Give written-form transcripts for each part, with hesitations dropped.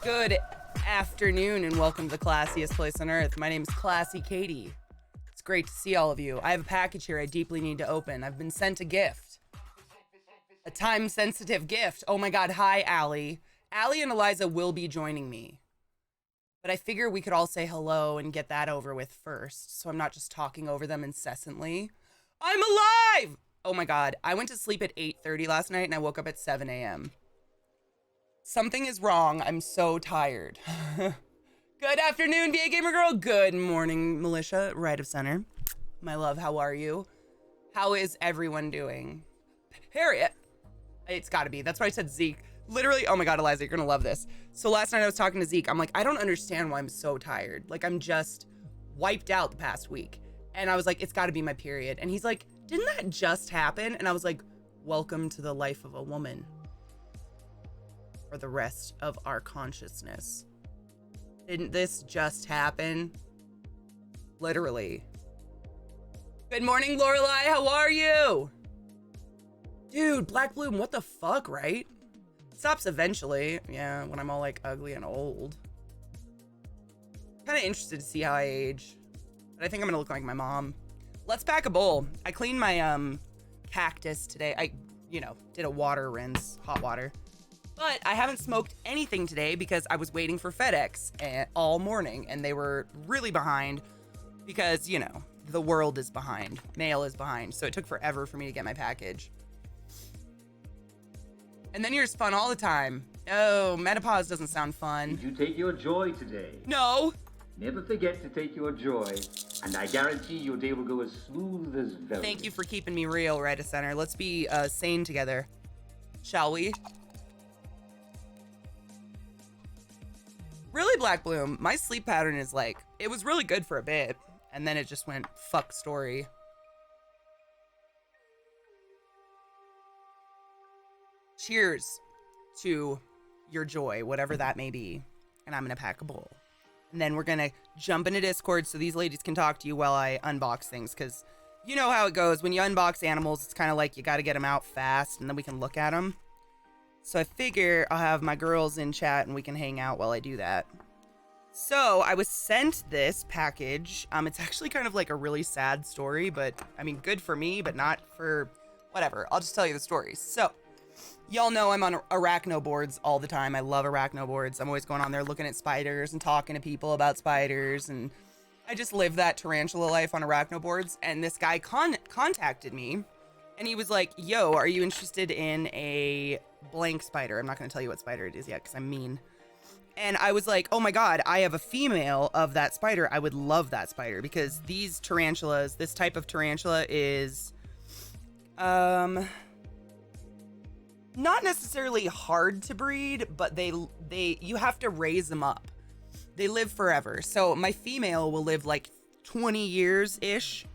Good afternoon and welcome to the classiest place on earth. My name is ClassyKatie. It's great to see all of you. I have a package here I deeply need to open. I've been sent a gift. A time-sensitive gift. Oh my god, hi, Allie. Allie and Eliza will be joining me. But I figure we could all say hello and get that over with first, so I'm not just talking over them incessantly. I'm alive! Oh my god, I went to sleep at 8:30 last night and I woke up at 7 a.m. Something is wrong. I'm so tired. Good afternoon, VA Gamer Girl. Good morning, Militia. Right of center. My love, how are you? How is everyone doing? Harriet. It's gotta be. That's why I said Zeke. Literally, oh my god, Eliza, you're gonna love this. So last night I was talking to Zeke. I'm like, I don't understand why I'm so tired. Like, I'm just wiped out the past week. And I was like, it's gotta be my period. And he's like, didn't that just happen? And I was like, welcome to the life of a woman. For the rest of our consciousness. Didn't this just happen? Literally. Good morning, Lorelai. How are you? Dude, Black Bloom, what the fuck, right? Stops eventually. Yeah, when I'm all like ugly and old. Kind of interested to see how I age. But I think I'm gonna look like my mom. Let's pack a bowl. I cleaned my cactus today. I, did a water rinse, hot water. But I haven't smoked anything today because I was waiting for FedEx all morning and they were really behind because, the world is behind. Mail is behind. So it took forever for me to get my package. And then you're just fun all the time. Oh, menopause doesn't sound fun. Did you take your joy today? No. Never forget to take your joy, and I guarantee your day will go as smooth as velvet. Thank you for keeping me real, right of center. Let's be sane together. Shall we? Really, Black Bloom, my sleep pattern is like, it was really good for a bit, and then it just went fuck story. Cheers to your joy, whatever that may be. And I'm gonna pack a bowl. And then we're gonna jump into Discord so these ladies can talk to you while I unbox things, because you know how it goes. When you unbox animals, it's kind of like you gotta get them out fast, and then we can look at them. So I figure I'll have my girls in chat and we can hang out while I do that. So I was sent this package. It's actually kind of like a really sad story, but I mean, good for me, but not for whatever. I'll just tell you the story. So y'all know I'm on arachno boards all the time. I love arachno boards. I'm always going on there looking at spiders and talking to people about spiders. And I just live that tarantula life on arachno boards. And this guy contacted me and he was like, yo, are you interested in a blank spider? I'm not going to tell you what spider it is yet because I'm mean. And I was like, oh my god, I have a female of that spider. I would love that spider because these tarantulas, this type of tarantula is not necessarily hard to breed, but you have to raise them up. They live forever. So my female will live like 20 years ish.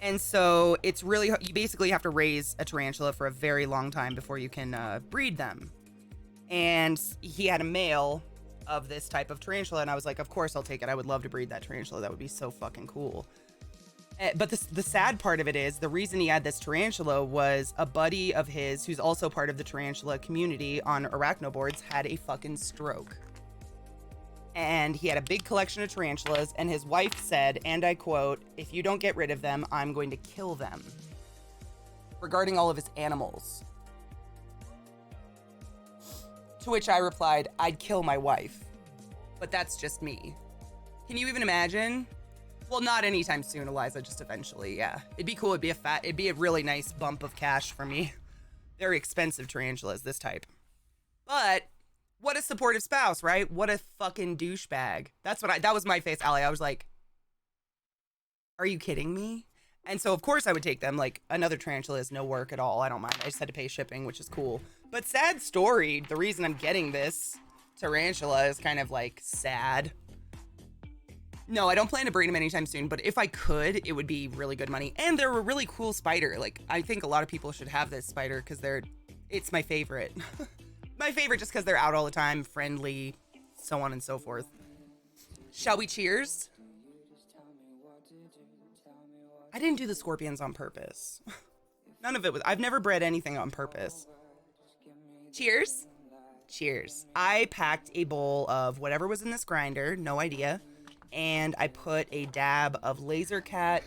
And so it's really, you basically have to raise a tarantula for a very long time before you can breed them. And he had a male of this type of tarantula. And I was like, of course I'll take it. I would love to breed that tarantula. That would be so fucking cool. But the sad part of it is the reason he had this tarantula was a buddy of his who's also part of the tarantula community on arachno boards had a fucking stroke. And he had a big collection of tarantulas, and his wife said, and I quote, if you don't get rid of them, I'm going to kill them. Regarding all of his animals. To which I replied, I'd kill my wife. But that's just me. Can you even imagine? Well, not anytime soon, Eliza, just eventually, yeah. It'd be cool, it'd be a really nice bump of cash for me. Very expensive tarantulas, this type. But what a supportive spouse, right? What a fucking douchebag. That was my face, Allie. I was like, are you kidding me? And so, of course, I would take them. Like, another tarantula is no work at all. I don't mind. I just had to pay shipping, which is cool. But sad story. The reason I'm getting this tarantula is kind of, like, sad. No, I don't plan to breed them anytime soon, but if I could, it would be really good money. And they're a really cool spider. Like, I think a lot of people should have this spider because it's my favorite. My favorite just because they're out all the time, friendly, so on and so forth. Shall we cheers? I didn't do the scorpions on purpose. None of it was, I've never bred anything on purpose. Cheers. Cheers. I packed a bowl of whatever was in this grinder, no idea, and I put a dab of Laser Cat.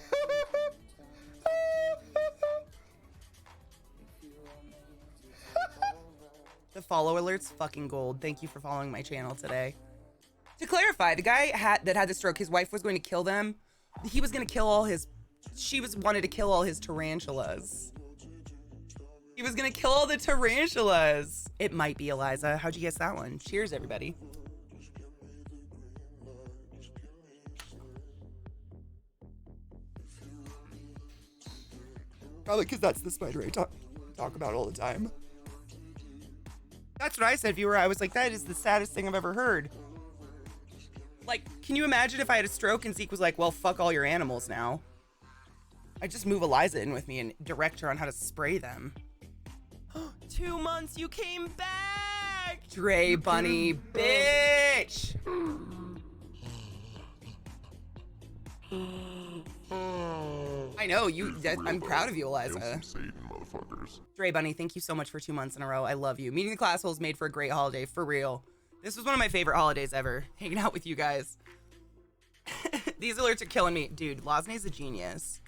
The follow alert's fucking gold. Thank you for following my channel today. To clarify, the guy that had the stroke, his wife was going to kill them. He was going to kill all his... wanted to kill all his tarantulas. He was going to kill all the tarantulas. It might be Eliza. How'd you guess that one? Cheers, everybody. Probably because that's the spider I talk about all the time. That's what I said, viewer. I was like, that is the saddest thing I've ever heard. Like, can you imagine if I had a stroke and Zeke was like, well, fuck all your animals now? I'd just move Eliza in with me and direct her on how to spray them. 2 months, you came back! Dre Bunny, bitch! I know, I'm proud of you, Eliza. Dre Bunny, thank you so much for 2 months in a row. I love you. Meeting the class holes made for a great holiday, for real. This was one of my favorite holidays ever, hanging out with you guys. These alerts are killing me. Dude, Losney's a genius.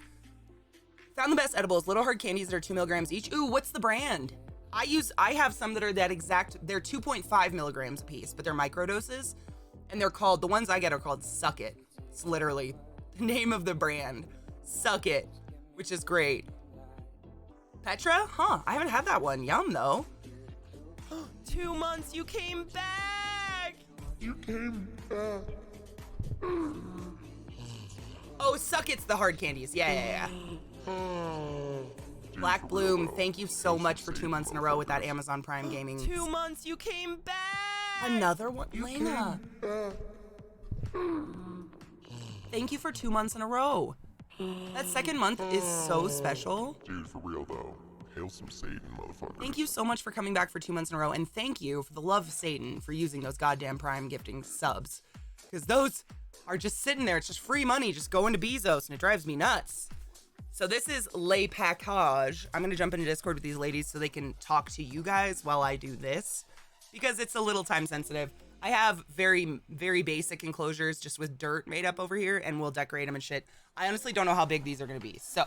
Found the best edibles, little hard candies that are 2 milligrams each. Ooh, what's the brand? I have some that are that exact, they're 2.5 milligrams a piece, but they're microdoses. And they're called, the ones I get are called Suck It. It's literally the name of the brand. Suck It, which is great. Petra? Huh, I haven't had that one. Yum, though. 2 months, you came back! You came back. Oh, Suck It's the hard candies. Yeah. Black Bloom, thank you so much for 2 months in a row with that Amazon Prime Gaming. 2 months, you came back! Another one? Lena. Thank you for 2 months in a row. That second month is so special. Dude, for real though. Hail some Satan, motherfucker. Thank you so much for coming back for 2 months in a row, and thank you for the love of Satan for using those goddamn Prime gifting subs. Because those are just sitting there. It's just free money just going to Bezos, and it drives me nuts. So this is Le Package. I'm going to jump into Discord with these ladies so they can talk to you guys while I do this, because it's a little time sensitive. I have very, very basic enclosures just with dirt made up over here, and we'll decorate them and shit. I honestly don't know how big these are going to be, so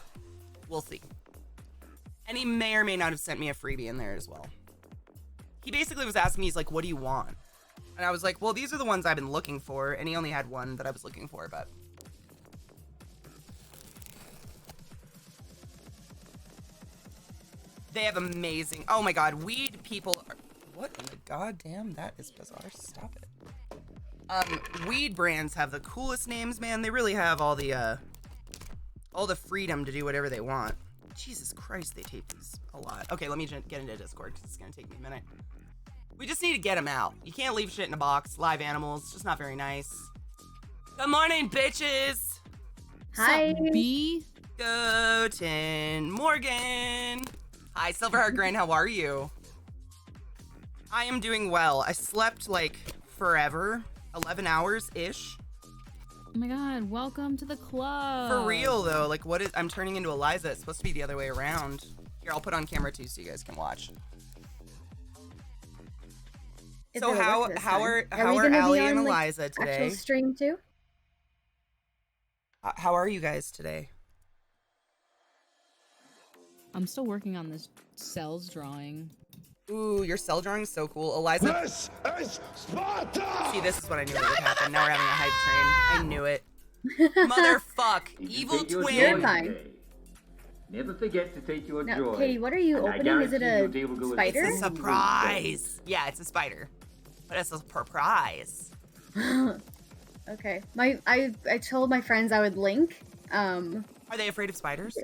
we'll see. And he may or may not have sent me a freebie in there as well. He basically was asking me, he's like, what do you want? And I was like, well, these are the ones I've been looking for, and he only had one that I was looking for, but... They have amazing... Oh my god, weed people are... What in the goddamn? That is bizarre. Stop it. Weed brands have the coolest names, man. They really have all the freedom to do whatever they want. Jesus Christ, they tape these a lot. Okay, let me get into Discord because it's gonna take me a minute. We just need to get them out. You can't leave shit in a box. Live animals, it's just not very nice. Good morning, bitches. Hi. B. Guten Morgan. Hi, Silverheart Grand. How are you? I am doing well. I slept like forever, 11 hours-ish. Oh my god, welcome to the club. For real though, like I'm turning into Eliza. It's supposed to be the other way around. Here, I'll put on camera too so you guys can watch. So how are Allie and Eliza today? Actual stream too? How are you guys today? I'm still working on this cells drawing. Ooh, your cell drawing is so cool. Eliza. This is Sparta! See, this is what I knew would happen. Now we're having a hype train. I knew it. Motherfuck. Evil twin. You're fine. Never forget to take your Now, joy. Katie, what are you and I opening? Is it guarantee a your day will go as spider? It's a smooth as surprise. Yeah, it's a spider. But it's a surprise. Okay. I told my friends I would link. Are they afraid of spiders?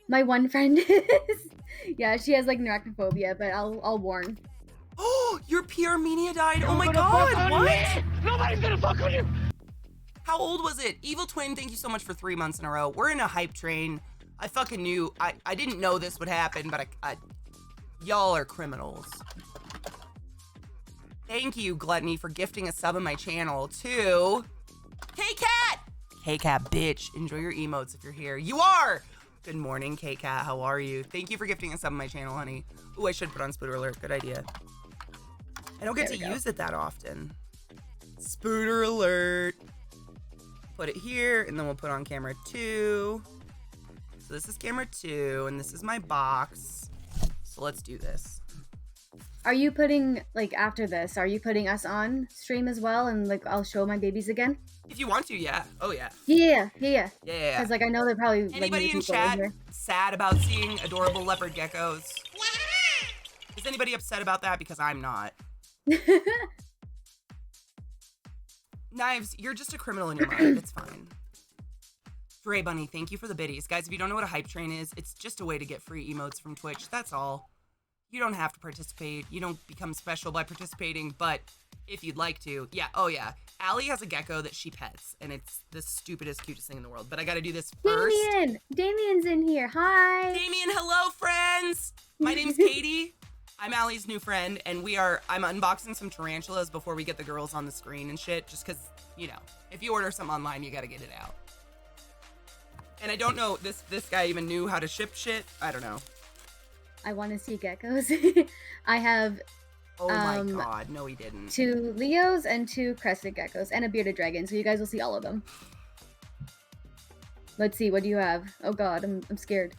My one friend is. Yeah, she has like arachnophobia, but I'll warn. Oh, your P. Armenia died. Oh my god, what? Nobody's gonna fuck with you! How old was it? Evil Twin, thank you so much for 3 months in a row. We're in a hype train. I fucking knew. I didn't know this would happen, but y'all are criminals. Thank you, Gluttony, for gifting a sub on my channel to K-Cat! K-Cat, bitch. Enjoy your emotes if you're here. You are! Good morning, K-Cat. How are you? Thank you for gifting a sub on my channel, honey. Ooh, I should put on Spooter Alert. Good idea. I don't get to use it that often. Spooter alert. Put it here, and then we'll put on camera 2. So this is camera 2, and this is my box. So let's do this. Are you putting, like, after this, are you putting us on stream as well? And, like, I'll show my babies again? If you want to, yeah. Oh, yeah. Yeah. Yeah. Because, like, I know they're probably, like, Anybody new in people chat here. sad about seeing adorable leopard geckos? Is anybody upset about that? Because I'm not. Knives, you're just a criminal in your mind. It's fine. Dre Bunny, thank you for the biddies. Guys, if you don't know what a hype train is, it's just a way to get free emotes from Twitch. That's all. You don't have to participate. You don't become special by participating, but if you'd like to, yeah, oh yeah. Allie has a gecko that she pets, and it's the stupidest, cutest thing in the world. But I gotta do this first. Damien's in here. Hi. Damien, hello, friends. My name's Katie. I'm Allie's new friend, and I'm unboxing some tarantulas before we get the girls on the screen and shit, just because, you know, if you order something online, you gotta get it out. And I don't know, this guy even knew how to ship shit. I don't know. I want to see geckos. I have Oh my god, no he didn't. 2 Leos and 2 crested geckos and a bearded dragon, so you guys will see all of them. Let's see, what do you have? Oh god, I'm scared.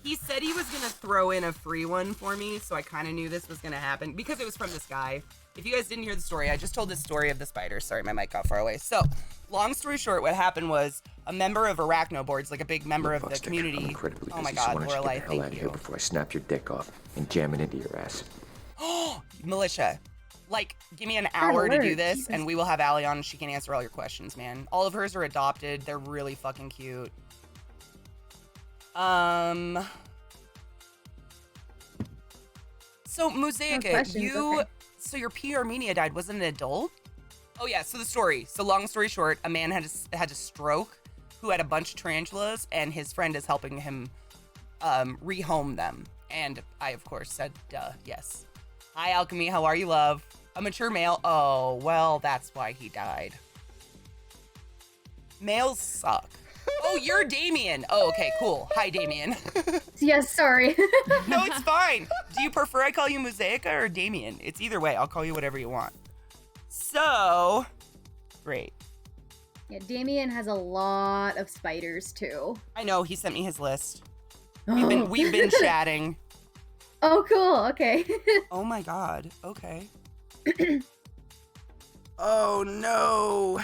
He said he was gonna throw in a free one for me, so I kind of knew this was gonna happen because it was from this guy. If you guys didn't hear the story, I just told the story of the spider. Sorry, my mic got far away. So, long story short, what happened was a member of Arachno Boards, like a big member of the community. I'm incredibly Oh my busy, god, so why don't you Lorelai, get the hell out thank of here you. before I snap your dick off and jam it into your ass. Oh, Militia. Like, give me an hour to do this, Jesus. and we will have Allie on, and she can answer all your questions, man. All of hers are adopted. They're really fucking cute. So, Mosaica, so your P. Armenia died. Was it an adult? Oh, yeah, so the story. So, long story short, a man had a stroke who had a bunch of tarantulas, and his friend is helping him rehome them. And I, of course, said, duh, yes. Hi, Alchemy. How are you, love? A mature male. Oh, well, that's why he died. Males suck. Oh, you're Damien. Oh, okay, cool. Hi, Damien. Yes, sorry. No, it's fine. Do you prefer I call you Mosaica or Damien? It's either way. I'll call you whatever you want. So, great. Yeah, Damien has a lot of spiders too. I know. He sent me his list. We've been chatting. Oh, cool. Okay. Oh my god. Okay. Oh no.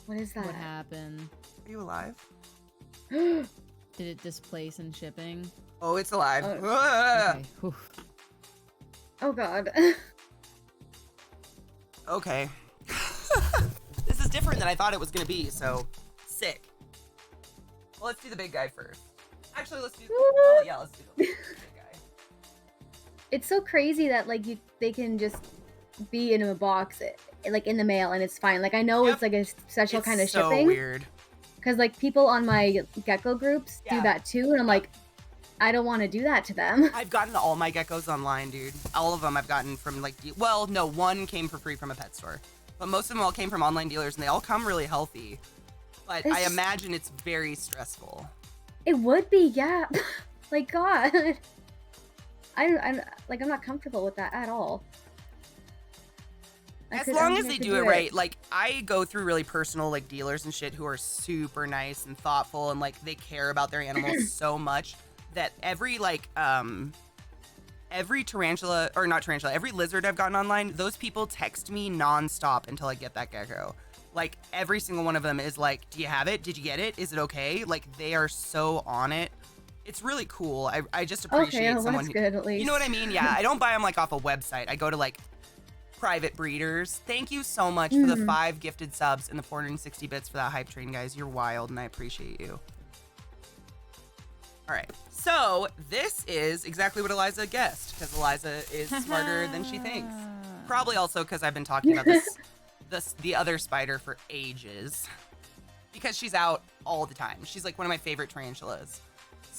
What is that? What happened? Are you alive? Did it displace in shipping? Oh, it's alive. Oh. Ah! Okay. Whew. Oh god. Okay. This is different than I thought it was gonna be, so sick. Well, let's do the big guy first. Actually, let's do let's do the big guy. It's so crazy that like they can just be in a box, like in the mail, and it's fine. Like I know Yep. it's like a special It's kind of so shipping. weird. Because like people on my gecko groups Yeah. do that too, and I'm like, I don't want to do that to them. I've gotten all my geckos online, dude. All of them I've gotten from like, well, no, one came for free from a pet store, but most of them all came from online dealers, and they all come really healthy. But I It's- imagine it's very stressful. It would be, yeah. Like God, I'm not comfortable with that at all. As long as they do it right, like I go through really personal like dealers and shit who are super nice and thoughtful and like they care about their animals so much that every tarantula or not tarantula, every lizard I've gotten online, those people text me nonstop until I get that gecko. Like every single one of them is like, "Do you have it? Did you get it? Is it okay?" Like they are so on it. It's really cool. I just appreciate okay, well, someone that's who, good at least. you know what I mean? Yeah, I don't buy them like off a website. I go to like private breeders. Thank you so much for the 5 gifted subs and the 460 bits for that hype train, guys. You're wild, and I appreciate you. All right, so this is exactly what Eliza guessed, because Eliza is smarter than she thinks. Probably also because I've been talking about the other spider for ages, because she's out all the time. She's like one of my favorite tarantulas.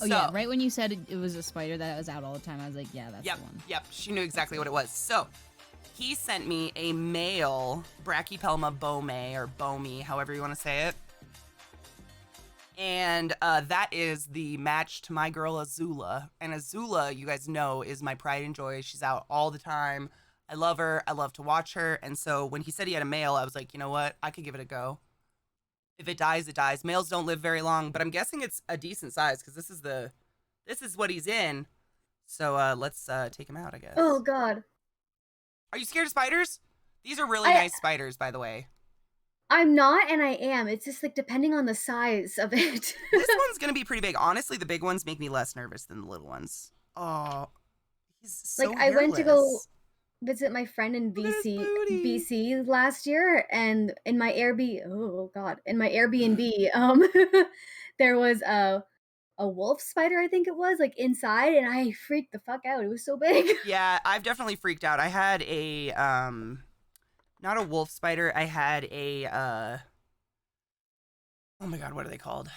Oh yeah, right when you said it was a spider that was out all the time, I was like, yeah, that's the one. Yep, she knew exactly what it was. So he sent me a male Brachypelma bomei, or bomey, however you want to say it. And that is the match to my girl Azula. And Azula, you guys know, is my pride and joy. She's out all the time. I love her. I love to watch her. And so when he said he had a male, I was like, you know what? I could give it a go. If it dies, it dies. Males don't live very long, but I'm guessing it's a decent size because this is what he's in. So let's take him out, I guess. Oh God. Are you scared of spiders? These are really nice spiders, by the way. I'm not, and I am. It's just like depending on the size of it. This one's gonna be pretty big. Honestly, the big ones make me less nervous than the little ones. Oh, he's so like I went to go hairless. visit my friend in Look at his booty. BC last year, and in my Airbnb, there was a wolf spider, I think it was, like inside, and I freaked the fuck out. It was so big. Yeah, I've definitely freaked out. I had a not a wolf spider. I had a oh my god, what are they called?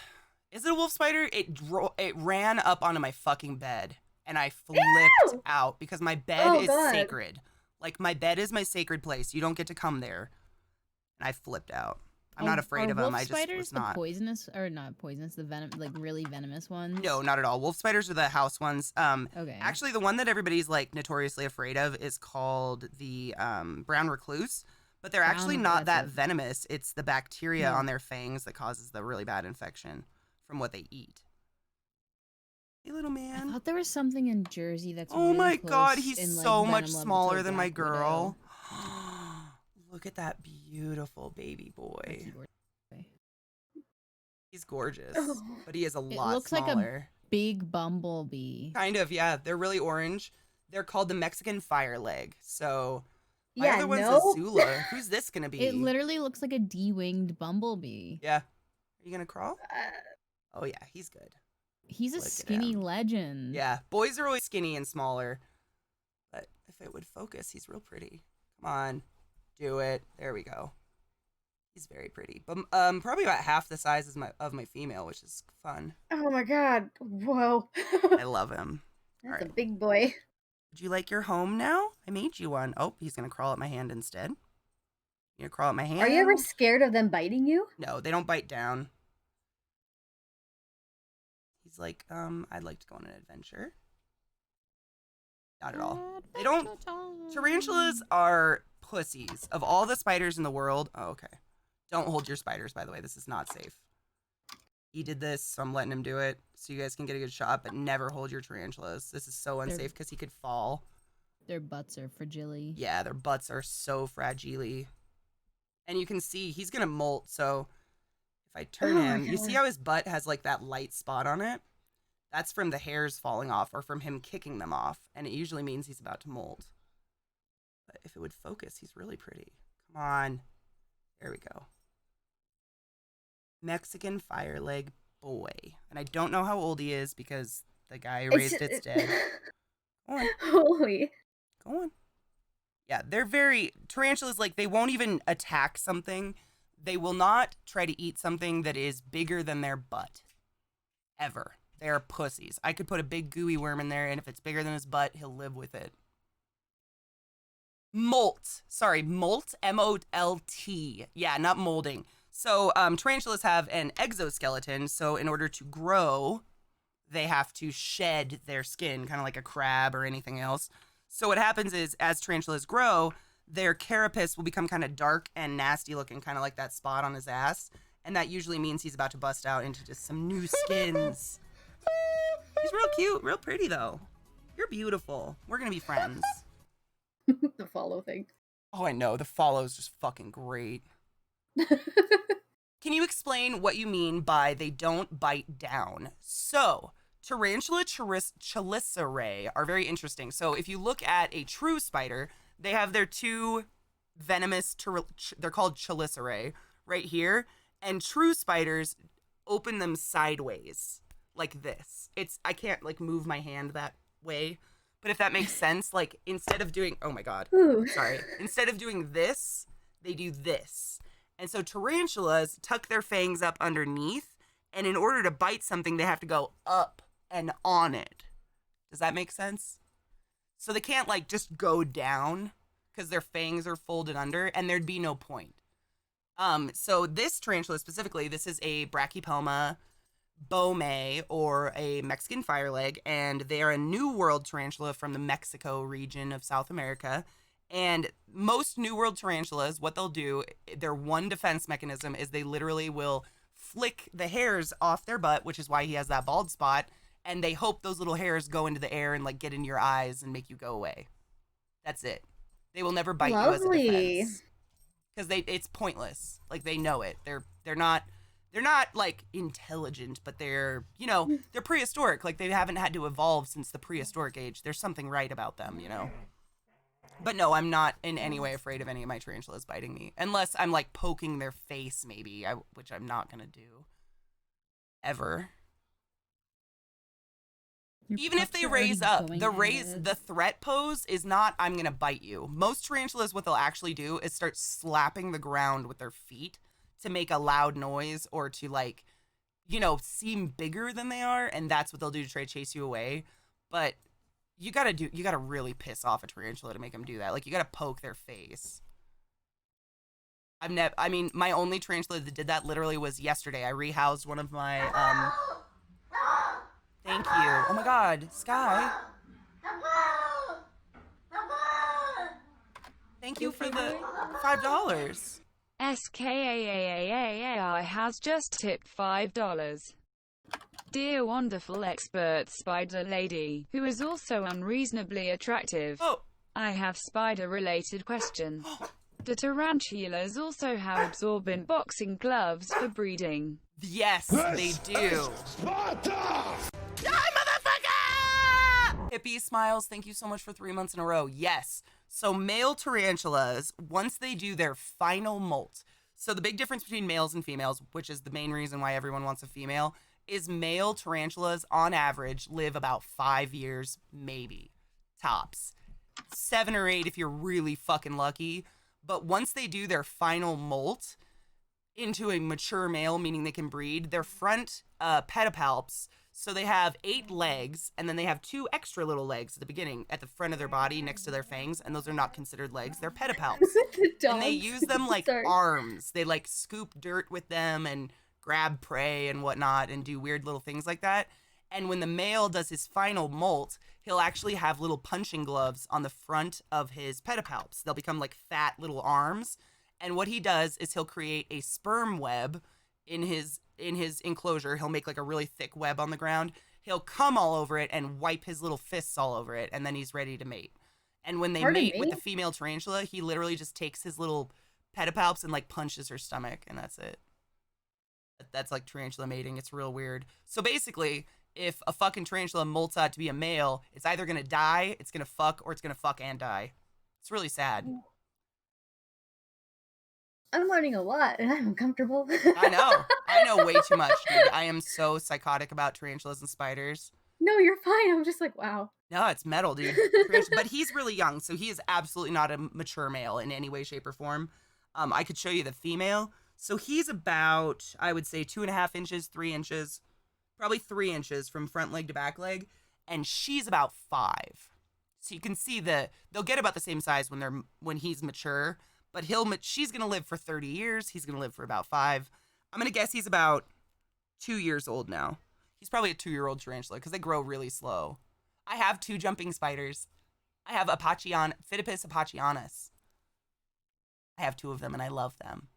Is it a wolf spider? It ran up onto my fucking bed, and I flipped out because my bed is sacred. Like, my bed is my sacred place. You don't get to come there. And I flipped out. I'm not afraid of them. I just was not. The poisonous, or not poisonous, the venom, like really venomous ones? No, not at all. Wolf spiders are the house ones. Okay. Actually, the one that everybody's like notoriously afraid of is called the brown recluse. But they're actually not that venomous. It's the bacteria on their fangs that causes the really bad infection from what they eat. Hey, little man. I thought there was something in Jersey that's oh really my close god, he's in, like, so much venom level smaller to than my Black girl. Widow. Look at that beautiful baby boy. He's gorgeous, but he is a lot looks smaller. like a big bumblebee. Kind of, yeah. They're really orange. They're called the Mexican fire leg. So my other one's Azula. Who's this gonna be? It literally looks like a D-winged bumblebee. Yeah. Are you gonna crawl? Oh yeah, he's good. He's a Look at skinny him. legend. Yeah, boys are always skinny and smaller. But if it would focus, he's real pretty. Come on, do it. There we go. He's very pretty, but probably about half the size of my female, which is fun. Oh my god! Whoa! I love him. That's a big boy. Would you like your home now? I made you one. Oh, he's gonna crawl up my hand instead. You gonna crawl up my hand? Are you ever scared of them biting you? No, they don't bite down. He's like, I'd like to go on an adventure. Not at all. They don't. Tarantulas are pussies. Of all the spiders in the world. Oh, okay. Don't hold your spiders, by the way. This is not safe. He did this, so I'm letting him do it so you guys can get a good shot, but never hold your tarantulas. This is so unsafe because he could fall. Their butts are fragile. Yeah, their butts are so fragile. And you can see he's going to molt, so if I turn him, you see how his butt has like that light spot on it? That's from the hairs falling off or from him kicking them off, and it usually means he's about to molt. But if it would focus, he's really pretty. Come on. There we go. Mexican fire leg boy. And I don't know how old he is because the guy who raised it's dead. Go on. Holy. Go on. Yeah, they're very... Tarantulas, like, they won't even attack something. They will not try to eat something that is bigger than their butt. Ever. They are pussies. I could put a big gooey worm in there, and if it's bigger than his butt, he'll live with it. Molt. Sorry, molt. M-O-L-T. Yeah, not molding. So tarantulas have an exoskeleton, so in order to grow, they have to shed their skin, kind of like a crab or anything else. So what happens is, as tarantulas grow, their carapace will become kind of dark and nasty looking, kind of like that spot on his ass. And that usually means he's about to bust out into just some new skins. He's real cute, real pretty, though. You're beautiful. We're going to be friends. The follow thing. Oh, I know. The follow is just fucking great. Can you explain what you mean by they don't bite down? So, Tarantula chelicerae are very interesting. So, if you look at a true spider, they have their two venomous, they're called chelicerae, right here. And true spiders open them sideways, like this. I can't, like, move my hand that way. But if that makes sense, like, instead of doing, oh my god, sorry. Instead of doing this, they do this. And so tarantulas tuck their fangs up underneath, and in order to bite something, they have to go up and on it. Does that make sense? So they can't, like, just go down because their fangs are folded under, and there'd be no point. So this tarantula specifically, this is a Brachypelma Bomei, or a Mexican fireleg, and they are a New World tarantula from the Mexico region of South America. And most New World tarantulas, what they'll do, their one defense mechanism is they literally will flick the hairs off their butt, which is why he has that bald spot, and they hope those little hairs go into the air and like get in your eyes and make you go away. That's it. They will never bite you as a defense. Because it's pointless. Like, they know it. They're not like intelligent, but they're prehistoric. Like, they haven't had to evolve since the prehistoric age. There's something right about them, you know. But no, I'm not in any way afraid of any of my tarantulas biting me, unless I'm like poking their face, maybe, which I'm not gonna do ever. Even if they raise up, the threat pose is not, I'm gonna bite you. Most tarantulas, what they'll actually do is start slapping the ground with their feet to make a loud noise, or to like, seem bigger than they are, and that's what they'll do to try to chase you away. But you gotta really piss off a tarantula to make them do that. Like, you gotta poke their face. My only tarantula that did that literally was yesterday. I rehoused one of my, thank you. Oh my God, Sky. Thank you for the $5. SKAAAAI has just tipped $5. Dear wonderful expert spider lady, who is also unreasonably attractive. Oh. I have spider-related question. Do tarantulas also have absorbent boxing gloves for breeding? Yes, they do. Sparta! Die, motherfucker! Hippie Smiles, thank you so much for 3 months in a row. Yes. So male tarantulas, once they do their final molt, so the big difference between males and females, which is the main reason why everyone wants a female, is male tarantulas, on average, live about 5 years, maybe, tops. 7 or 8 if you're really fucking lucky. But once they do their final molt into a mature male, meaning they can breed, their front pedipalps, so they have 8 legs, and then they have 2 extra little legs at the beginning, at the front of their body, next to their fangs, and those are not considered legs, they're pedipalps. And they use them like arms. They like scoop dirt with them and grab prey and whatnot and do weird little things like that. And when the male does his final molt, he'll actually have little punching gloves on the front of his pedipalps. They'll become like fat little arms. And what he does is he'll create a sperm web in his enclosure. He'll make like a really thick web on the ground. He'll come all over it and wipe his little fists all over it, and then he's ready to mate. And when they mate with the female tarantula, he literally just takes his little pedipalps and like punches her stomach, and that's it. That's like tarantula mating. It's real weird. So basically, if a fucking tarantula molts out to be a male, it's either gonna die, it's gonna fuck, or it's gonna fuck and die. It's really sad. I'm learning a lot, and I'm uncomfortable. I know way too much, dude. I am so psychotic about tarantulas and spiders. No, you're fine. I'm just like, wow. No, it's metal, dude. But he's really young, so he is absolutely not a mature male in any way, shape, or form. I could show you the female. So he's about, I would say, 2.5 inches, 3 inches, probably 3 inches from front leg to back leg, and she's about 5. So you can see they'll get about the same size when he's mature, but she's gonna live for 30 years. He's gonna live for about 5. I'm gonna guess he's about 2 years old now. He's probably a 2-year-old tarantula because they grow really slow. I have 2 jumping spiders. I have Phidippus apachianus. I have 2 of them and I love them.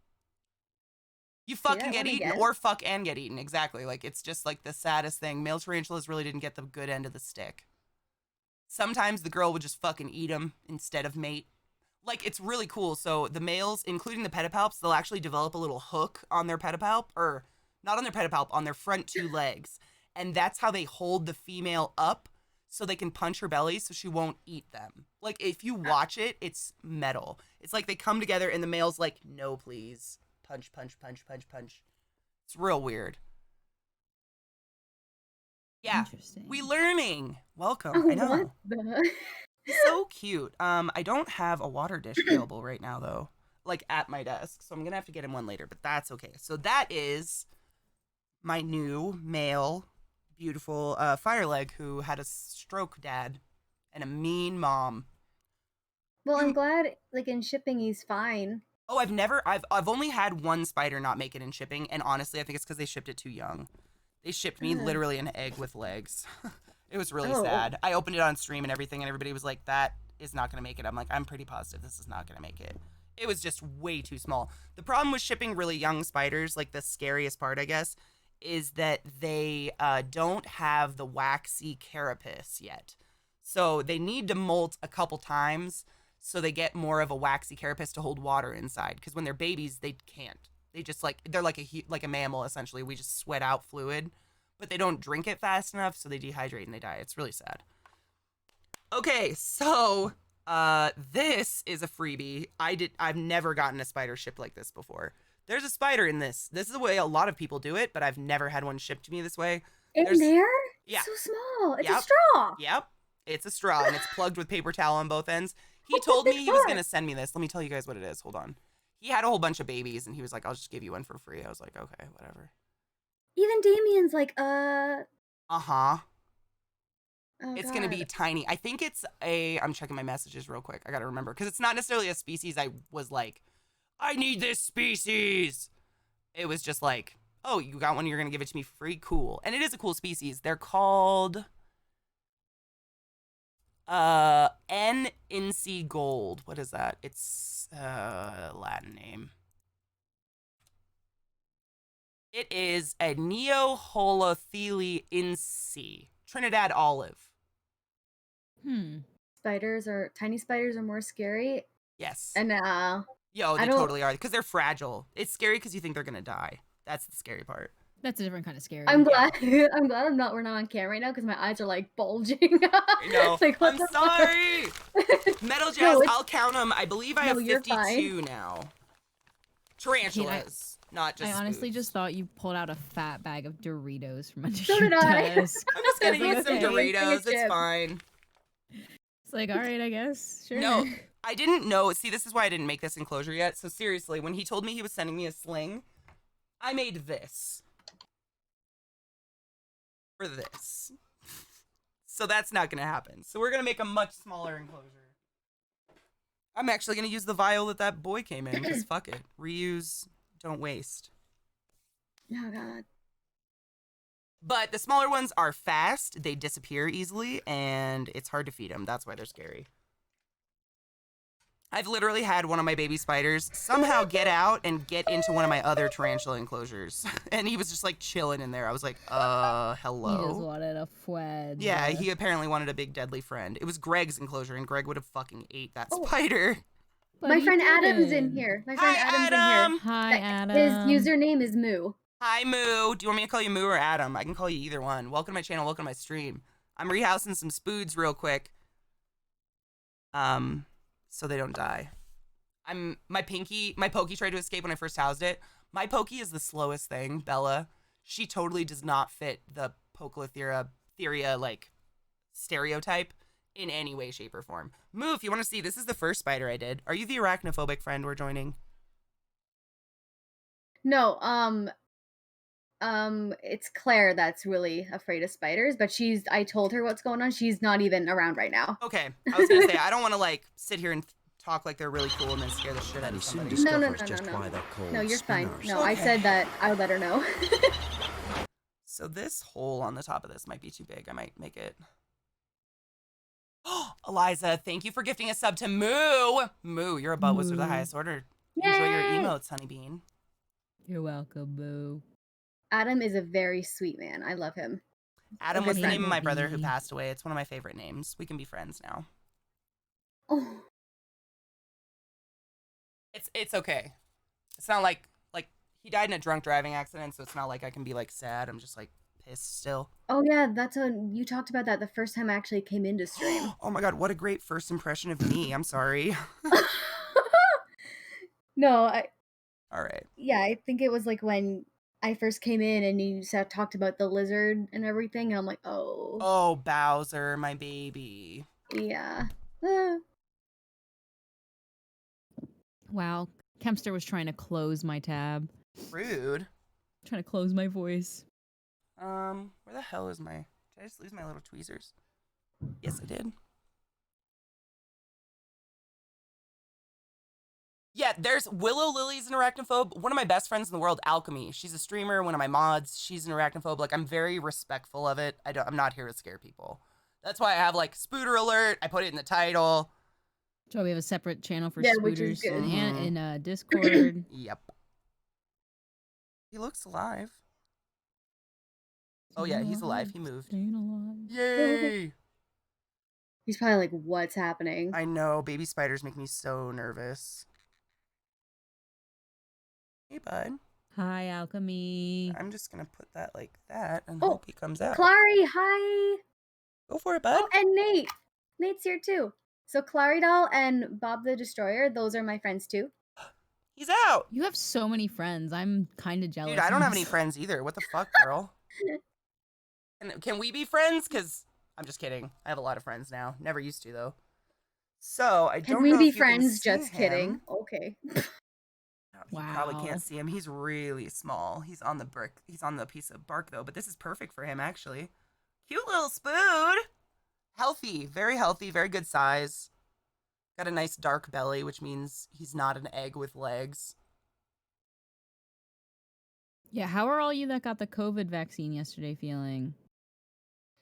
You fucking get eaten or fuck and get eaten. Exactly. Like, it's just like the saddest thing. Male tarantulas really didn't get the good end of the stick. Sometimes the girl would just fucking eat them instead of mate. Like, it's really cool. So the males, including the pedipalps, they'll actually develop a little hook on their pedipalp, or not on their pedipalp, on their front 2 legs. And that's how they hold the female up so they can punch her belly so she won't eat them. Like, if you watch it, it's metal. It's like they come together and the male's like, no, please. Punch, punch, punch, punch, punch. It's real weird. Yeah. We learning. Welcome. I know. He's so cute. I don't have a water dish available right now, though. Like, at my desk. So I'm going to have to get him one later, but that's okay. So that is my new male, beautiful fireleg who had a stroke dad and a mean mom. Well, I'm glad, like, in shipping, he's fine. Oh, I've only had one spider not make it in shipping, and honestly, I think it's because they shipped it too young. They shipped me literally an egg with legs. It was really Oh. sad. I opened it on stream and everything, and everybody was like, that is not going to make it. I'm like, I'm pretty positive this is not going to make it. It was just way too small. The problem with shipping really young spiders, like the scariest part, I guess, is that they don't have the waxy carapace yet. So they need to molt a couple times so they get more of a waxy carapace to hold water inside. Because when they're babies, they can't. They just they're like a mammal, essentially. We just sweat out fluid, but they don't drink it fast enough, so they dehydrate and they die. It's really sad. Okay, so this is a freebie. I've never gotten a spider shipped like this before. There's a spider in this. This is the way a lot of people do it, but I've never had one shipped to me this way. There? Yeah. So small. It's Yep. a straw. Yep. It's a straw, and it's plugged with paper towel on both ends. He told me he was going to send me this. Let me tell you guys what it is. Hold on. He had a whole bunch of babies, and he was like, I'll just give you one for free. I was like, okay, whatever. Even Damien's like, Uh-huh. Oh, It's going to be God. tiny. I think it's I'm checking my messages real quick. I got to remember. Because it's not necessarily a species I was like, I need this species. It was just like, oh, you got one, you're going to give it to me for free? Cool. And it is a cool species. They're called N Incy Gold. What is that? It's Latin name. It is a Neoholothele incy. Trinidad olive. Tiny spiders are more scary. Yes. And Yo, I they don't- totally are. Because they're fragile. It's scary because you think they're going to die. That's the scary part. That's a different kind of scary. I'm glad we're not on camera right now because my eyes are like bulging. I know. Like, what I'm the fuck? sorry. Metal Jazz, No, it's- I'll count them. I believe I have No, you're 52 now. Tarantulas, not just I honestly spoofs. just thought you pulled out a fat bag of Doritos from under So your did I. desk. I'm just going to It's eat some okay. Doritos. It's chip. fine. It's like, all right, I guess. Sure. No, I didn't know. See, this is why I didn't make this enclosure yet. So seriously, when he told me he was sending me a sling, I made this. For this. So that's not going to happen. So we're going to make a much smaller enclosure. I'm actually going to use the vial that boy came in, because fuck it. Reuse, don't waste. Oh God. But the smaller ones are fast, they disappear easily, and it's hard to feed them. That's why they're scary. I've literally had one of my baby spiders somehow get out and get into one of my other tarantula enclosures. And he was just like chilling in there. I was like, He just hello? wanted a friend. Yeah, he apparently wanted a big deadly friend. It was Greg's enclosure, and Greg would have fucking ate that Oh. spider. But My he friend Adam's in didn't. here. My friend Hi, Adam's Adam. in here. Hi, Adam. His username is Moo. Hi, Moo. Do you want me to call you Moo or Adam? I can call you either one. Welcome to my channel. Welcome to my stream. I'm rehousing some spoods real quick. So they don't die. My Pokey tried to escape when I first housed it. My Pokey is the slowest thing, Bella. She totally does not fit the Poecilotheria like stereotype in any way, shape, or form. Moo, if you want to see, this is the first spider I did. Are you the arachnophobic friend we're joining? No, it's Claire that's really afraid of spiders, but I told her what's going on. She's not even around right now. Okay, I was gonna say I don't want to like sit here and talk like they're really cool and then scare the shit out And he of soon somebody. No, no, discovers no, just no, no. why they're called No, you're fine. spinners. No, I Okay. said that I would let her know. So this hole on the top of this might be too big. I might make it. Oh, Eliza, thank you for gifting a sub to Moo. Moo, you're a butt wizard of the highest order. Enjoy your Yay! emotes, Honeybean. You're welcome, Boo. Adam is a very sweet man. I love him. Adam Okay, was the fine. name of my brother who Baby. passed away. It's one of my favorite names. We can be friends now. Oh, It's okay. It's not like he died in a drunk driving accident, so it's not like I can be like sad. I'm just like pissed still. oh yeah, that's when you talked about that the first time I actually came into stream. Oh my god, what a great first impression of me. I'm sorry. No, All right. yeah, I think it was like when I first came in and you talked about the lizard and everything, and I'm like, oh, Oh, Bowser, my baby. yeah. Ah. Wow. Kempster was trying to close my tab. Rude. Trying to close my voice. Where the hell is my... Did I just lose my little tweezers? Yes, I did. Yeah, Yeah, there's Willow Lily's an arachnophobe. One of my best friends in the world, Alchemy. She's a streamer, one of my mods. She's an arachnophobe. Like, I'm very respectful of it. I'm not here to scare people. That's why I have, like, Spooter Alert. I put it in the title. So we have a separate channel for which is spooters good. in Discord. Yep. He looks alive. Oh, yeah, he's alive. He moved. Staying alive. Yay! He's probably like, what's happening? I know. Baby spiders make me so nervous. Hey, bud. Hi, Alchemy. I'm just going to put that like that and Oh, hope he comes out. Clary, hi. Go for it, bud. Oh, and Nate. Nate's here too. So Clary Doll and Bob the Destroyer, those are my friends too. He's out. You have so many friends. I'm kind of jealous. Dude, I don't have any friends either. What the fuck, girl? Can we be friends? Because I'm just kidding. I have a lot of friends now. Never used to, though. So I don't Can we know be if you can friends? see Just kidding. him. Okay. You probably Wow. can't see him. He's really small. He's on the brick. He's on the piece of bark, though. But this is perfect for him, actually. Cute little spoon. Healthy. Very healthy. Very good size. Got a nice dark belly, which means he's not an egg with legs. Yeah, how are all you that got the COVID vaccine yesterday feeling?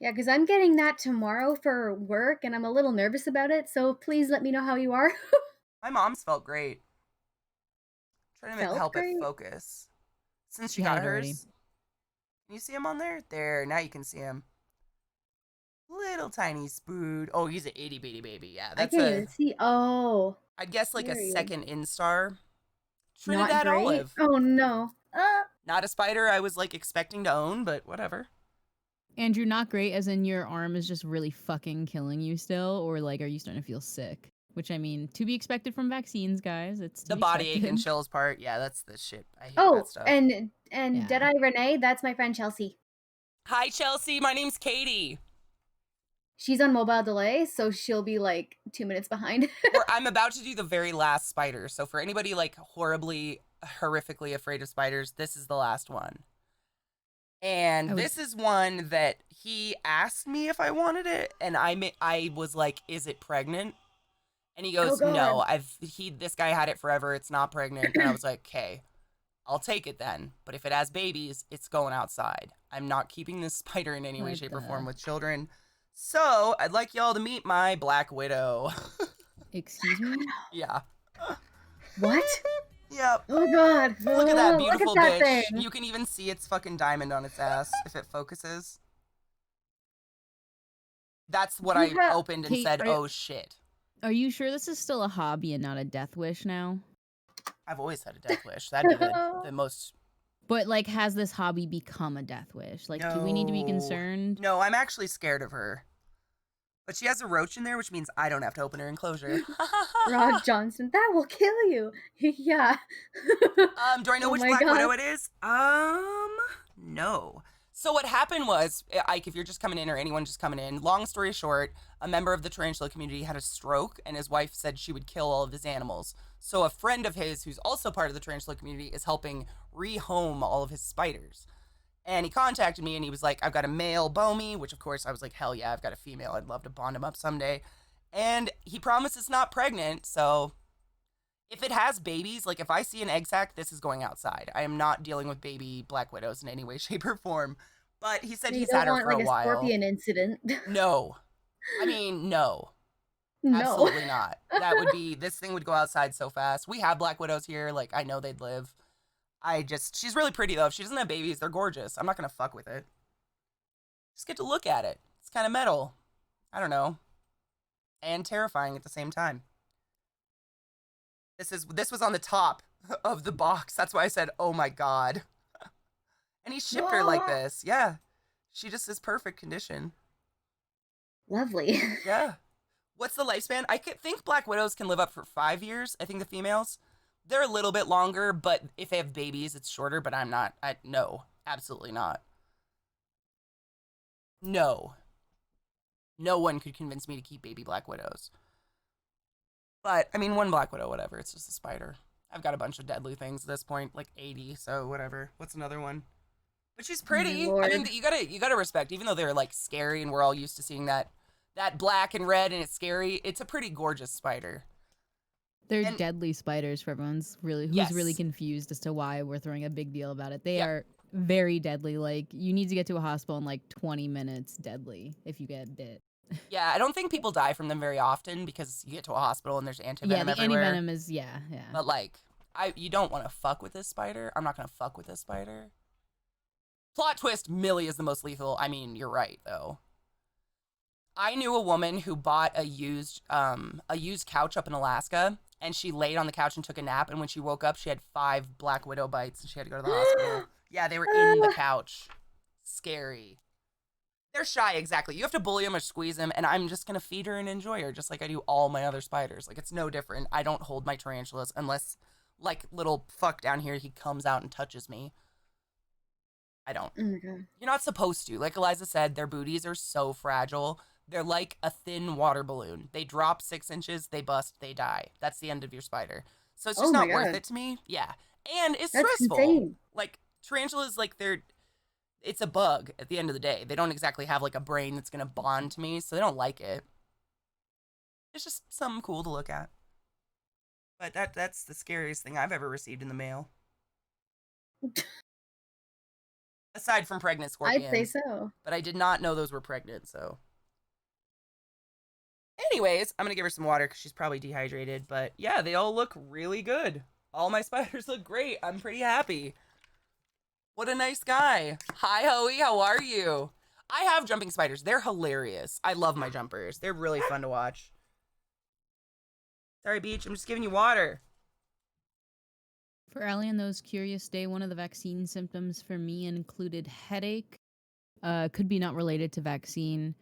Yeah, because I'm getting that tomorrow for work and I'm a little nervous about it. So please let me know how you are. My mom's felt great. Trying to Felt help great? it focus. Since she She got had it already. hers. Can you see him on there? There, now you can see him. Little tiny spood. Oh, he's an itty bitty baby. Yeah, I that's can't even see. Oh, I'd guess like a Period. second instar. not Trinidad great. Olive. Oh no. Not a spider I was like expecting to own, but whatever. Andrew, not great as in your arm is just really fucking killing you still, or like are you starting to feel sick? Which I mean, to be expected from vaccines, guys. It's to The be body ache and expected. chills part. Yeah, that's the shit. I hate Oh, that stuff. and Yeah. Deadeye Renee, that's my friend Chelsea. Hi, Chelsea. My name's Katie. She's on mobile delay, so she'll be like 2 minutes behind. I'm about to do the very last spider. So for anybody like horribly, horrifically afraid of spiders, this is the last one. And this is one that he asked me if I wanted it, and I was like, "Is it pregnant?" And he goes, Oh, "No, God. this guy had it forever. It's not pregnant." And I was like, "Okay, I'll take it then. But if it has babies, it's going outside. I'm not keeping this spider in any way, What shape, or the- form with children." So I'd like y'all to meet my Black Widow. Excuse me? Yeah. What? Yep. Oh god. Look at that Oh, beautiful look at that bitch. thing. You can even see its fucking diamond on its ass if it focuses. That's what I You have- opened and Kate, said, are- "Oh shit." Are you sure this is still a hobby and not a death wish now? I've always had a death wish. That'd be the most. But like, has this hobby become a death wish? Like, do we need to be No. concerned? No, I'm actually scared of her. But she has a roach in there, which means I don't have to open her enclosure. Rod Johnson, that will kill you. Yeah. Do I know Oh which my Black God. Widow it is? No. So what happened was, Ike, if you're just coming in or anyone just coming in, long story short, a member of the tarantula community had a stroke and his wife said she would kill all of his animals. So a friend of his who's also part of the tarantula community is helping rehome all of his spiders. And he contacted me and he was like, "I've got a male Bomi," which of course I was like, hell yeah, I've got a female. I'd love to bond him up someday. And he promised it's not pregnant, so if it has babies, like if I see an egg sac, this is going outside. I am not dealing with baby Black Widows in any way, shape, or form. But he said You he's don't had her want for like a a while. scorpion incident. No. I mean, no. No. Absolutely not. That would be, this thing would go outside so fast. We have Black Widows here. Like, I know they'd live. She's really pretty though. If she doesn't have babies, they're gorgeous. I'm not going to fuck with it. Just get to look at it. It's kind of metal. I don't know. And terrifying at the same time. This was on the top of the box. That's why I said, "Oh my God." And he shipped her like this. Yeah. She just is perfect condition. Lovely. Yeah. What's the lifespan? I think Black Widows can live up for 5 years. I think the females, they're a little bit longer, but if they have babies, it's shorter, but I'm not. No, absolutely not. No. No one could convince me to keep baby Black Widows. But, I mean, one Black Widow, whatever. It's just a spider. I've got a bunch of deadly things at this point, like 80, so whatever. What's another one? But she's pretty. Lord. I mean, you gotta respect, even though they're like scary and we're all used to seeing that black and red and it's scary, it's a pretty gorgeous spider. They're And- deadly spiders for everyone's who's Yes. really confused as to why we're throwing a big deal about it. They Yep. are very deadly. Like, you need to get to a hospital in like 20 minutes deadly if you get bit. Yeah, I don't think people die from them very often because you get to a hospital and there's antivenom Yeah, the everywhere. antivenom is yeah. But like, you don't want to fuck with this spider. I'm not gonna fuck with this spider. Plot twist: Millie is the most lethal. I mean, you're right though. I knew a woman who bought a used couch up in Alaska, and she laid on the couch and took a nap. And when she woke up, she had 5 black widow bites, and she had to go to the hospital. Yeah, they were in the couch. Scary. They're shy, exactly. You have to bully them or squeeze them, and I'm just gonna feed her and enjoy her, just like I do all my other spiders. Like, it's no different. I don't hold my tarantulas unless, like, little fuck down here, he comes out and touches me. I don't. Oh my god. You're not supposed to. Like Eliza said, their booties are so fragile. They're like a thin water balloon. They drop 6 inches, they bust, they die. That's the end of your spider. So it's just Oh my not worth God. it to me. Yeah. And it's That's stressful. insane. Like, tarantulas, like, it's a bug at the end of the day. They don't exactly have, like, a brain that's going to bond to me, so they don't like it. It's just something cool to look at. But that's the scariest thing I've ever received in the mail. Aside from pregnant scorpions. I'd say so. But I did not know those were pregnant, so. Anyways, I'm going to give her some water because she's probably dehydrated. But yeah, they all look really good. All my spiders look great. I'm pretty happy. What a nice guy. Hi, Hoey. How are you? I have jumping spiders. They're hilarious. I love my jumpers. They're really fun to watch. Sorry, Beach. I'm just giving you water. For Allie and those curious, day 1 of the vaccine symptoms for me included headache, could be not related to vaccine,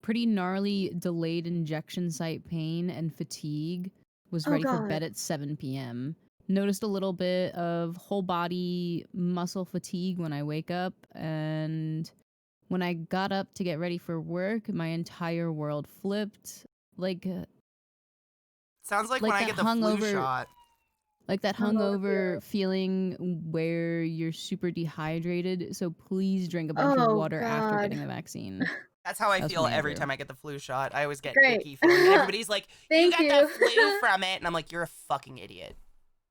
pretty gnarly delayed injection site pain, and fatigue. Was Oh, ready for God. bed at 7 p.m. Noticed a little bit of whole body muscle fatigue when I wake up, and when I got up to get ready for work, my entire world flipped. Like Sounds like Like when I that get the flu hungover- shot. that hungover feeling where you're super dehydrated. So please drink a bunch of Oh, water after God. getting the vaccine. That's how I That's feel what I every do. time I get the flu shot. I always get Great. icky feeling. And everybody's like, you Thank got you. the flu from it. And I'm like, you're a fucking idiot.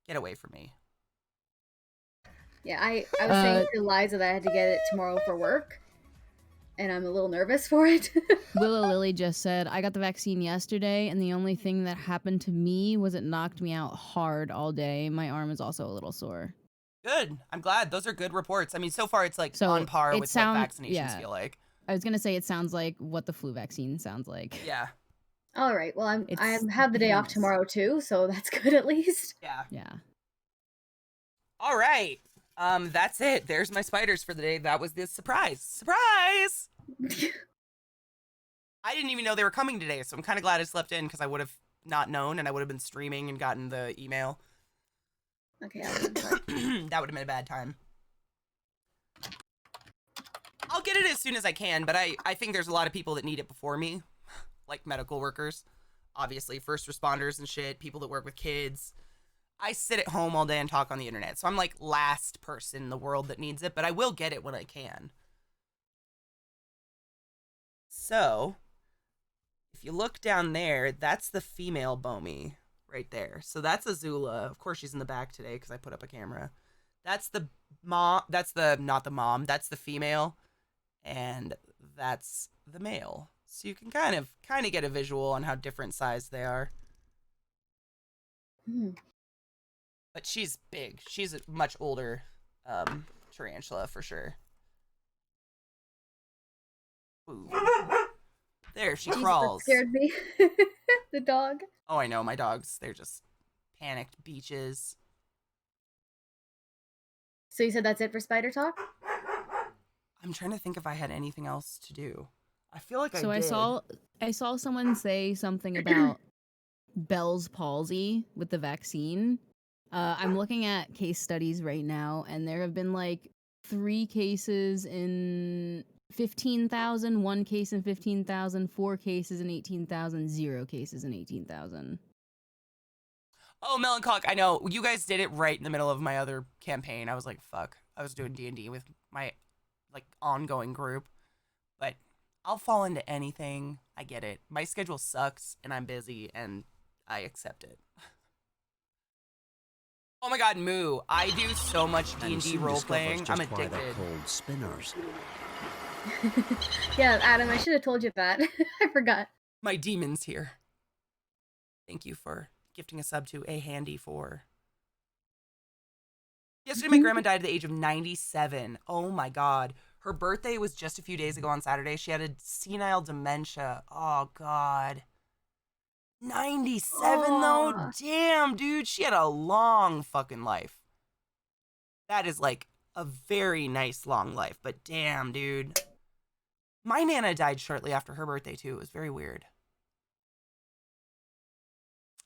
Get away from me. Yeah, I was saying to Liza that I had to get it tomorrow for work, and I'm a little nervous for it. Willow Lily just said, I got the vaccine yesterday, and the only thing that happened to me was it knocked me out hard all day. My arm is also a little sore. Good. I'm glad. Those are good reports. I mean, so far it's like So on par it with sound- what vaccinations yeah. feel like. I was going to say it sounds like what the flu vaccine sounds like. Yeah. All right, well, I It's have the day off heinous. tomorrow too, so that's good at least. Yeah. Yeah. All right. That's it. There's my spiders for the day. That was the surprise. Surprise! I didn't even know they were coming today, so I'm kind of glad I slept in because I would have not known and I would have been streaming and gotten the email. Okay, That would have been a bad time. I'll get it as soon as I can, but I think there's a lot of people that need it before me, like medical workers, obviously, first responders and shit, people that work with kids. I sit at home all day and talk on the internet, so I'm like last person in the world that needs it, but I will get it when I can. So, if you look down there, that's the female Bomi right there. So that's Azula. Of course, she's in the back today because I put up a camera. That's the mom. That's not the mom. That's the female, and that's the male. So you can kind of get a visual on how different size they are. Hmm. But she's big. She's a much older tarantula for sure. Ooh. There, she Jesus, that crawls. scared me. The dog. Oh, I know. My dogs, they're just panicked beaches. So you said that's it for spider talk? I'm trying to think if I had anything else to do. I feel like So I did. I saw someone say something about Bell's palsy with the vaccine. I'm looking at case studies right now, and there have been like 3 cases in 15,000, 1 case in 15,000, 4 cases in 18,000, 0 cases in 18,000. Oh, Melancholic, I know. You guys did it right in the middle of my other campaign. I was like, fuck. I was doing D&D with my like ongoing group. But I'll fall into anything. I get it. My schedule sucks, and I'm busy, and I accept it. Oh my god, Moo. I do so much And D&D soon role discovers playing. I'm just why they're addicted. called spinners. Yeah, Adam, I should have told you that. I forgot. My demon's here. Thank you for gifting a sub to A Handy 4. Yesterday, my grandma died at the age of 97. Oh my god. Her birthday was just a few days ago on Saturday. She had a senile dementia. Oh god. 97 though? Aw. Damn, dude. She had a long fucking life. That is like a very nice long life, but damn, dude. My Nana died shortly after her birthday too. It was very weird.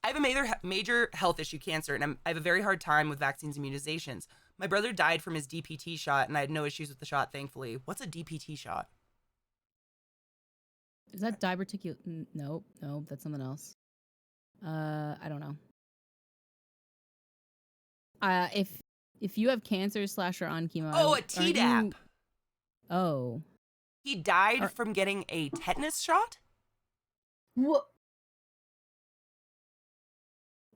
I have a major health issue, cancer, and I have a very hard time with vaccines and immunizations. My brother died from his DPT shot, and I had no issues with the shot, thankfully. What's a DPT shot? Is that diverticul? Nope, that's something else. I don't know. If you have cancer / are on chemo. Oh, a aren't Tdap. you- Oh. He died from getting a tetanus shot? What?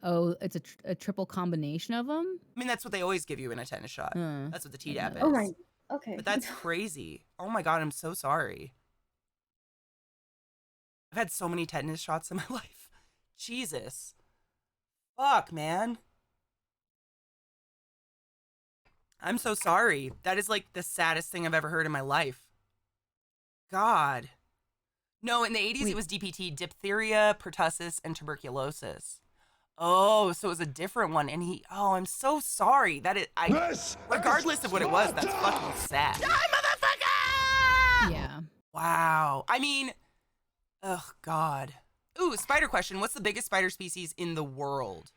Oh, it's a triple combination of them? I mean, that's what they always give you in a tetanus shot. Huh. That's what the Tdap is. Oh my. Okay. But that's crazy. Oh my god, I'm so sorry. I've had so many tetanus shots in my life. Jesus. Fuck, man. I'm so sorry. That is like the saddest thing I've ever heard in my life. God. No, in the 80s it was DPT, diphtheria, pertussis, and tuberculosis. Oh, so it was a different one. And I'm so sorry. Regardless of what it was, that's fucking sad. Die, motherfucker! Yeah. Wow. I mean, ugh, God. Ooh, spider question. What's the biggest spider species in the world?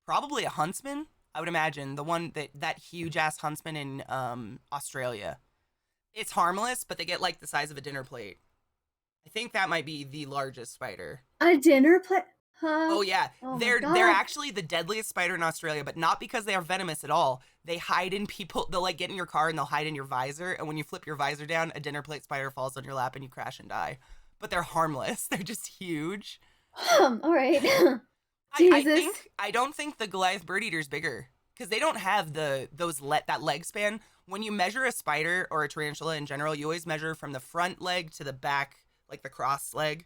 Probably a huntsman, I would imagine. The one that huge-ass huntsman in Australia. It's harmless, but they get like the size of a dinner plate. I think that might be the largest spider. A dinner plate? Huh? Oh yeah, Oh my they're God. actually the deadliest spider in Australia, but not because they are venomous at all. They hide in people. They'll like get in your car and they'll hide in your visor, and when you flip your visor down, a dinner plate spider falls on your lap and you crash and die. But they're harmless. They're just huge. All right. Jesus. I don't think the Goliath bird eater is bigger because they don't have that leg span. When you measure a spider or a tarantula in general, you always measure from the front leg to the back, like the cross leg.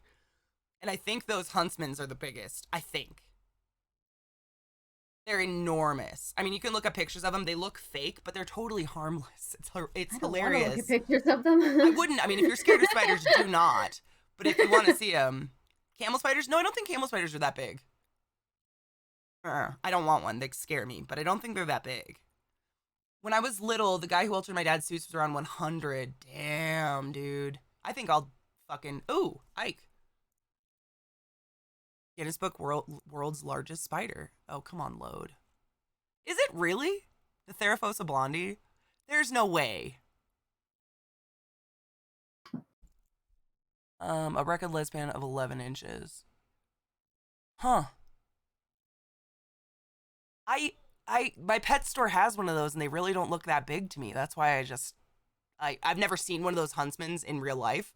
And I think those huntsmans are the biggest. I think. They're enormous. I mean, you can look up pictures of them. They look fake, but they're totally harmless. It's I don't hilarious. wanna look at pictures of them. I wouldn't. I mean, if you're scared of spiders, do not. But if you want to see them. Camel spiders? No, I don't think camel spiders are that big. I don't want one. They scare me, but I don't think they're that big. When I was little, the guy who altered my dad's suits was around 100. Damn, dude. I think I'll fucking... Ooh, Ike. Guinness Book world's largest spider. Oh, come on, load. Is it really? The Theraphosa blondie? There's no way. A record lifespan of 11 inches. Huh. My pet store has one of those and they really don't look that big to me. That's why I've never seen one of those huntsmans in real life.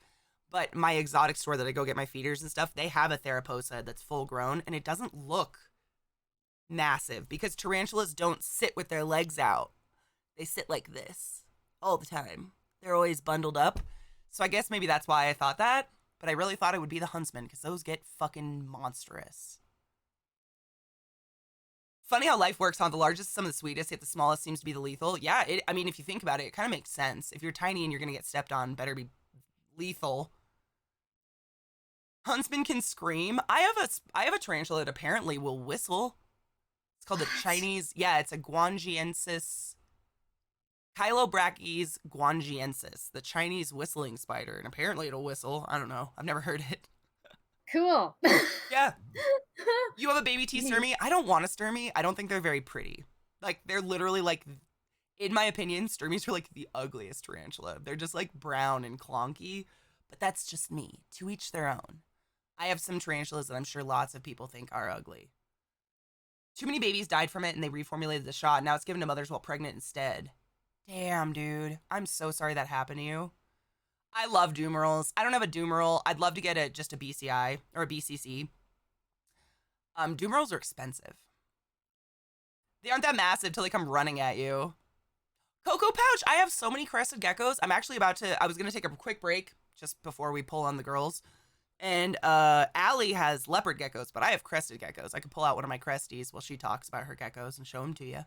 But my exotic store that I go get my feeders and stuff, they have a Theraposa that's full grown, and it doesn't look massive because tarantulas don't sit with their legs out. They sit like this all the time. They're always bundled up. So I guess maybe that's why I thought that, but I really thought it would be the huntsman because those get fucking monstrous. Funny how life works, huh? The largest is some of the sweetest, yet the smallest seems to be the lethal. Yeah, I mean, if you think about it, it kind of makes sense. If you're tiny and you're going to get stepped on, better be lethal. Huntsman can scream. I have a tarantula that apparently will whistle. It's called the Chinese. Yeah, it's a Guangjiensis. Chilobrachys guangjiensis, the Chinese whistling spider, and apparently it'll whistle. I don't know. I've never heard it. Cool. Yeah. You have a baby T Sturmy? I don't want a Sturmy. I don't think they're very pretty. Like, they're literally like, in my opinion, Sturmies are like the ugliest tarantula. They're just like brown and clonky, but that's just me. To each their own. I have some tarantulas that I'm sure lots of people think are ugly. Too many babies died from it and they reformulated the shot. Now it's given to mothers while pregnant instead. Damn, dude. I'm so sorry that happened to you. I love Doomerals. I don't have a Doomeral. I'd love to get just a BCI or a BCC. Doomerals are expensive. They aren't that massive till they come running at you. Cocoa Pouch, I have so many crested geckos. I'm actually I was going to take a quick break just before we pull on the girls. And Allie has leopard geckos, but I have crested geckos. I could pull out one of my cresties while she talks about her geckos and show them to you.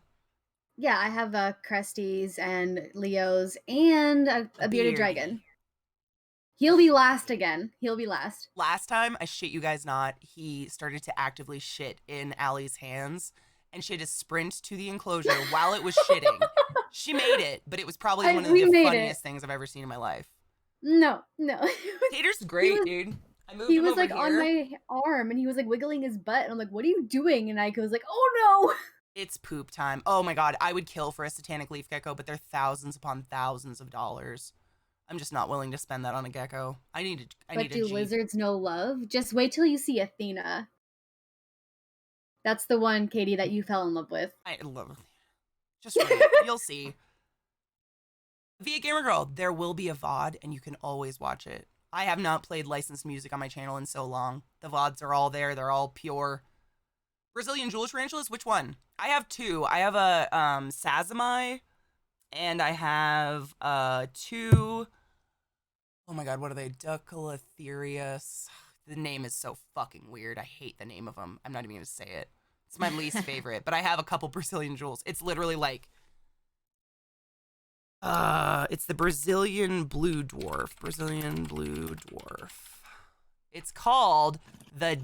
Yeah, I have cresties and Leos and a bearded dragon. He'll be last again. He'll be last. Last time, I shit you guys not, he started to actively shit in Allie's hands, and she had to sprint to the enclosure while it was shitting. She made it, but it was probably one of the funniest things I've ever seen in my life. No. Tater's great, dude. I moved He him was over like here. on my arm, and he was like wiggling his butt, and I'm like, "What are you doing?" And I was like, "Oh no!" It's poop time. Oh my god, I would kill for a satanic leaf gecko, but they're thousands upon thousands of dollars. I'm just not willing to spend that on a gecko. I need But do lizards know love? Just wait till you see Athena. That's the one, Katie, that you fell in love with. I love her. Just wait. You'll see. Via Gamer Girl, there will be a VOD, and you can always watch it. I have not played licensed music on my channel in so long. The VODs are all there. They're all pure. Brazilian Jewel Tarantulas? Which one? I have two. I have a Sazamai, and I have two... Oh my god, what are they? Ducalatherius. The name is so fucking weird. I hate the name of them. I'm not even going to say it. It's my least favorite, but I have a couple Brazilian jewels. It's literally like... it's the Brazilian blue dwarf. Brazilian blue dwarf. It's called the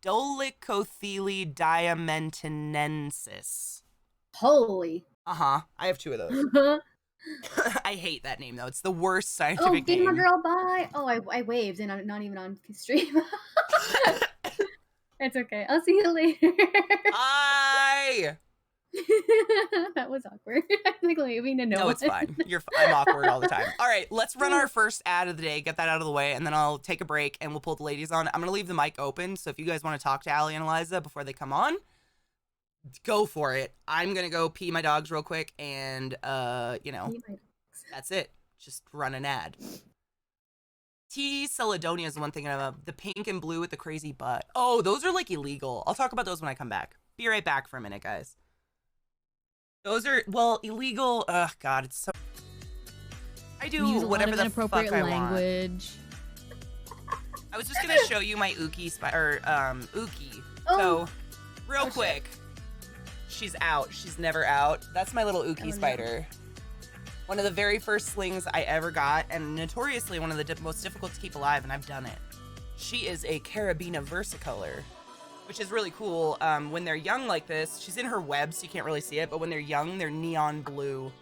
Dolichothele diamantinensis. Holy. Uh-huh. I have two of those. I hate that name, though. It's the worst scientific name. Gamer Girl, bye. Oh, I waved, and I'm not even on stream. It's okay. I'll see you later. Bye! That was awkward. I'm like waving to no one. No, it's fine. I'm awkward all the time. All right, let's run our first ad of the day, get that out of the way, and then I'll take a break and we'll pull the ladies on. I'm going to leave the mic open, so if you guys want to talk to Allie and Eliza before they come on, go for it. I'm going to go pee my dogs real quick, and, that's it. Just run an ad. Seledonia is the one thing about. The pink and blue with the crazy butt. Oh, those are, like, illegal. I'll talk about those when I come back. Be right back for a minute, guys. Those are, well, illegal. Ugh, God, it's so... I do Use whatever the fuck I language. want. I was just going to show you my Uki spider, Uki. So, real quick. She's out. She's never out. That's my little Uki spider. One of the very first slings I ever got, and notoriously one of the most difficult to keep alive, and I've done it. She is a Carabina Versicolor, which is really cool. When they're young like this, she's in her web, so you can't really see it, but when they're young, they're neon blue.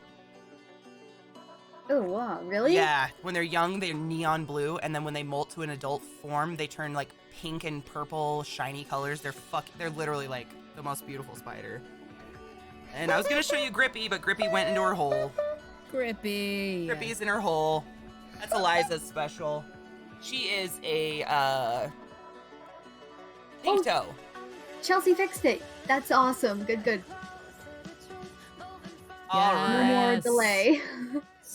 Oh, wow. Really? Yeah. When they're young, they're neon blue, and then when they molt to an adult form, they turn like pink and purple, shiny colors. They're literally like the most beautiful spider. And I was going to show you Grippy, but Grippy went into her hole. Grippy's in her hole. That's Eliza's special. She is a pink toe. Chelsea fixed it. That's awesome. Good. All No right. more delay.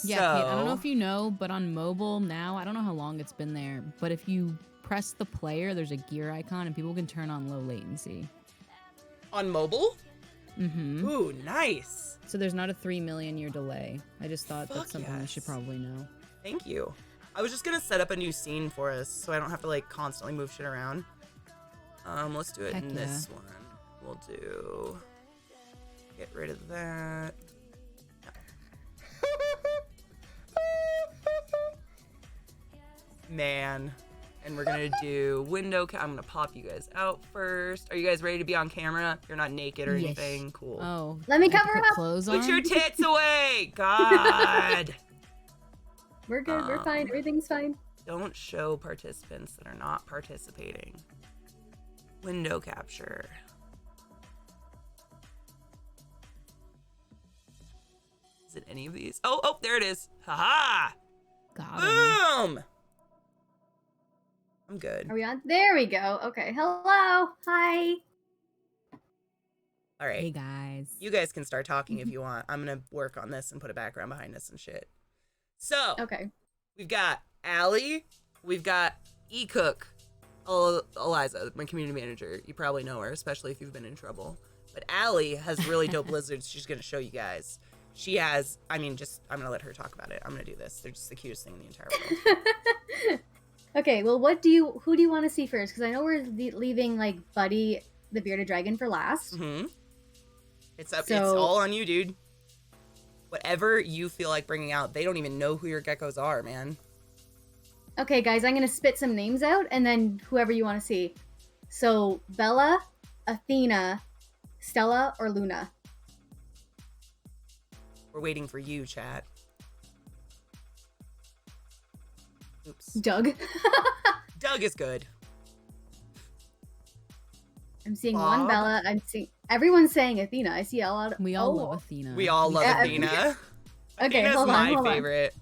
Yeah, Kate, I don't know if you know, but on mobile now, I don't know how long it's been there, but if you press the player, there's a gear icon and people can turn on low latency. On mobile? Mm-hmm. Ooh, nice. So there's not a 3 million year delay. I just thought that's something we should probably know. Thank you. I was just gonna set up a new scene for us so I don't have to like constantly move shit around. Let's do it in this one. We'll do... Get rid of that. Man. And we're gonna do window I'm gonna pop you guys out first. Are you guys ready to be on camera? You're not naked or anything? Cool. Oh. Let me I have to cover put up. clothes on? Put your tits away! God! We're good. We're fine. Everything's fine. Don't show participants that are not participating. Window capture. Is it any of these? Oh, there it is. Haha! Got him. Boom! I'm good. Are we on? There we go. Okay. Hello. Hi. All right. Hey, guys. You guys can start talking if you want. I'm going to work on this and put a background behind this and shit. So, Okay. we've got Allie. We've got E-Cook. Eliza, my community manager. You probably know her, especially if you've been in trouble. But Allie has really dope lizards she's going to show you guys. She has, I'm going to let her talk about it. I'm going to do this. They're just the cutest thing in the entire world. Okay, well, who do you want to see first? Because I know we're leaving, like, Buddy the Bearded Dragon for last. Mm-hmm. It's all on you, dude. Whatever you feel like bringing out. They don't even know who your geckos are, man. Okay, guys, I'm going to spit some names out, and then whoever you want to see. So, Bella, Athena, Stella, or Luna? We're waiting for you, chat. Oops. Doug. Doug is good. I'm seeing Bob? one Bella. I'm seeing everyone's saying Athena. I see a lot. We all love Athena. We all love Athena. Okay, Athena's hold my on. favorite.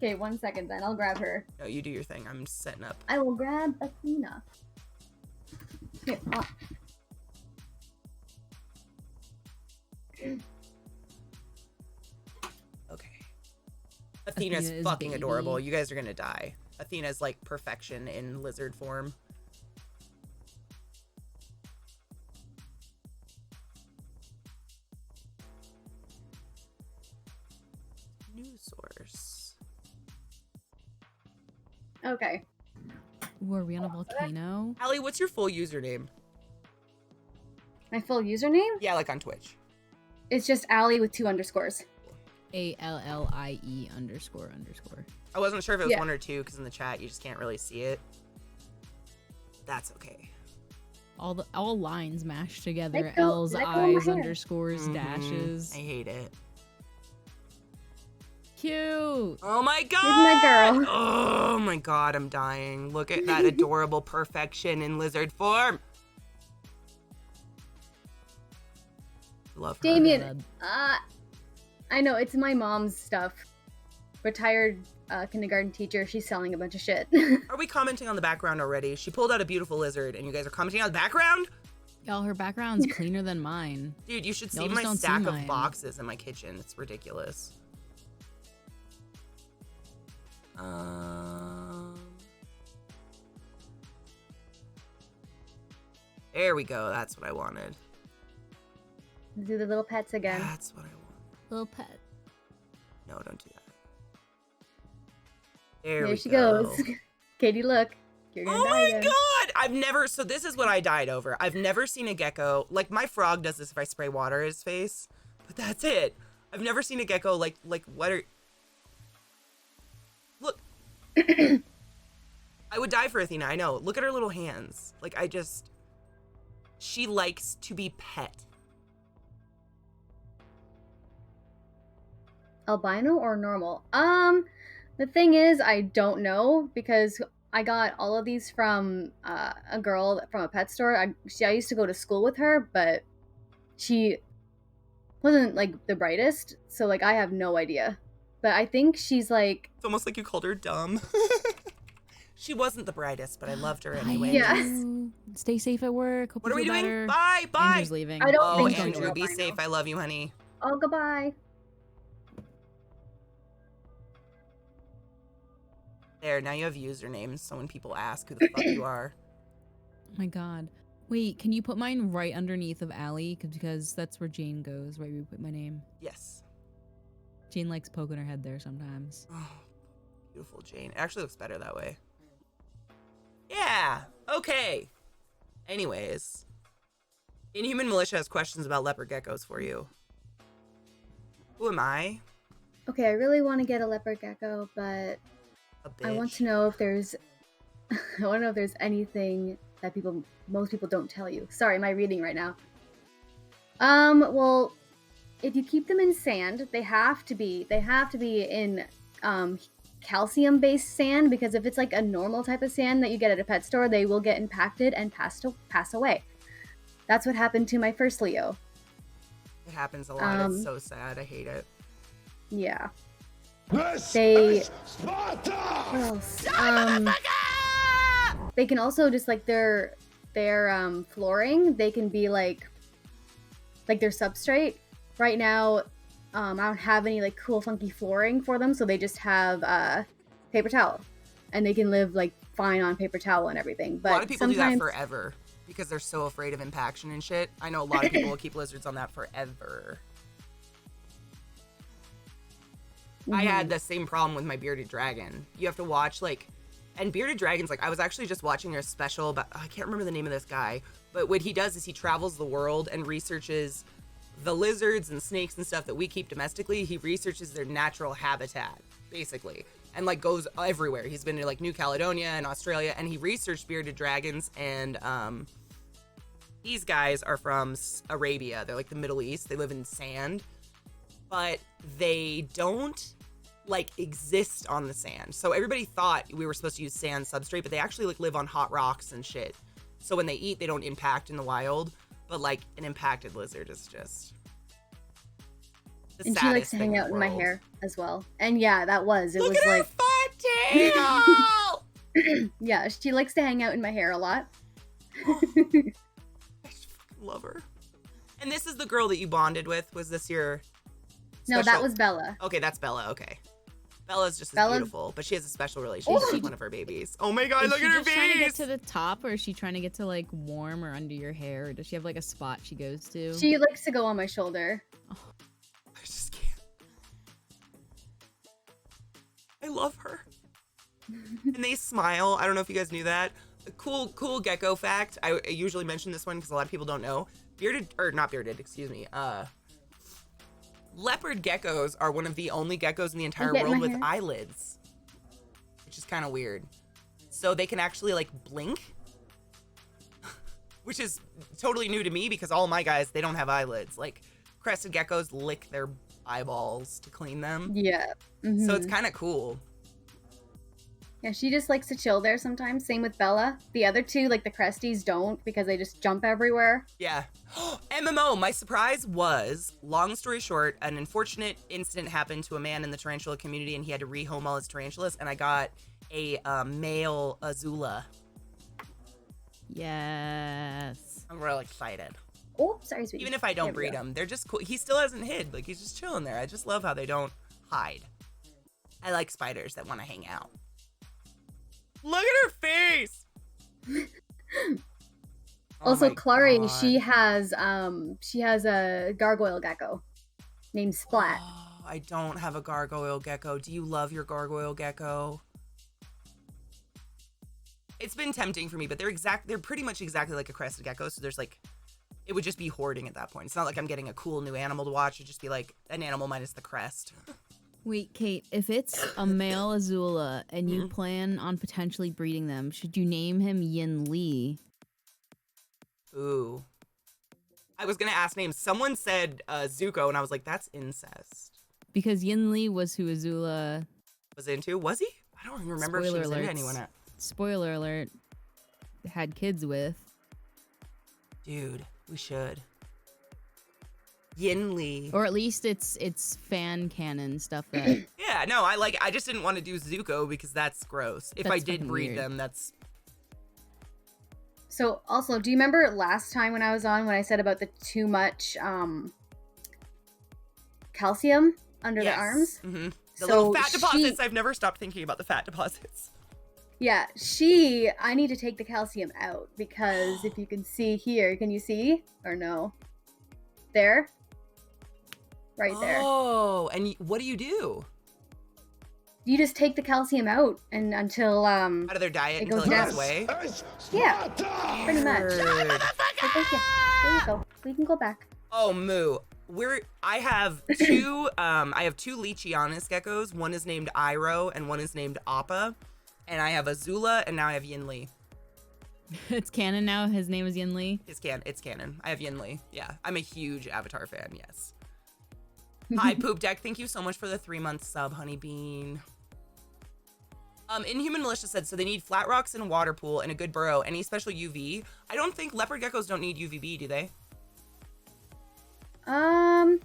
Okay, 1 second then. I'll grab her. No, you do your thing. I'm setting up. I will grab Athena. Here, Okay. Athena's Athena is fucking baby. adorable. You guys are gonna die. Athena's like perfection in lizard form. News source. Okay. Ooh, are we on a volcano? Allie, what's your full username? My full username? Yeah, like on Twitch. It's just Allie with 2 underscores. ALLIE __. I wasn't sure if it was Yeah. 1 or 2 because in the chat you just can't really see it. That's okay. All lines mashed together. Let go L's, of my I's, hair. underscores, Mhm. dashes. I hate it. Cute. Oh my god! my girl. Oh my god, I'm dying. Look at that adorable perfection in lizard form. Love her. Damien, I know, it's my mom's stuff. Retired kindergarten teacher. She's selling a bunch of shit. Are we commenting on the background already? She pulled out a beautiful lizard and you guys are commenting on the background? Y'all, her background's cleaner than mine. Dude, you should see Y'all just my don't see stack of mine. boxes in my kitchen. It's ridiculous. There we go. That's what I wanted. Do the little pets again. That's what I want. Little pet. No, don't do that. There There we she go. goes. Katie, look. You're gonna Oh die my again. god! So this is what I died over. I've never seen a gecko. Like, my frog does this if I spray water at his face. But that's it. I've never seen a gecko like what are... Look. I would die for Athena, I know. Look at her little hands. Like, she likes to be pet. Albino or normal? The thing is, I don't know because I got all of these from a girl from a pet store. I used to go to school with her, but she wasn't like the brightest, so like I have no idea. But I think she's like, It's almost like you called her dumb. She wasn't the brightest, but I loved her Bye, anyway. Yes. Andrew. Stay safe at work. Hope What are you we feel doing? better. Bye, bye. Andrew's leaving. I don't Oh, think she's Andrew, an be albino. safe. I love you, honey. oh, goodbye. There, now you have usernames, so when people ask who the fuck you are. Oh my god. Wait, can you put mine right underneath of Allie? Because that's where Jane goes, right where you put my name. Yes. Jane likes poking her head there sometimes. Oh, beautiful Jane. It actually looks better that way. Yeah, okay. Anyways. Inhuman Militia has questions about leopard geckos for you. Who am I? Okay, I really want to get a leopard gecko, but A bitch. I want to know if there's anything that most people don't tell you. Sorry, am I reading right now? Well, if you keep them in sand, they have to be in calcium-based sand, because if it's like a normal type of sand that you get at a pet store, they will get impacted and pass away. That's what happened to my first Leo. It happens a lot. It's so sad. I hate it. Yeah. This They- is Sparta! What else? They can also just like their flooring, they can be like their substrate. Right now, I don't have any like cool funky flooring for them, so they just have paper towel, and they can live like fine on paper towel and everything. But A lot of people do that sometimes, forever. because they're so afraid of impaction and shit. I know a lot of people will keep lizards on that forever. I had the same problem with my bearded dragon. You have to watch, like, and bearded dragons, like, I was actually just watching a special about, I can't remember the name of this guy, but what he does is he travels the world and researches the lizards and snakes and stuff that we keep domestically. He researches their natural habitat, basically, and, like, goes everywhere. He's been to, like, New Caledonia and Australia, and he researched bearded dragons, and these guys are from Arabia. They're, like, the Middle East. They live in sand, but they don't, like, exist on the sand. So everybody thought we were supposed to use sand substrate, but they actually, like, live on hot rocks and shit. So when they eat, they don't impact in the wild. But, like, an impacted lizard is just the And she likes to hang out in my hair as well. And yeah, that was. It Look was at like. her fat tail! Yeah, she likes to hang out in my hair a lot. I just fucking love her. And this is the girl that you bonded with? Was this your No, that special- was Bella. Okay, that's Bella. Okay. Bella's just as Bella's- beautiful, but she has a special relationship with one of her babies. Oh my god, Is look she at her just trying to get face! to the top, or is she trying to get to like warm or under your hair? Or does she have like a spot she goes to? She likes to go on my shoulder. I just can't. I love her. And they smile. I don't know if you guys knew that. A cool gecko fact. I usually mention this one because a lot of people don't know. Leopard geckos are one of the only geckos in the entire get in world my with hair? eyelids, which is kind of weird. So they can actually, like, blink, which is totally new to me because all my guys, they don't have eyelids. Like, crested geckos lick their eyeballs to clean them. Yeah. So it's Mhm. kind of cool. Yeah, she just likes to chill there sometimes. Same with Bella. The other two, like the Cresties, don't because they just jump everywhere. Yeah. MMO, my surprise was, long story short, an unfortunate incident happened to a man in the tarantula community and he had to rehome all his tarantulas, and I got a male Azula. Yes. I'm real excited. Oh, sorry, sweetie. Even if I don't There we breed go. them, they're just cool. He still hasn't hid. Like, he's just chilling there. I just love how they don't hide. I like spiders that want to hang out. Look at her face! Oh Also, my Clary, God. she has a gargoyle gecko named Splat. Oh, I don't have a gargoyle gecko. Do you love your gargoyle gecko? It's been tempting for me, but they're pretty much exactly like a crested gecko. So there's like, it would just be hoarding at that point. It's not like I'm getting a cool new animal to watch. It'd just be like an animal minus the crest. Wait, Kate, if it's a male Azula and you plan on potentially breeding them, should you name him Yin Li? Ooh. I was gonna ask names. Someone said Zuko, and I was like, that's incest. Because Yin Li was who Azula, Was into? Was he? I don't even remember if she Spoiler was into alerts. anyone. spoiler alert, had kids with. Dude, we should. Yin Li. Or at least it's fan canon stuff that Yeah, no, I just didn't want to do Zuko because that's gross. If I That's did fucking breed weird. them, that's... So, also, do you remember last time when I was on when I said about the too much calcium under the arms? Mm-hmm. The So little fat she- deposits. I've never stopped thinking about the fat deposits. Yeah, I need to take the calcium out because if you can see here, can you see or no? There? Right there. Oh, and what do you do? You just take the calcium out and until Out of their diet It until goes it down. goes away? Yeah, Sparta! pretty much. Word. So thank you. There you go. We can go back. Oh, Moo. I have two Leachianis geckos. One is named Iroh and one is named Appa. And I have Azula and now I have Yin Li. it's canon now. His name is Yin Li. It's canon. I have Yin Li. Yeah, I'm a huge Avatar fan, yes. Hi, Poop Deck. Thank you so much for the 3-month sub, Honey Bean. Inhuman Militia said, so they need flat rocks and a water pool and a good burrow. Any special UV? I don't think leopard geckos don't need UVB, do they?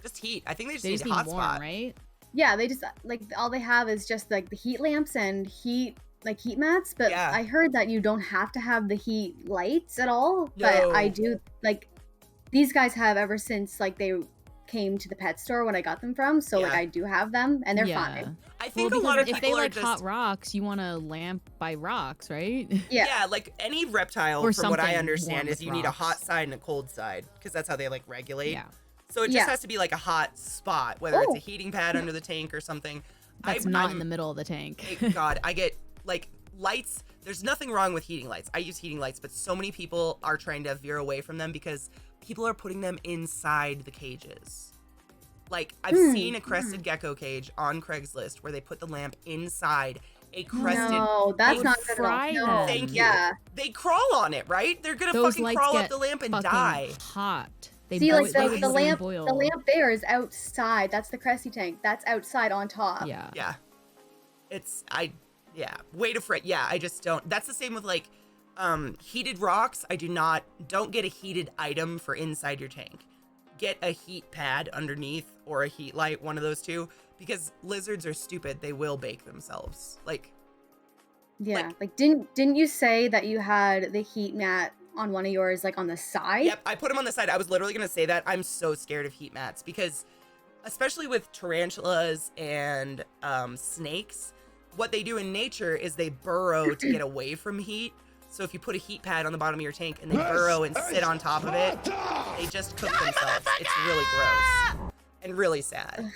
Just heat. I think they just They need just a need hot warm, spot. right? Yeah, they just like all they have is just like the heat lamps and heat mats, but Yeah. I heard that you don't have to have the heat lights at all. But I No. do like these guys have ever since like they came to the pet store when I got them from. So like Yeah. I do have them, and they're fine. I think Well, a lot of because people if they are like just hot rocks, you want a lamp by rocks, right? Yeah. like any reptile, Or from what I something understand, warm is with you need a rocks. hot side and a cold side because that's how they like regulate. Yeah. So it just Yeah. has to be like a hot spot, whether it's Oh. a heating pad under the tank or something. That's not in the middle of the tank. Thank God, I get like lights. There's nothing wrong with heating lights. I use heating lights, but so many people are trying to veer away from them because people are putting them inside the cages. Like I've seen a crested gecko cage on Craigslist where they put the lamp inside a crested. No, that's would not good at all. fry No. them. Thank you. Yeah. They crawl on it, right? They're gonna Those fucking lights crawl up get the lamp and fucking die. hot. They See, boil- like they the lamp, boil. the lamp there is outside. That's the Cressy tank. That's outside on top. Yeah. Yeah. Way to fret. Yeah, I just don't. That's the same with like heated rocks. I don't get a heated item for inside your tank. Get a heat pad underneath or a heat light, one of those two, because lizards are stupid. They will bake themselves. Like, Yeah. Like didn't you say that you had the heat mat on one of yours, like on the side? yep, I put them on the side. I was literally gonna say that. I'm so scared of heat mats because, especially with tarantulas and snakes, what they do in nature is they burrow to get away from heat. So if you put a heat pad on the bottom of your tank and they burrow and sit on top of it, they just cook themselves. It's really gross and really sad.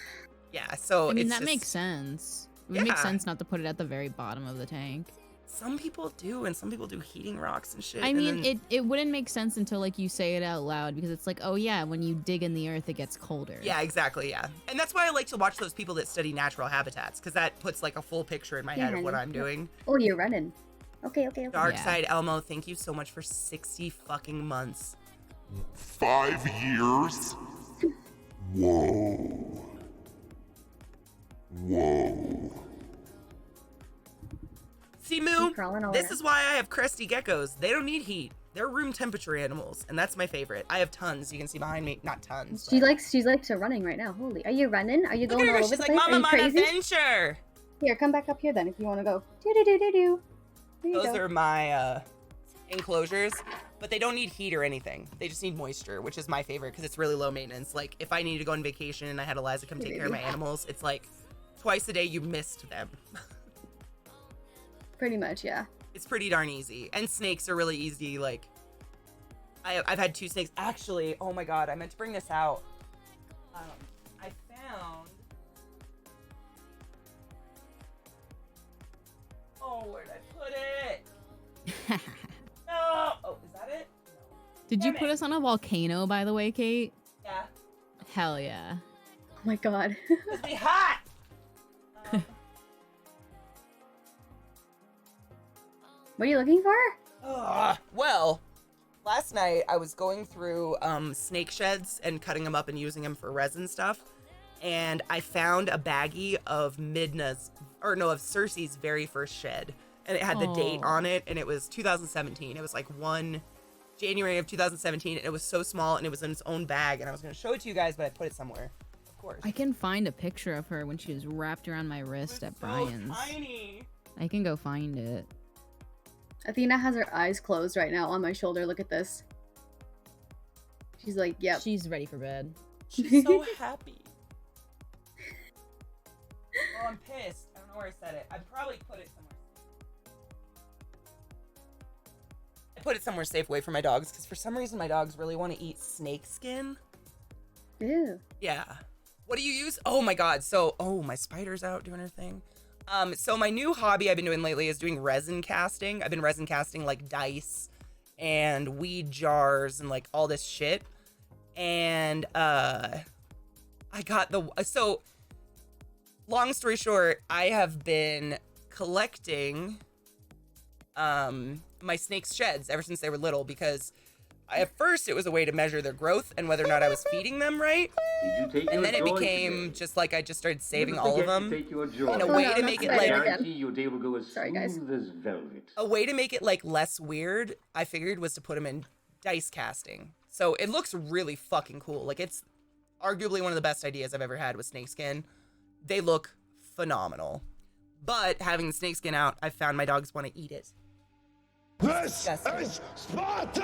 Yeah, so I mean, it's that just, makes sense. It would make Yeah. sense not to put it at the very bottom of the tank. some people do, and some people do heating rocks and shit. I and mean, then- it wouldn't make sense until like you say it out loud because it's like, oh yeah, when you dig in the earth, it gets colder. Yeah, exactly. Yeah, and that's why I like to watch those people that study natural habitats because that puts like a full picture in my head of what I'm doing. Oh, you're running. Okay. Dark Yeah. Side Elmo, thank you so much for 60 fucking months. 5 years? Whoa. See, Moo, Keep crawling over. this is why I have cresty geckos. They don't need heat. They're room temperature animals, and that's my favorite. I have tons. You can see behind me. Not tons. She but- likes to running right now. Holy, are you running? Are you Look going at all her. over She's the like, place? Mama, Are you on crazy? adventure. Here, come back up here then if you want to go. Do do do do do. There you Those go. are my enclosures, but they don't need heat or anything. They just need moisture, which is my favorite because it's really low maintenance. Like if I needed to go on vacation and I had Eliza come take care of my animals, it's like twice a day you missed them. Pretty much, yeah. It's pretty darn easy. And snakes are really easy. Like I've had 2 snakes. Actually, oh my God, I meant to bring this out. I found. Oh, where'd I put it? No. Oh, is that it? Did you Damn put it. us on a volcano, by the way, Kate? Yeah. Hell yeah. Oh my god. It's be hot. What are you looking for? Well, last night I was going through snake sheds and cutting them up and using them for resin stuff, and I found a baggie of of Cersei's very first shed, and it had the date Oh. on it, and it was 2017. It was like 1 January of 2017, and it was so small, and it was in its own bag, and I was going to show it to you guys, but I put it somewhere, of course. I can find a picture of her when she was wrapped around my wrist at so Brian's. tiny. I can go find it. Athena has her eyes closed right now on my shoulder. Look at this. She's like, yep. She's ready for bed. She's so happy. Well, I'm pissed. I don't know where I set it. I probably put it somewhere. I put it somewhere safe away from my dogs because for some reason my dogs really want to eat snake skin. Ew. Yeah. What do you use? Oh my God. So, my spider's out doing her thing. So my new hobby I've been doing lately is doing resin casting. I've been resin casting like dice and weed jars and like all this shit. And I got so long story short, I have been collecting my snake's sheds ever since they were little because at first it was a way to measure their growth and whether or not I was feeding them right. Did you take And your then it joy became today? just like I just started saving Never all of forget to them. take your joy. In a Oh, way no, to not make it I like again. guarantee your day will go as Sorry, guys. smooth as velvet. a way to make it like less weird, I figured was to put them in dice casting. So it looks really fucking cool. Like it's arguably one of the best ideas I've ever had with snakeskin. They look phenomenal. But having the snakeskin out, I found my dogs want to eat it. This Disgusting. is Sparta!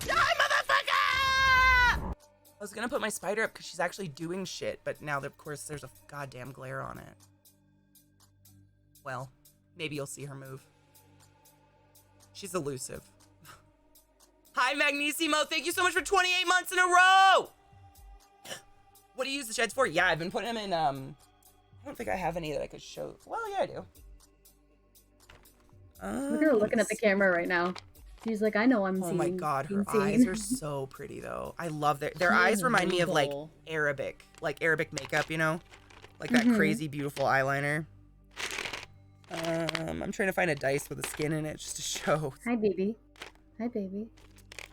Die, motherfucker! I was gonna put my spider up because she's actually doing shit, but now, of course, there's a goddamn glare on it. Well, maybe you'll see her move. She's elusive. Hi, Magnissimo. Thank you so much for 28 months in a row. What do you use the sheds for? Yeah, I've been putting them in, I don't think I have any that I could show. Well, yeah, I do. Look at her looking at the camera right now. She's like, I know I'm Oh seeing. my god, her being eyes seen." are so pretty though. I love their eyes remind me of like Arabic makeup, you know? Like that crazy beautiful eyeliner. I'm trying to find a dice with a skin in it just to show. Hi, baby. Hi, baby.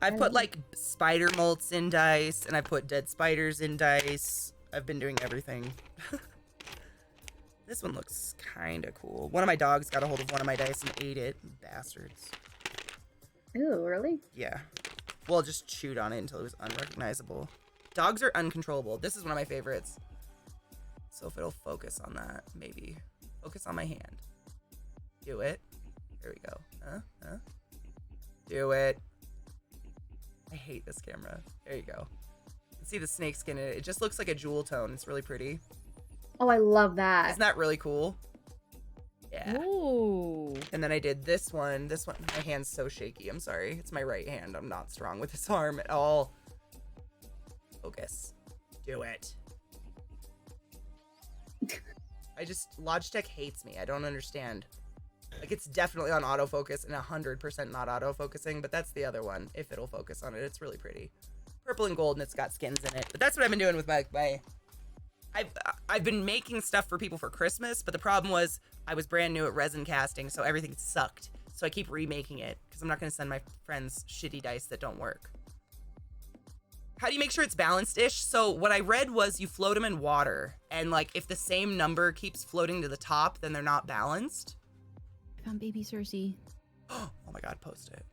I put like spider molts in dice, and I put dead spiders in dice. I've been doing everything. This one looks kind of cool. One of my dogs got a hold of one of my dice and ate it. Bastards. Ooh, really? Yeah. Well, just chewed on it until it was unrecognizable. Dogs are uncontrollable. This is one of my favorites. So if it'll focus on that, maybe. Focus on my hand. Do it. There we go. Do it. I hate this camera. There you go. You can see the snake skin in it. It just looks like a jewel tone. It's really pretty. Oh, I love that. Isn't that really cool? Yeah. Ooh. And then I did this one. This one, my hand's so shaky. I'm sorry. It's my right hand. I'm not strong with this arm at all. Focus. Do it. Logitech hates me. I don't understand. Like, it's definitely on autofocus and 100% not autofocusing, but that's the other one. If it'll focus on it, it's really pretty. Purple and gold, and it's got skins in it. But that's what I've been doing with my I've been making stuff for people for Christmas, but the problem was I was brand new at resin casting, so everything sucked. So I keep remaking it because I'm not going to send my friends shitty dice that don't work. How do you make sure it's balanced-ish? So what I read was you float them in water, and like if the same number keeps floating to the top, then they're not balanced. I found baby Cersei. Oh my god, post it.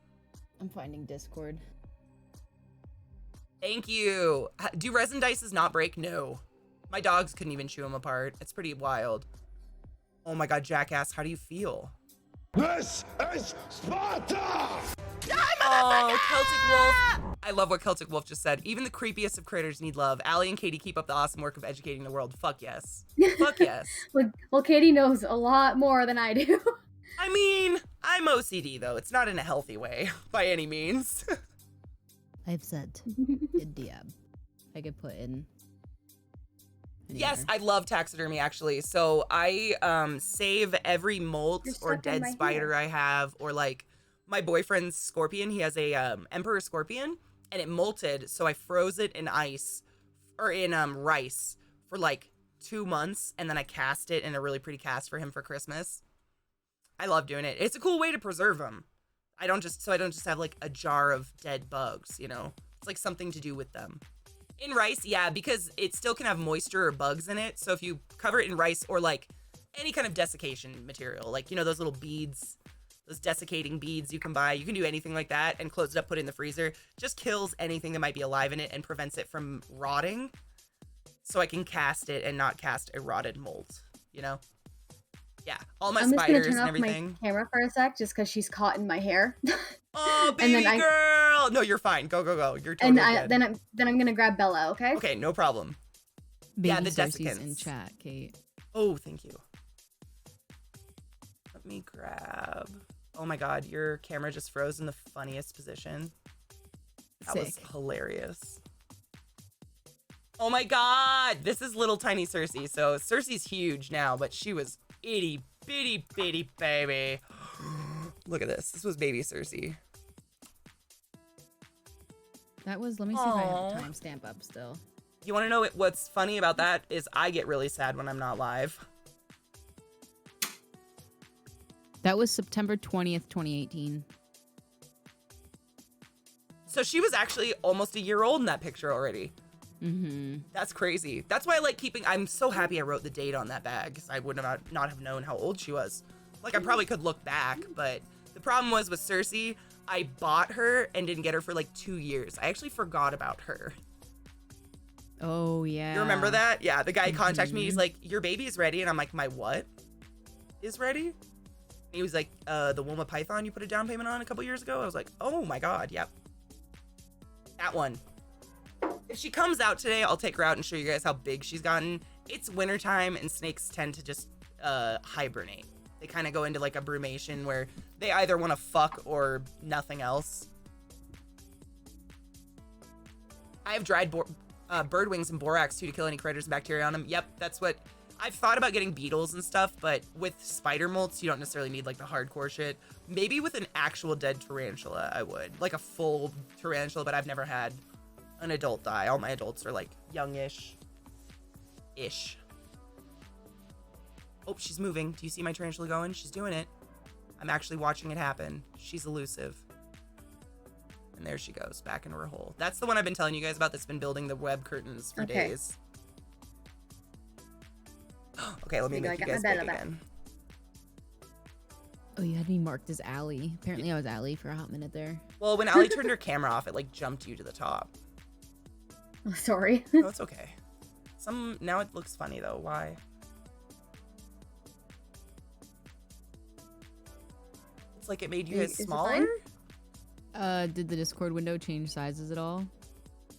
I'm finding Discord. Thank you. Do resin dices not break? No. My dogs couldn't even chew them apart. It's pretty wild. Oh my god, Jackass, how do you feel? This is Sparta! Oh, Celtic Wolf. I love what Celtic Wolf just said. Even the creepiest of critters need love. Allie and Katie keep up the awesome work of educating the world. Fuck yes. Fuck yes. Well, Katie knows a lot more than I do. I mean, I'm OCD though. It's not in a healthy way by any means. I've said Diab. I could put in. Yes, I love taxidermy actually. So I save every molt or dead spider I have, or like my boyfriend's scorpion. He has a emperor scorpion, and it molted. So I froze it in ice or in rice for like 2 months, and then I cast it in a really pretty cast for him for Christmas. I love doing it. It's a cool way to preserve them. I don't just have like a jar of dead bugs, you know. It's like something to do with them. In rice, yeah, because it still can have moisture or bugs in it. So if you cover it in rice or like any kind of desiccation material, like, you know, those little beads, those desiccating beads you can buy, you can do anything like that and close it up, put it in the freezer. Just kills anything that might be alive in it and prevents it from rotting. So I can cast it and not cast a rotted mold, you know? Yeah, all my spiders and everything. I'm just gonna turn off my camera for a sec just because she's caught in my hair. Oh, baby girl! No, you're fine. Go, go, go. You're totally good. Then I'm gonna grab Bella. Okay. Okay, no problem. Baby yeah, the Cersei's desiccants in chat, Kate. Oh, thank you. Let me grab. Oh my god, your camera just froze in the funniest position. That was hilarious. Oh my god, this is little tiny Cersei. So Cersei's huge now, but she was itty bitty bitty baby. Look at this. This was baby Cersei. That was, let me see if I have a timestamp up still. You want to know what's funny about that is I get really sad when I'm not live. That was September 20th, 2018. So she was actually almost a year old in that picture already. Mm-hmm. That's crazy. That's why I like keeping, I'm so happy I wrote the date on that bag because I would not have known how old she was. Like I probably could look back, but the problem was with Cersei, I bought her and didn't get her for like 2 years. I actually forgot about her. Oh, yeah. You remember that? Yeah, the guy contacted me. He's like, your baby is ready. And I'm like, my what is ready? And he was like, the Wilma Python you put a down payment on a couple years ago. I was like, oh my God, yep. That one. If she comes out today, I'll take her out and show you guys how big she's gotten. It's wintertime and snakes tend to just hibernate. They kind of go into like a brumation where they either want to fuck or nothing else. I have dried bird wings and borax too to kill any critters and bacteria on them. Yep, that's what I've thought about, getting beetles and stuff, but with spider molts, you don't necessarily need like the hardcore shit. Maybe with an actual dead tarantula, I would. Like a full tarantula, but I've never had an adult die. All my adults are like youngish. Oh, she's moving. Do you see my tarantula going? She's doing it. I'm actually watching it happen. She's elusive. And there she goes, back into her hole. That's the one I've been telling you guys about that's been building the web curtains for days. Okay, let me make you guys big again. Oh, you had me marked as Allie. Apparently I was Allie for a hot minute there. Well, when Allie turned her camera off, it like jumped you to the top. Oh, sorry. No, it's okay. Now it looks funny though. Why? It's like it made you guys smaller? Did the Discord window change sizes at all?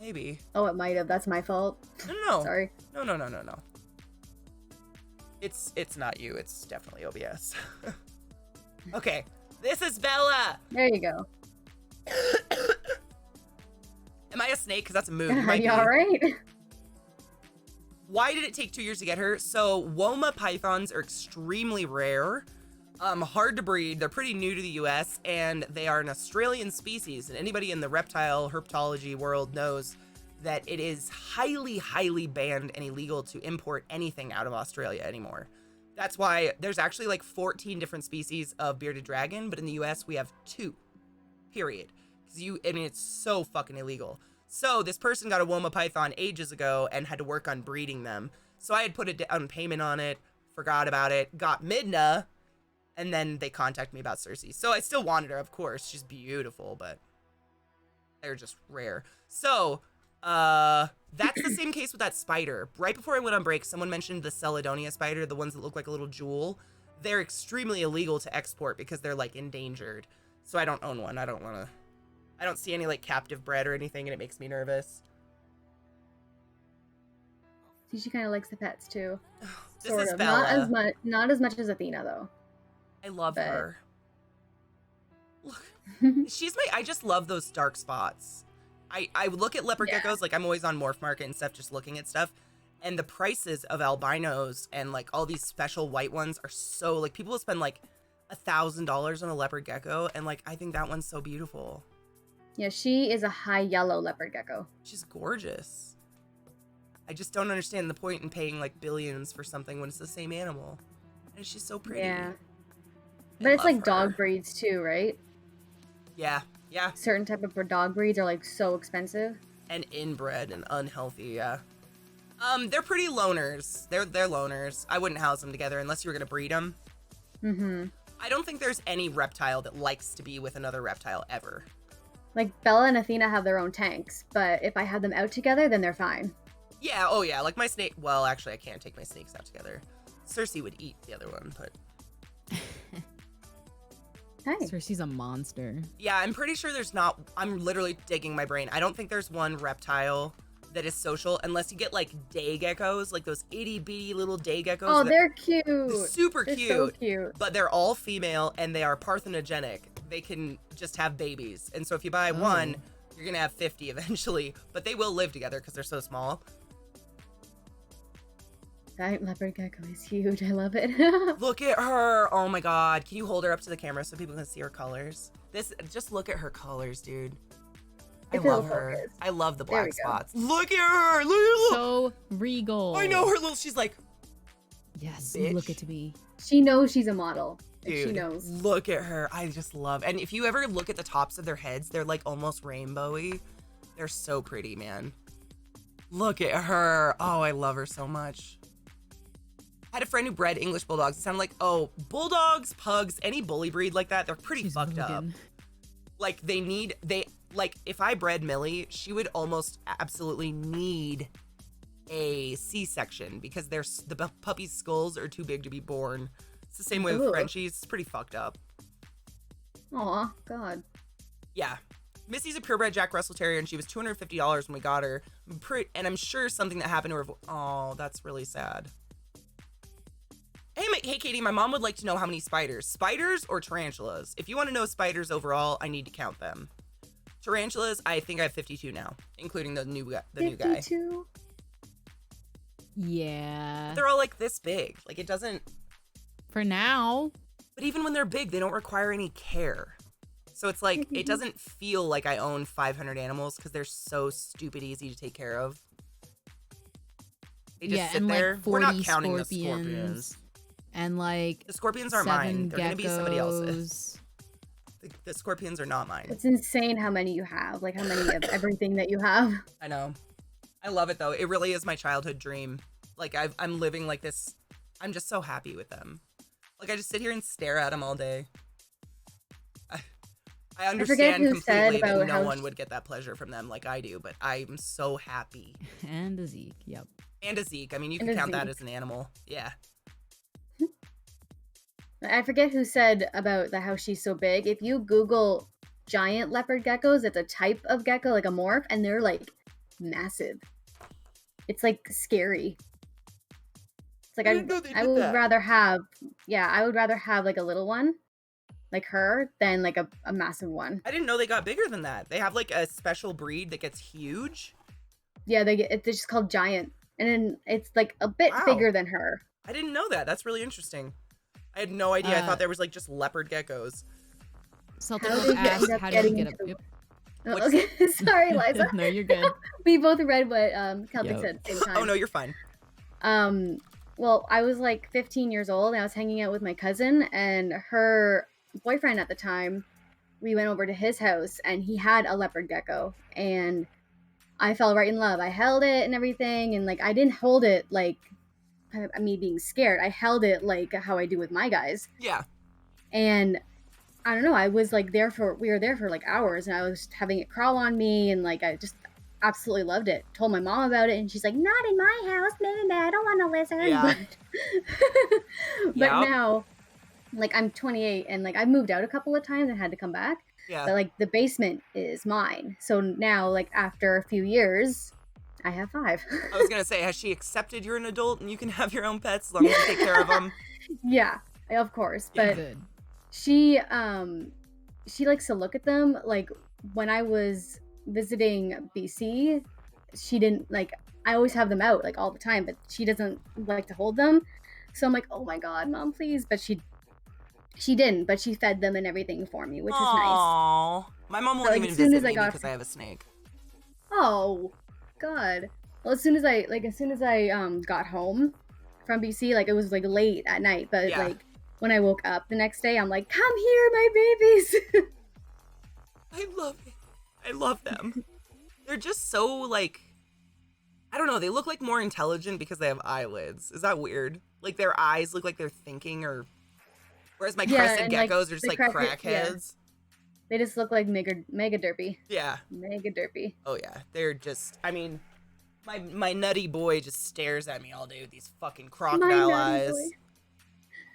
Maybe. Oh, it might have. That's my fault. No. Sorry. No. It's not you. It's definitely OBS. Okay. This is Bella. There you go. Am I a snake? Because that's a move. Are you all right? Why did it take 2 years to get her? So Woma pythons are extremely rare. Hard to breed. They're pretty new to the US, and they are an Australian species. And anybody in the reptile herpetology world knows that it is highly, highly banned and illegal to import anything out of Australia anymore. That's why there's actually like 14 different species of bearded dragon, but in the US we have 2, period. Because it's so fucking illegal. So this person got a Woma python ages ago and had to work on breeding them. So I had put a down payment on it, forgot about it, got Midna, and then they contacted me about Cersei. So I still wanted her, of course. She's beautiful, but they're just rare. So, that's the same case with that spider. Right before I went on break, someone mentioned the Seledonia spider, the ones that look like a little jewel. They're extremely illegal to export because they're, like, endangered. So I don't own one. I don't see any, like, captive bred or anything, and it makes me nervous. She kind of likes the pets, too. This sort is of. Bella. Not as much as Athena, though. I love her. Look, I just love those dark spots. I look at leopard geckos, like I'm always on Morph Market and stuff, just looking at stuff. And the prices of albinos and like all these special white ones are so, like, people will spend like $1,000 on a leopard gecko. And like, I think that one's so beautiful. Yeah, she is a high yellow leopard gecko. She's gorgeous. I just don't understand the point in paying like billions for something when it's the same animal. And she's so pretty. Yeah. But it's like dog breeds too, right? Yeah. Certain type of dog breeds are like so expensive. And inbred and unhealthy, yeah. They're pretty loners. They're loners. I wouldn't house them together unless you were gonna breed them. Mm-hmm. I don't think there's any reptile that likes to be with another reptile ever. Like Bella and Athena have their own tanks, but if I had them out together, then they're fine. Yeah, oh yeah, like my snake. Well, actually, I can't take my snakes out together. Cersei would eat the other one, but. Hey. Cersei's a monster. Yeah, I'm pretty sure there's not. I'm literally digging my brain. I don't think there's one reptile that is social unless you get like day geckos, like those itty bitty little day geckos. Oh, they're cute. They're super cute. So cute. But they're all female and they are parthenogenic. They can just have babies. And so if you buy one, you're going to have 50 eventually. But they will live together because they're so small. That leopard gecko is huge. I love it. Look at her. Oh my God. Can you hold her up to the camera so people can see her colors? Just look at her colors, dude. I love her. Focus. I love the black spots. Look at her. Look at her. So regal. I know her little. She's like, yes, bitch. Look it to me. She knows she's a model. Dude, she knows. Look at her. I just love. And if you ever look at the tops of their heads, they're like almost rainbowy. They're so pretty, man. Look at her. Oh, I love her so much. I had a friend who bred English bulldogs. It sounded like, bulldogs, pugs, any bully breed like that, they're pretty fucked up. Like like if I bred Millie, she would almost absolutely need a C-section because the puppy's skulls are too big to be born. It's the same way with Frenchies. It's pretty fucked up. Aw, God. Yeah. Missy's a purebred Jack Russell Terrier, and she was $250 when we got her. And I'm sure something that happened to her. Oh, that's really sad. Hey, Katie, my mom would like to know how many spiders. Spiders or tarantulas? If you want to know spiders overall, I need to count them. Tarantulas, I think I have 52 now, including the new guy. 52? Yeah. They're all like this big. Like, it doesn't... For now. But even when they're big, they don't require any care. So it's like, it doesn't feel like I own 500 animals because they're so stupid easy to take care of. They just sit and there. like We're 40 not counting the scorpions. scorpions. And like The scorpions aren't 7 mine. They're going to be somebody else's. geckos. The scorpions are not mine. It's insane how many you have, like how many of everything that you have. I know. I love it though. It really is my childhood dream. Like I'm living like this. I'm just so happy with them. Like I just sit here and stare at them all day. I understand completely that no one would get that pleasure from them like I do, but I'm so happy. And a Zeke, yep. And a Zeke. I mean, you can count that as an animal. Yeah. I forget who said about how she's so big. If you Google giant leopard geckos, it's a type of gecko, like a morph, and they're like massive. It's like scary. It's like I would rather have, I would rather have like a little one, like her, than like a massive one. I didn't know they got bigger than that. They have like a special breed that gets huge. Yeah, it's just called giant, and then it's like a bit bigger than her. I didn't know that. That's really interesting. I had no idea. I thought there was like just leopard geckos. Something asked, how did you get up? Oh, okay, sorry, Liza. No, you're good. We both read what Celtic said at the same time. Oh no, you're fine. Well, I was like 15 years old, and I was hanging out with my cousin, and her boyfriend at the time. We went over to his house, and he had a leopard gecko, and I fell right in love. I held it and everything, and like I didn't hold it like me being scared. I held it like how I do with my guys. Yeah. And I don't know, I was like we were there for like hours, and I was having it crawl on me, and like I just absolutely loved it. Told my mom about it, and she's like, not in my house, maybe I don't want a lizard. Yeah. But now, like I'm 28, and like I moved out a couple of times and had to come back. Yeah. But like the basement is mine. So now, like after a few years, I have 5. I was gonna say, has she accepted you're an adult and you can have your own pets as long as you take care of them? Yeah, of course. But Good. she likes to look at them. Like when I was visiting BC, she didn't like. I always have them out like all the time, but she doesn't like to hold them. So I'm like, oh my god, mom, please. But she didn't. But she fed them and everything for me, which is nice. Aww. My mom won't even visit me because I have a snake. Oh, God. Well, as soon as I got home from BC, like it was like late at night, but like when I woke up the next day, I'm like, come here, my babies. I love it. I love them. They're just so like, I don't know. They look like more intelligent because they have eyelids. Is that weird? Like their eyes look like they're thinking, or whereas my crested geckos are just like crackheads. Yeah. They just look like mega derpy. Yeah. Mega derpy. Oh yeah. They're just, I mean, my nutty boy just stares at me all day with these fucking crocodile eyes. Boy.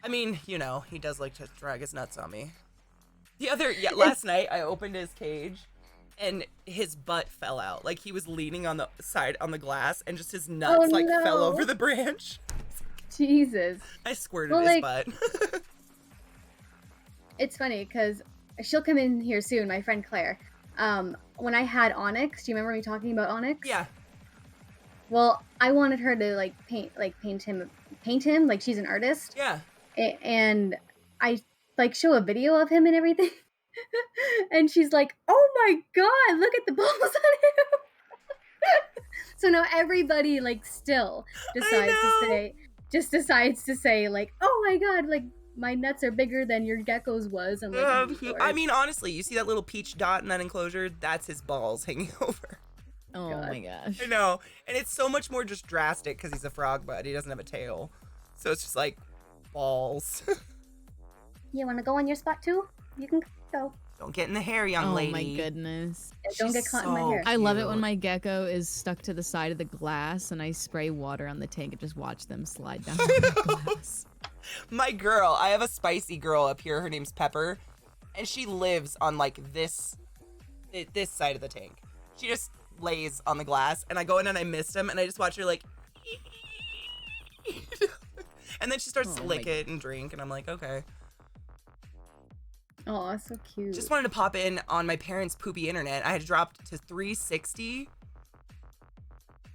I mean, you know, he does like to drag his nuts on me. Last night I opened his cage and his butt fell out. Like he was leaning on the side on the glass and just his nuts fell over the branch. Jesus. I squirted his butt. It's funny because she'll come in here soon, my friend Claire. When I had Onyx, do you remember me talking about Onyx? Yeah. Well, I wanted her to paint him like she's an artist. Yeah. And I show a video of him and everything. And she's like, "Oh my god, look at the balls on him." So now everybody still decides to say like, "Oh my god, like my nuts are bigger than your gecko's was." And I mean, honestly, you see that little peach dot in that enclosure? That's his balls hanging over. Oh my gosh. I know. And it's so much more just drastic because he's a frog bud. He doesn't have a tail. So it's just like balls. You want to go on your spot too? You can go. Don't get in the hair, young lady. Oh my goodness. Don't get caught in my hair. I love it when my gecko is stuck to the side of the glass and I spray water on the tank and just watch them slide down the glass. My girl, I have a spicy girl up here. Her name's Pepper. And she lives on like this this side of the tank. She just lays on the glass, and I go in and I missed him, and I just watch her like, and then she starts to lick it and drink, and I'm like, okay. Oh, so cute. Just wanted to pop in on my parents' poopy internet. I had dropped to 360.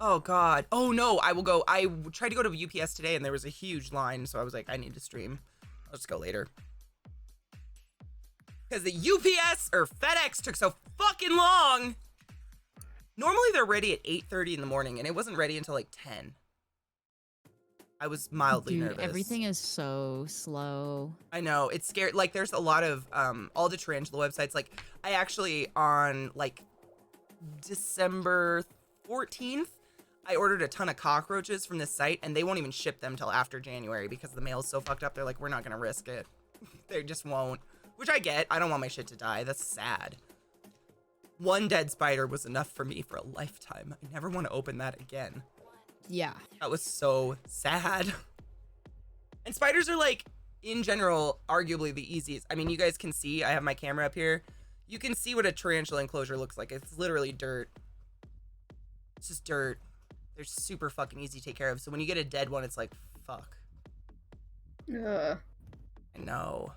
Oh God. Oh no, I will go. I tried to go to UPS today and there was a huge line, so I was like, I need to stream. I'll just go later. Because the UPS or FedEx took so fucking long. Normally they're ready at 8:30 in the morning, and it wasn't ready until like 10. I was mildly nervous. Everything is so slow. I know, it's scary. Like, there's a lot of all the Tarantula websites. Like, I actually on like December 14th, I ordered a ton of cockroaches from this site, and they won't even ship them till after January because the mail's so fucked up. They're like, we're not gonna risk it. They just won't. Which I get. I don't want my shit to die. That's sad. One dead spider was enough for me for a lifetime. I never want to open that again. Yeah. That was so sad. And spiders are, like, in general, arguably the easiest. I mean, you guys can see, I have my camera up here. You can see what a tarantula enclosure looks like. It's literally dirt. It's just dirt. They're super fucking easy to take care of. So when you get a dead one, it's like, fuck. Ugh. I know.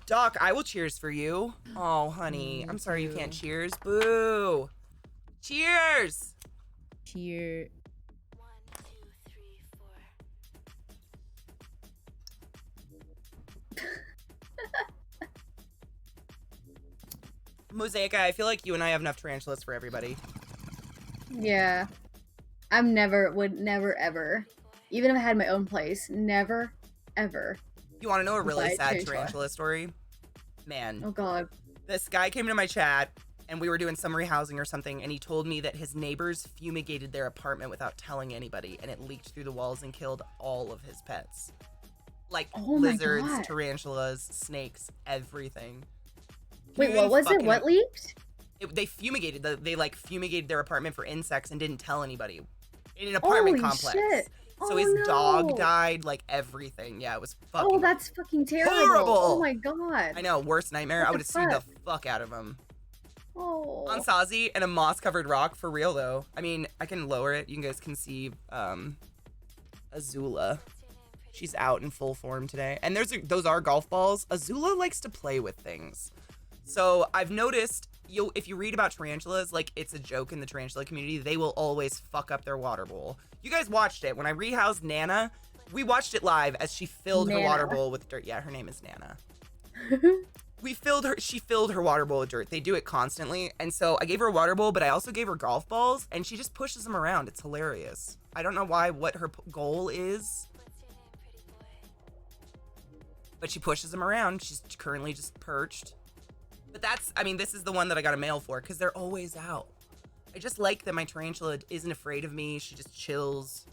Doc, I will cheers for you. Oh, honey. I'm sorry you can't cheers. Boo. Cheers. Cheer. 1, 2, 3, 4. Mosaica, I feel like you and I have enough tarantulas for everybody. Yeah. Would never, ever. Even if I had my own place, never, ever. You want to know a really Besides sad tarantula story? Man. Oh God. This guy came into my chat, and we were doing summary housing or something, and he told me that his neighbors fumigated their apartment without telling anybody, and it leaked through the walls and killed all of his pets. Like lizards, tarantulas, snakes, everything. Wait, what was it? What leaked? They fumigated. They like fumigated their apartment for insects and didn't tell anybody. In an apartment complex. Shit. So his dog died, like everything. Yeah, it was fucking Oh, that's fucking terrible. horrible. Oh my God. I know, worst nightmare. What I would have sued the fuck? fuck out of him. Oh. On Sazi and a moss-covered rock, for real though. I mean, I can lower it. You guys can see Azula. She's out in full form today. And those are golf balls. Azula likes to play with things. So I've noticed, if you read about tarantulas, like it's a joke in the tarantula community, they will always fuck up their water bowl. You guys watched it. When I rehoused Nana, we watched it live as she filled her water bowl with dirt. Yeah, her name is Nana. She filled her water bowl with dirt. They do it constantly. And so I gave her a water bowl, but I also gave her golf balls, and she just pushes them around. It's hilarious. I don't know what her goal is, but she pushes them around. She's currently just perched. But this is the one that I got a mail for, because they're always out. I just like that my tarantula isn't afraid of me. She just chills.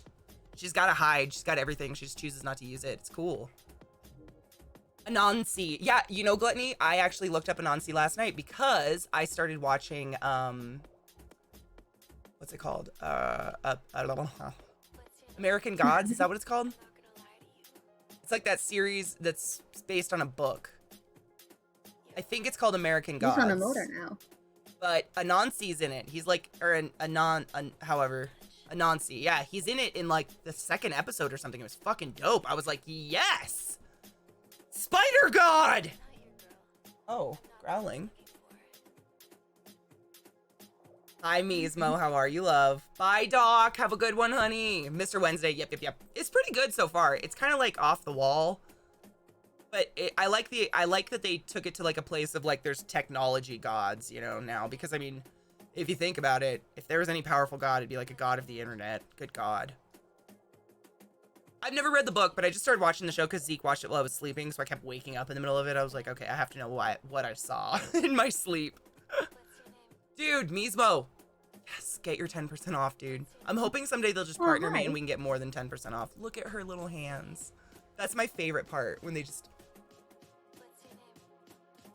She's got to hide. She's got everything. She just chooses not to use it. It's cool. Anansi. Yeah, you know, Gluttony, I actually looked up Anansi last night because I started watching, what's it called? American Gods. Is that what it's called? It's like that series that's based on a book. I think it's called American Gods. He's on a motor now. But Anansi's in it. He's like, or Anansi. Yeah, he's in it in like the second episode or something. It was fucking dope. I was like, yes! Spider God! Oh, growling. Hi, Mismo. How are you, love? Bye, Doc. Have a good one, honey. Mr. Wednesday. Yep. It's pretty good so far. It's kind of like off the wall. But I like that they took it to like a place of like there's technology gods, you know, now. Because I mean, if you think about it, if there was any powerful god, it'd be like a god of the internet. Good God. I've never read the book, but I just started watching the show because Zeke watched it while I was sleeping, so I kept waking up in the middle of it. I was like, okay, I have to know what I saw in my sleep. Dude, Mismo. Yes, get your 10% off, dude. I'm hoping someday they'll just partner me and we can get more than 10% off. Look at her little hands. That's my favorite part, when they just...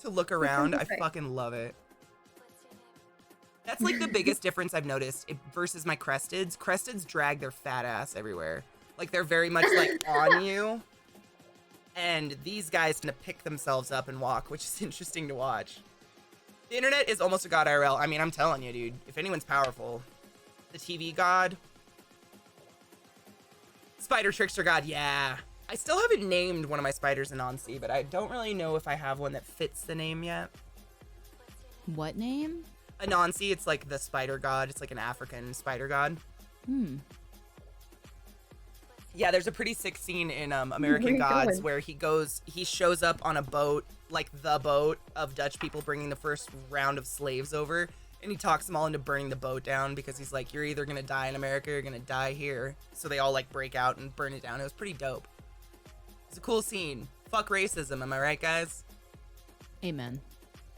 to look around. I fucking love it. That's like the biggest difference I've noticed versus my cresteds. Cresteds drag their fat ass everywhere. Like they're very much like on you. And these guys tend to pick themselves up and walk, which is interesting to watch. The internet is almost a god IRL. I mean, I'm telling you, dude. If anyone's powerful, the TV god. Spider Trickster God, yeah. I still haven't named one of my spiders Anansi, but I don't really know if I have one that fits the name yet. What name? Anansi, it's like the spider god. It's like an African spider god. Yeah, there's a pretty sick scene in American Gods where he shows up on a boat, like the boat of Dutch people bringing the first round of slaves over. And he talks them all into burning the boat down because he's like, you're either going to die in America or you're going to die here. So they all like break out and burn it down. It was pretty dope. It's a cool scene. Fuck racism, am I right, guys? Amen.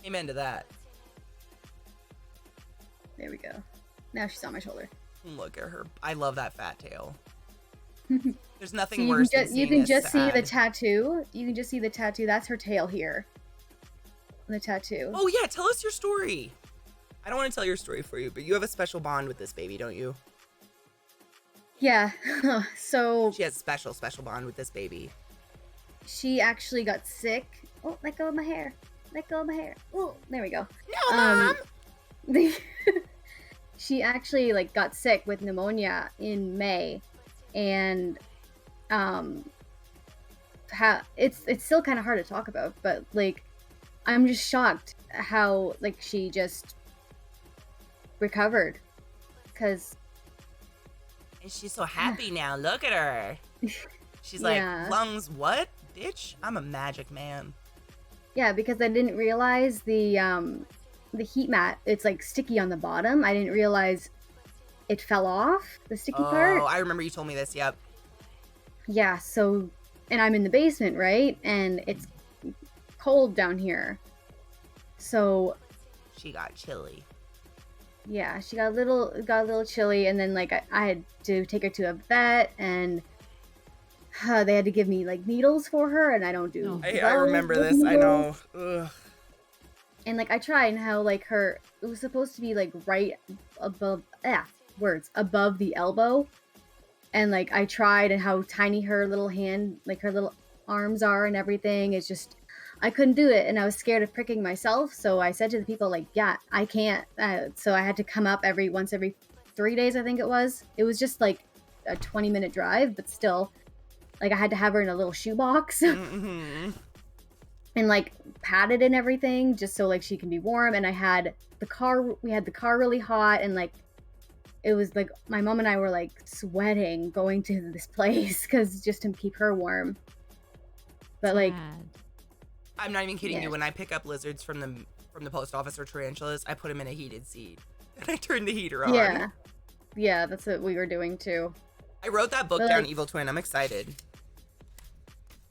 Amen to that. There we go. Now she's on my shoulder. Look at her. I love that fat tail. There's nothing So you worse can than ju- seeing you can this just see the ad. tattoo. You can just see the tattoo. That's her tail here. The tattoo. Oh yeah, tell us your story. I don't want to tell your story for you, but you have a special bond with this baby, don't you? Yeah. So She has a special bond with this baby. she actually got sick. Oh, let go of my hair. Let go of my hair. Oh, there we go. No, Mom! She actually like got sick with pneumonia in May, and it's still kind of hard to talk about, but like I'm just shocked how like she just recovered, because And she's so happy now. Look at her. She's like, Yeah. lungs, what? Bitch, I'm a magic man. yeah, because I didn't realize the heat mat, it's like sticky on the bottom. I didn't realize it fell off, the sticky part. Oh, I remember you told me this, yep. Yeah, so, and I'm in the basement, right? And it's cold down here. So, She got chilly. yeah, she got a little chilly, and then like I had to take her to a vet, and they had to give me like needles for her, and I don't do. I well remember with this, I needles. know. Ugh. And like I tried, and how like it was supposed to be like right above above the elbow, and like I tried, and how tiny her little hand, like her little arms are, and everything. It's just I couldn't do it, and I was scared of pricking myself. So I said to the people like, yeah, I can't. So I had to come up once every 3 days, I think it was. It was just like a 20-minute drive, but still, like I had to have her in a little shoebox. Mm-hmm. And like padded and everything, just so like she can be warm. And we had the car really hot, and like it was like my mom and I were like sweating going to this place because just to keep her warm. But like Sad. I'm not even kidding Yeah. you. When I pick up lizards from the post office or tarantulas, I put them in a heated seat. And I turn the heater on. yeah, that's what we were doing too. I wrote that book But, down, like- Evil Twin. I'm excited.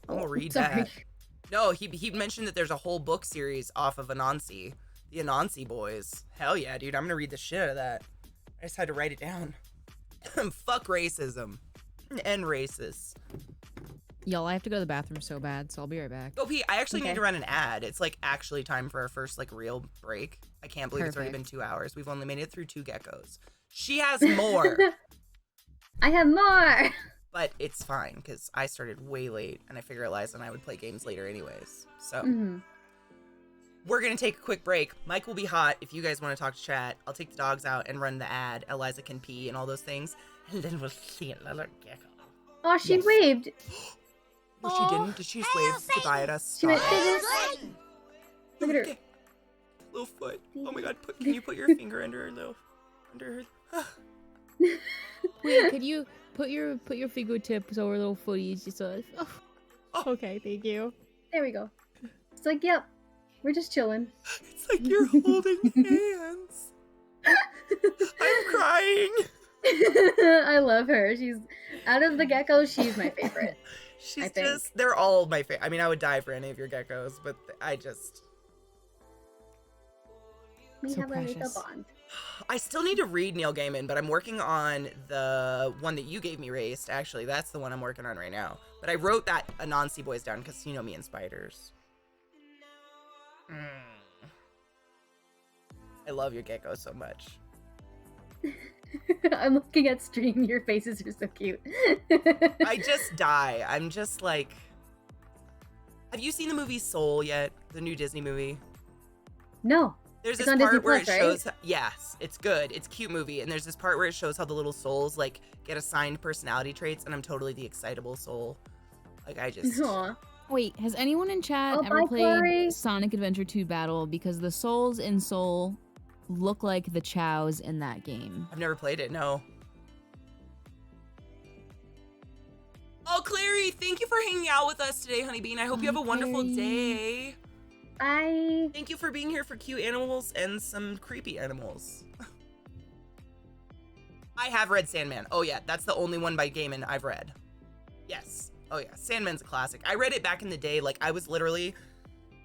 I'm gonna read Sorry. that. No, he mentioned that there's a whole book series off of Anansi. The Anansi boys. Hell yeah, dude. I'm gonna read the shit out of that. I just had to write it down. Fuck racism. And racists. Y'all, I have to go to the bathroom so bad, so I'll be right back. Oh, Pete, I actually Okay. need to run an ad. It's like actually time for our first like real break. I can't believe it's already been Perfect. 2 hours. We've only made it through 2 geckos. She has more, I have more. but it's fine because I started way late and I figure Eliza and I would play games later anyways. So Mhm. we're going to take a quick break. Mike will be hot if you guys want to talk to chat. I'll take the dogs out and run the ad. Eliza can pee and all those things. And then we'll see another gecko. Oh, she Yes. waved. No, she didn't. Did she just wave goodbye at us? She went. Stop. Look at her. Okay. Little foot. Oh my god, can you put your finger under her little her Wait, could you put your fingertips over little footies just so? Oh. Okay, thank you. There we go. It's like, yep, we're just chilling. It's like you're holding hands. I'm crying. I love her. She's out of the geckos. She's my favorite. She's I think. just, they're all my favorite. I mean, I would die for any of your geckos, but I just, We So have a little precious. bond. I still need to read Neil Gaiman, but I'm working on the one that you gave me, Raced. Actually, that's the one I'm working on right now. But I wrote that Anansi Boys down because you know me and spiders. I love your gecko so much. I'm looking at stream. Your faces are so cute. I just die. I'm just like, have you seen the movie Soul yet? The new Disney movie? No. There's It's this on part Disney where Plus, it right? shows, yes, it's good. It's a cute movie. And there's this part where it shows how the little souls like get assigned personality traits, and I'm totally the excitable soul. Like I just Aw. Wait, has anyone in chat Oh, ever bye, played Clary. Sonic Adventure 2 Battle? Because the souls in Soul look like the chows in that game. I've never played it, no. Oh, Clary, thank you for hanging out with us today, Honeybean. I hope you have a wonderful Clary. day. Bye. Thank you for being here for cute animals and some creepy animals. I have read Sandman. Oh yeah, that's the only one by Gaiman I've read. Yes. Oh yeah, Sandman's a classic. I read it back in the day. Like I was literally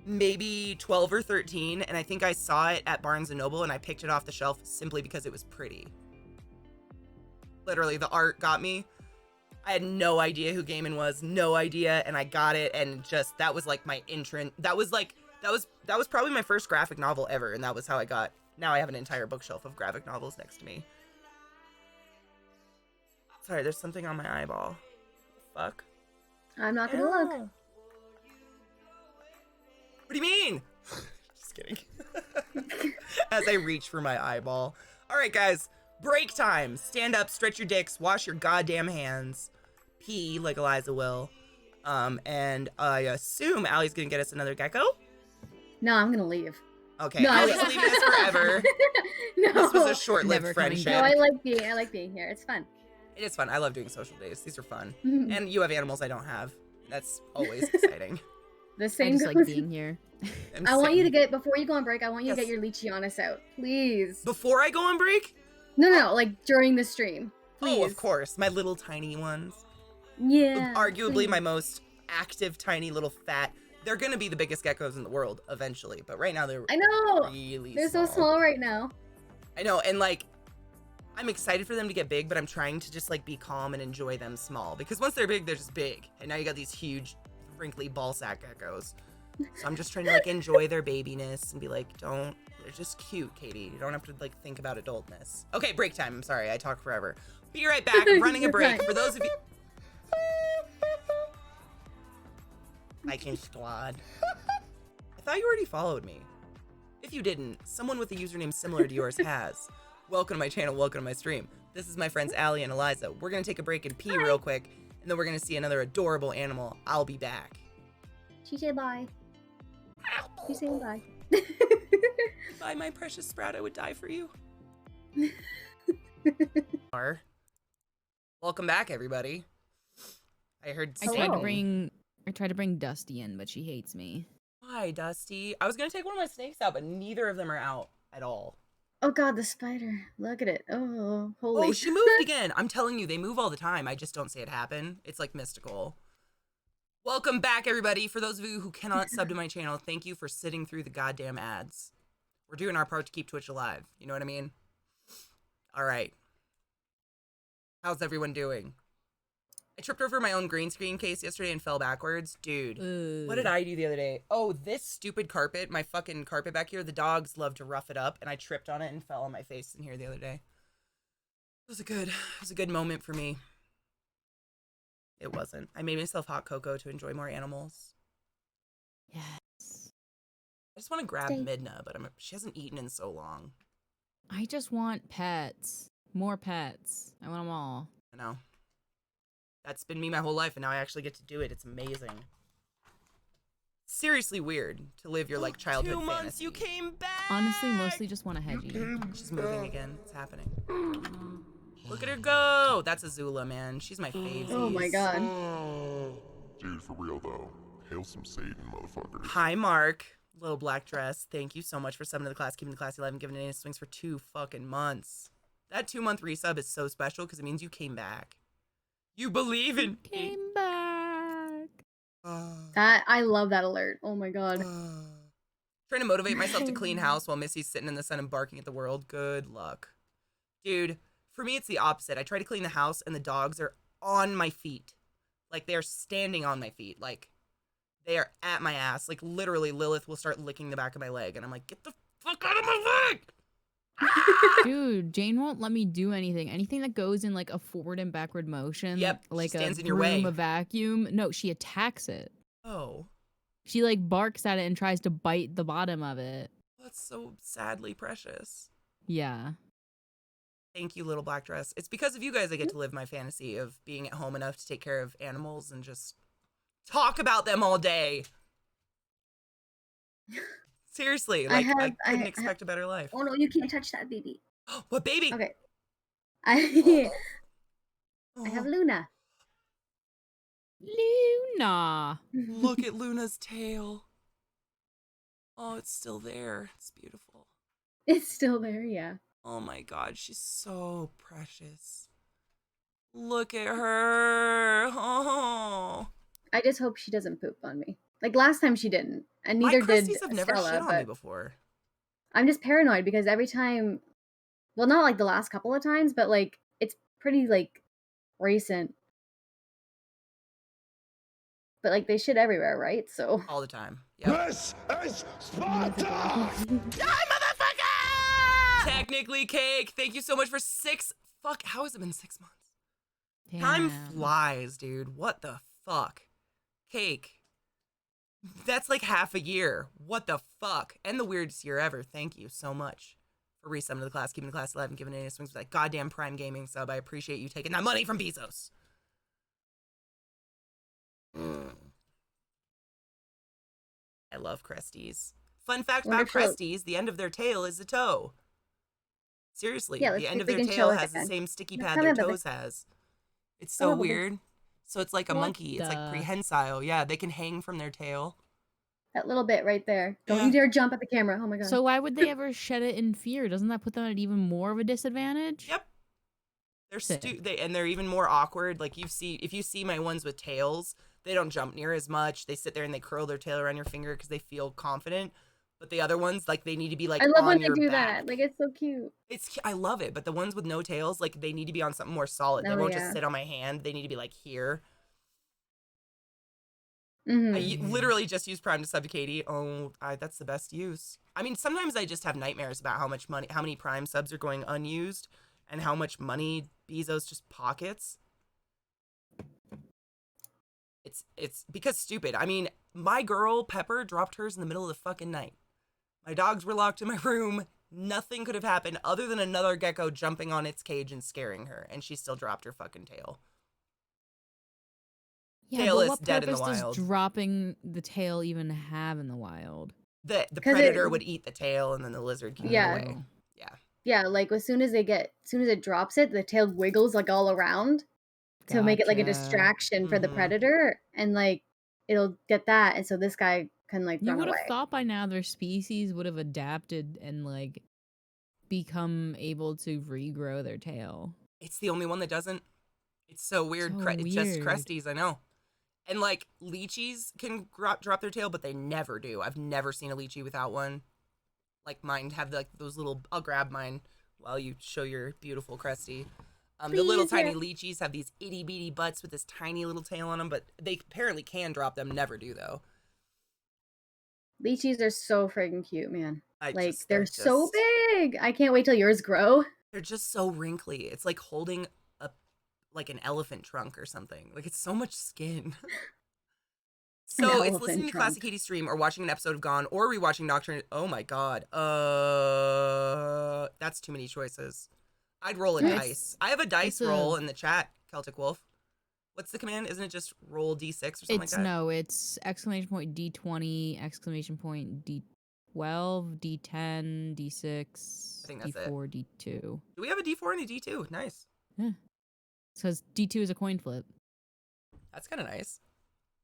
maybe 12 or 13, and I think I saw it at Barnes & Noble, and I picked it off the shelf simply because it was pretty. Literally, the art got me. I had no idea who Gaiman was, no idea, and I got it, and just that was like my entrance. That was probably my first graphic novel ever, and that was how I got. Now I have an entire bookshelf of graphic novels next to me. Sorry, there's something on my eyeball. Fuck. I'm not gonna look. What do you mean? Just kidding. As I reach for my eyeball. All right, guys. Break time. Stand up, stretch your dicks, wash your goddamn hands. Pee like Eliza will. And I assume Allie's gonna get us another gecko. No, I'm gonna leave. Okay, No, Allie's leaving us forever. No. This was a short-lived Never coming friendship. No, I like being here. It's fun. It is fun. I love doing social days. These are fun. Mhm. And you have animals I don't have. That's always exciting. The I same just like goes- being here. I want you to Same. get, before you go on break, I want you to Yes. get your Leachianis out. Please. Before I go on break? No, like during the stream. Please. Oh, of course. My little tiny ones. Yeah. Arguably please. my most active, tiny, little fat. They're going to be the biggest geckos in the world eventually. But right now they're I know. really They're small. so small right now. I know. And like, I'm excited for them to get big, but I'm trying to just like be calm and enjoy them small. Because once they're big, they're just big. And now you got these huge, wrinkly ball sack geckos. So I'm just trying to like enjoy their babiness and be like, they're just cute, Katie. You don't have to like think about adultness. Okay, break time. I'm sorry, I talk forever. Be right back. I'm running a You're break. fine. For those of you. Viking Squad. I thought you already followed me. If you didn't, someone with a username similar to yours has. Welcome to my channel, welcome to my stream. This is my friends Allie and Eliza. We're gonna take a break and pee real quick, and then we're gonna see another adorable animal. I'll be back. She said bye. She said bye. Bye, my precious sprout. I would die for you. Welcome back, everybody. I heard. I tried to Hello. bring Dusty in, but she hates me. Hi, Dusty. I was gonna take one of my snakes out, but neither of them are out at all. Oh god, the spider. Look at it. Oh, holy. Oh, she moved again. I'm telling you, they move all the time. I just don't see it happen. It's like mystical. Welcome back, everybody. For those of you who cannot sub to my channel, thank you for sitting through the goddamn ads. We're doing our part to keep Twitch alive. You know what I mean? All right. How's everyone doing? I tripped over my own green screen case yesterday and fell backwards. Dude, what did I do the other day? Oh, this stupid carpet, my fucking carpet back here, the dogs love to rough it up, and I tripped on it and fell on my face in here the other day. It was a good moment for me. It wasn't. I made myself hot cocoa to enjoy more animals. Yes. I just want to grab Stay. Midna, but she hasn't eaten in so long. I just want pets. More pets. I want them all. I know. That's been me my whole life, and now I actually get to do it. It's amazing. Seriously weird to live your like childhood 2 months, fantasy. you came back. Honestly, mostly just want a hedgie. She's moving again. It's happening. Look at her go. That's Azula, man. She's my fave. Oh my god. Dude, for real though. Hail some Satan, motherfuckers. Hi, Mark. Little black dress. Thank you so much for subbing to the class, keeping the classy alive, and giving it swings for 2 fucking months. That 2-month resub is so special because it means you came back. You believe in me. Came back. That I love that alert. Oh my god. Trying to motivate myself to clean house while Missy's sitting in the sun and barking at the world. Good luck. Dude, for me, it's the opposite. I try to clean the house and the dogs are on my feet. Like they're standing on my feet. Like they are at my ass. Like literally Lilith will start licking the back of my leg. And I'm like, get the fuck out of my leg. Dude, Jane won't let me do anything. Anything that goes in like a forward and backward motion. Yep, she Like stands a in your broom, way. a vacuum. No, she attacks it. Oh. She like barks at it and tries to bite the bottom of it. That's so sadly precious. Yeah. Thank you, little black dress. It's because of you guys I get to live my fantasy of being at home enough to take care of animals and just talk about them all day. Seriously, like I couldn't expect a better life. Oh no, you can't touch that baby. What baby? Okay. I have Oh, Luna. Luna. look at Luna's tail. Oh, it's still there. It's beautiful. It's still there, yeah. Oh my god, she's so precious. Look at her. Oh. I just hope she doesn't poop on me. Like last time she didn't, and My neither did Crusties have never Stella. shit on me But before. I'm just paranoid because every time, well, not like the last couple of times, but like it's pretty like recent. But like they shit everywhere, right? So. All the time. Yep. This is Sparta! Die, motherfucker! Technically, Cake, thank you so much for how has it been 6 months? Time flies, dude. What the fuck? Cake. That's like half a year. What the fuck? And the weirdest year ever. Thank you so much for resubbing to the class, keeping the class alive, and giving any swings with that goddamn Prime Gaming sub. I appreciate you taking that money from Bezos. I love Cresties. Fun fact about Cresties, the end of their tail is a toe. Seriously, Yeah, the end of their tail has the same sticky pad their toes has. It's so weird. So it's like a monkey. It's like prehensile. Yeah, they can hang from their tail. That little bit right there. Don't you dare jump at the camera. Oh my god. So why would they ever shed it in fear? Doesn't that put them at even more of a disadvantage? Yep. They're even more awkward. Like if you see my ones with tails, they don't jump near as much. They sit there and they curl their tail around your finger because they feel confident. But the other ones, like they need to be like I love on when they your do back. that. Like it's so cute. I love it. But the ones with no tails, like they need to be on something more solid. They won't just sit on my hand. They need to be like here. I literally just used Prime to sub to Katie. Oh, that's the best use. I mean, sometimes I just have nightmares about how many Prime subs are going unused, and how much money Bezos just pockets. It's because stupid. I mean, my girl Pepper dropped hers in the middle of the fucking night. My dogs were locked in my room. Nothing could have happened other than another gecko jumping on its cage and scaring her, and she still dropped her fucking tail. Yeah, tail but is what dead in the purpose wild. Does dropping the tail even have in the wild? The predator would eat the tail, and then the lizard can get away. Yeah. Yeah, like as soon as it drops it, the tail wiggles like all around to make it like a distraction for the predator, and like it'll get that, and so this guy can like You run would away. have thought by now their species would have adapted and like become able to regrow their tail. It's the only one that doesn't. It's so weird. So It's just weird. Cresties, I know. And like lychees can drop their tail, but they never do. I've never seen a lychee without one. Like mine have like those little. I'll grab mine while you show your beautiful Crestie. The little tiny lychees have these itty bitty butts with this tiny little tail on them, but they apparently can drop them. Never do though. Lychees are so friggin' cute, man. They're just so big. I can't wait till yours grow. They're just so wrinkly. It's like holding like an elephant trunk or something. Like it's so much skin. So it's listening to ClassyKatie stream or watching an episode of Gone or rewatching Nocturne. Oh my god. That's too many choices. I'd roll a dice. I have a dice roll in the chat, Celtic Wolf. What's the command? Isn't it just roll D6 or something like that? No, it's exclamation point D20, exclamation point D12, D10, D6, I think that's D4, it. D2. Do we have a D4 and a D2? Nice. Yeah. Because D2 is a coin flip. That's kind of nice.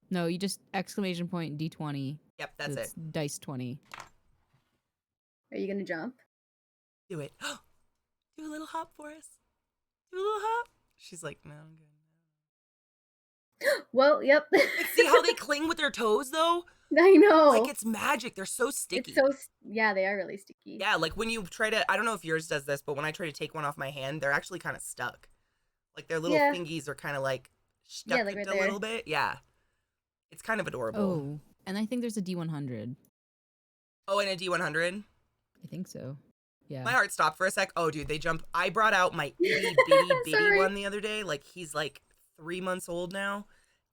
No, you just exclamation point D20. Yep, that's it. Dice 20. Are you gonna jump? Do it. Do a little hop for us. Do a little hop. She's like, no, I'm good. Well, yep. See how they cling with their toes, though? I know. Like, it's magic. They're so sticky. Yeah, they are really sticky. Yeah, like when you try to, I don't know if yours does this, but when I try to take one off my hand, they're actually kind of stuck. Like their little fingies are kind of like stuck like right a little bit. Yeah. It's kind of adorable. Oh, and I think there's a D100. Oh, and a D100? I think so. Yeah. My heart stopped for a sec. Oh, dude, they jump. I brought out my itty bitty one the other day. Like, he's like 3 months old now,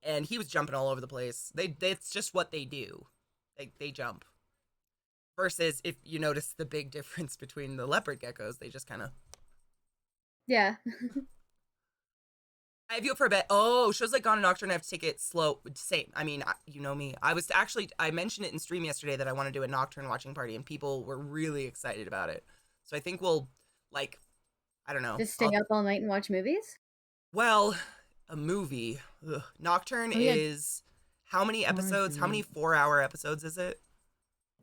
and he was jumping all over the place. It's just what they do. They jump. Versus if you notice the big difference between the leopard geckos, they just kind of. Yeah. I have you up for a bet. Oh, shows like Gone and Nocturne, I have to take it slow. Same. I mean, you know me. I mentioned it in stream yesterday that I want to do a Nocturne watching party, and people were really excited about it. So I think we'll, like, I don't know. Just stay up all night and watch movies? Well, a movie. Ugh. Nocturne Oh, yeah. is how many episodes? How many 4-hour episodes is it?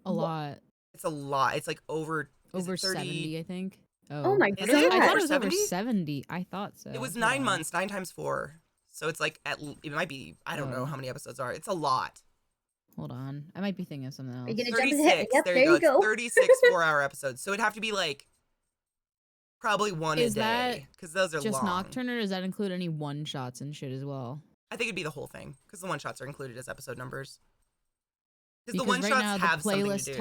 A lot. It's a lot. It's like over 70, I think. Oh my Is god. it? I thought Over it was over 70? 70. I thought so. It was Hold 9 on. months, 9 times 4. So it's like, it might be, I don't know how many episodes are. It's a lot. Hold on. I might be thinking of something else. Are you gonna jump ahead? 36. Yep, There you go. go. It's 36 4-hour episodes. So it'd have to be like probably one Is a day because those are just long. Nocturne, or does that include any one shots and shit as well? I think it'd be the whole thing because the one shots are included as episode numbers. Because the Because one right shots now have something to do.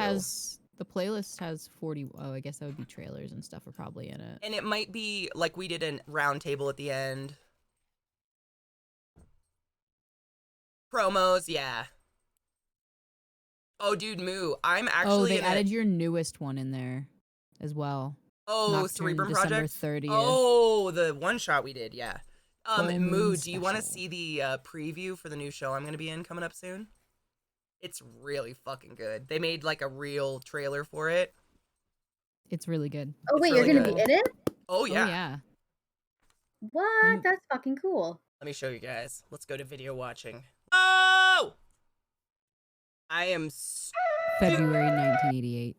the playlist has 40. Oh, I guess that would be trailers and stuff are probably in it. And it might be like we did a round table at the end. Promos, yeah. Oh, dude, Moo. I'm actually. Oh, they added your newest one in there as well. Oh, Nocturne, Cerebrum December Project. 30th. Oh, the one shot we did, yeah. Full Moo, moon do you want to special. see the preview for the new show I'm going to be in coming up soon? It's really fucking good. They made like a real trailer for it. It's really good. Oh It's wait, really you're gonna good. be in it? Oh, yeah. Oh, yeah. What? That's fucking cool. Let me show you guys. Let's go to video watching. Oh! I am February 1988.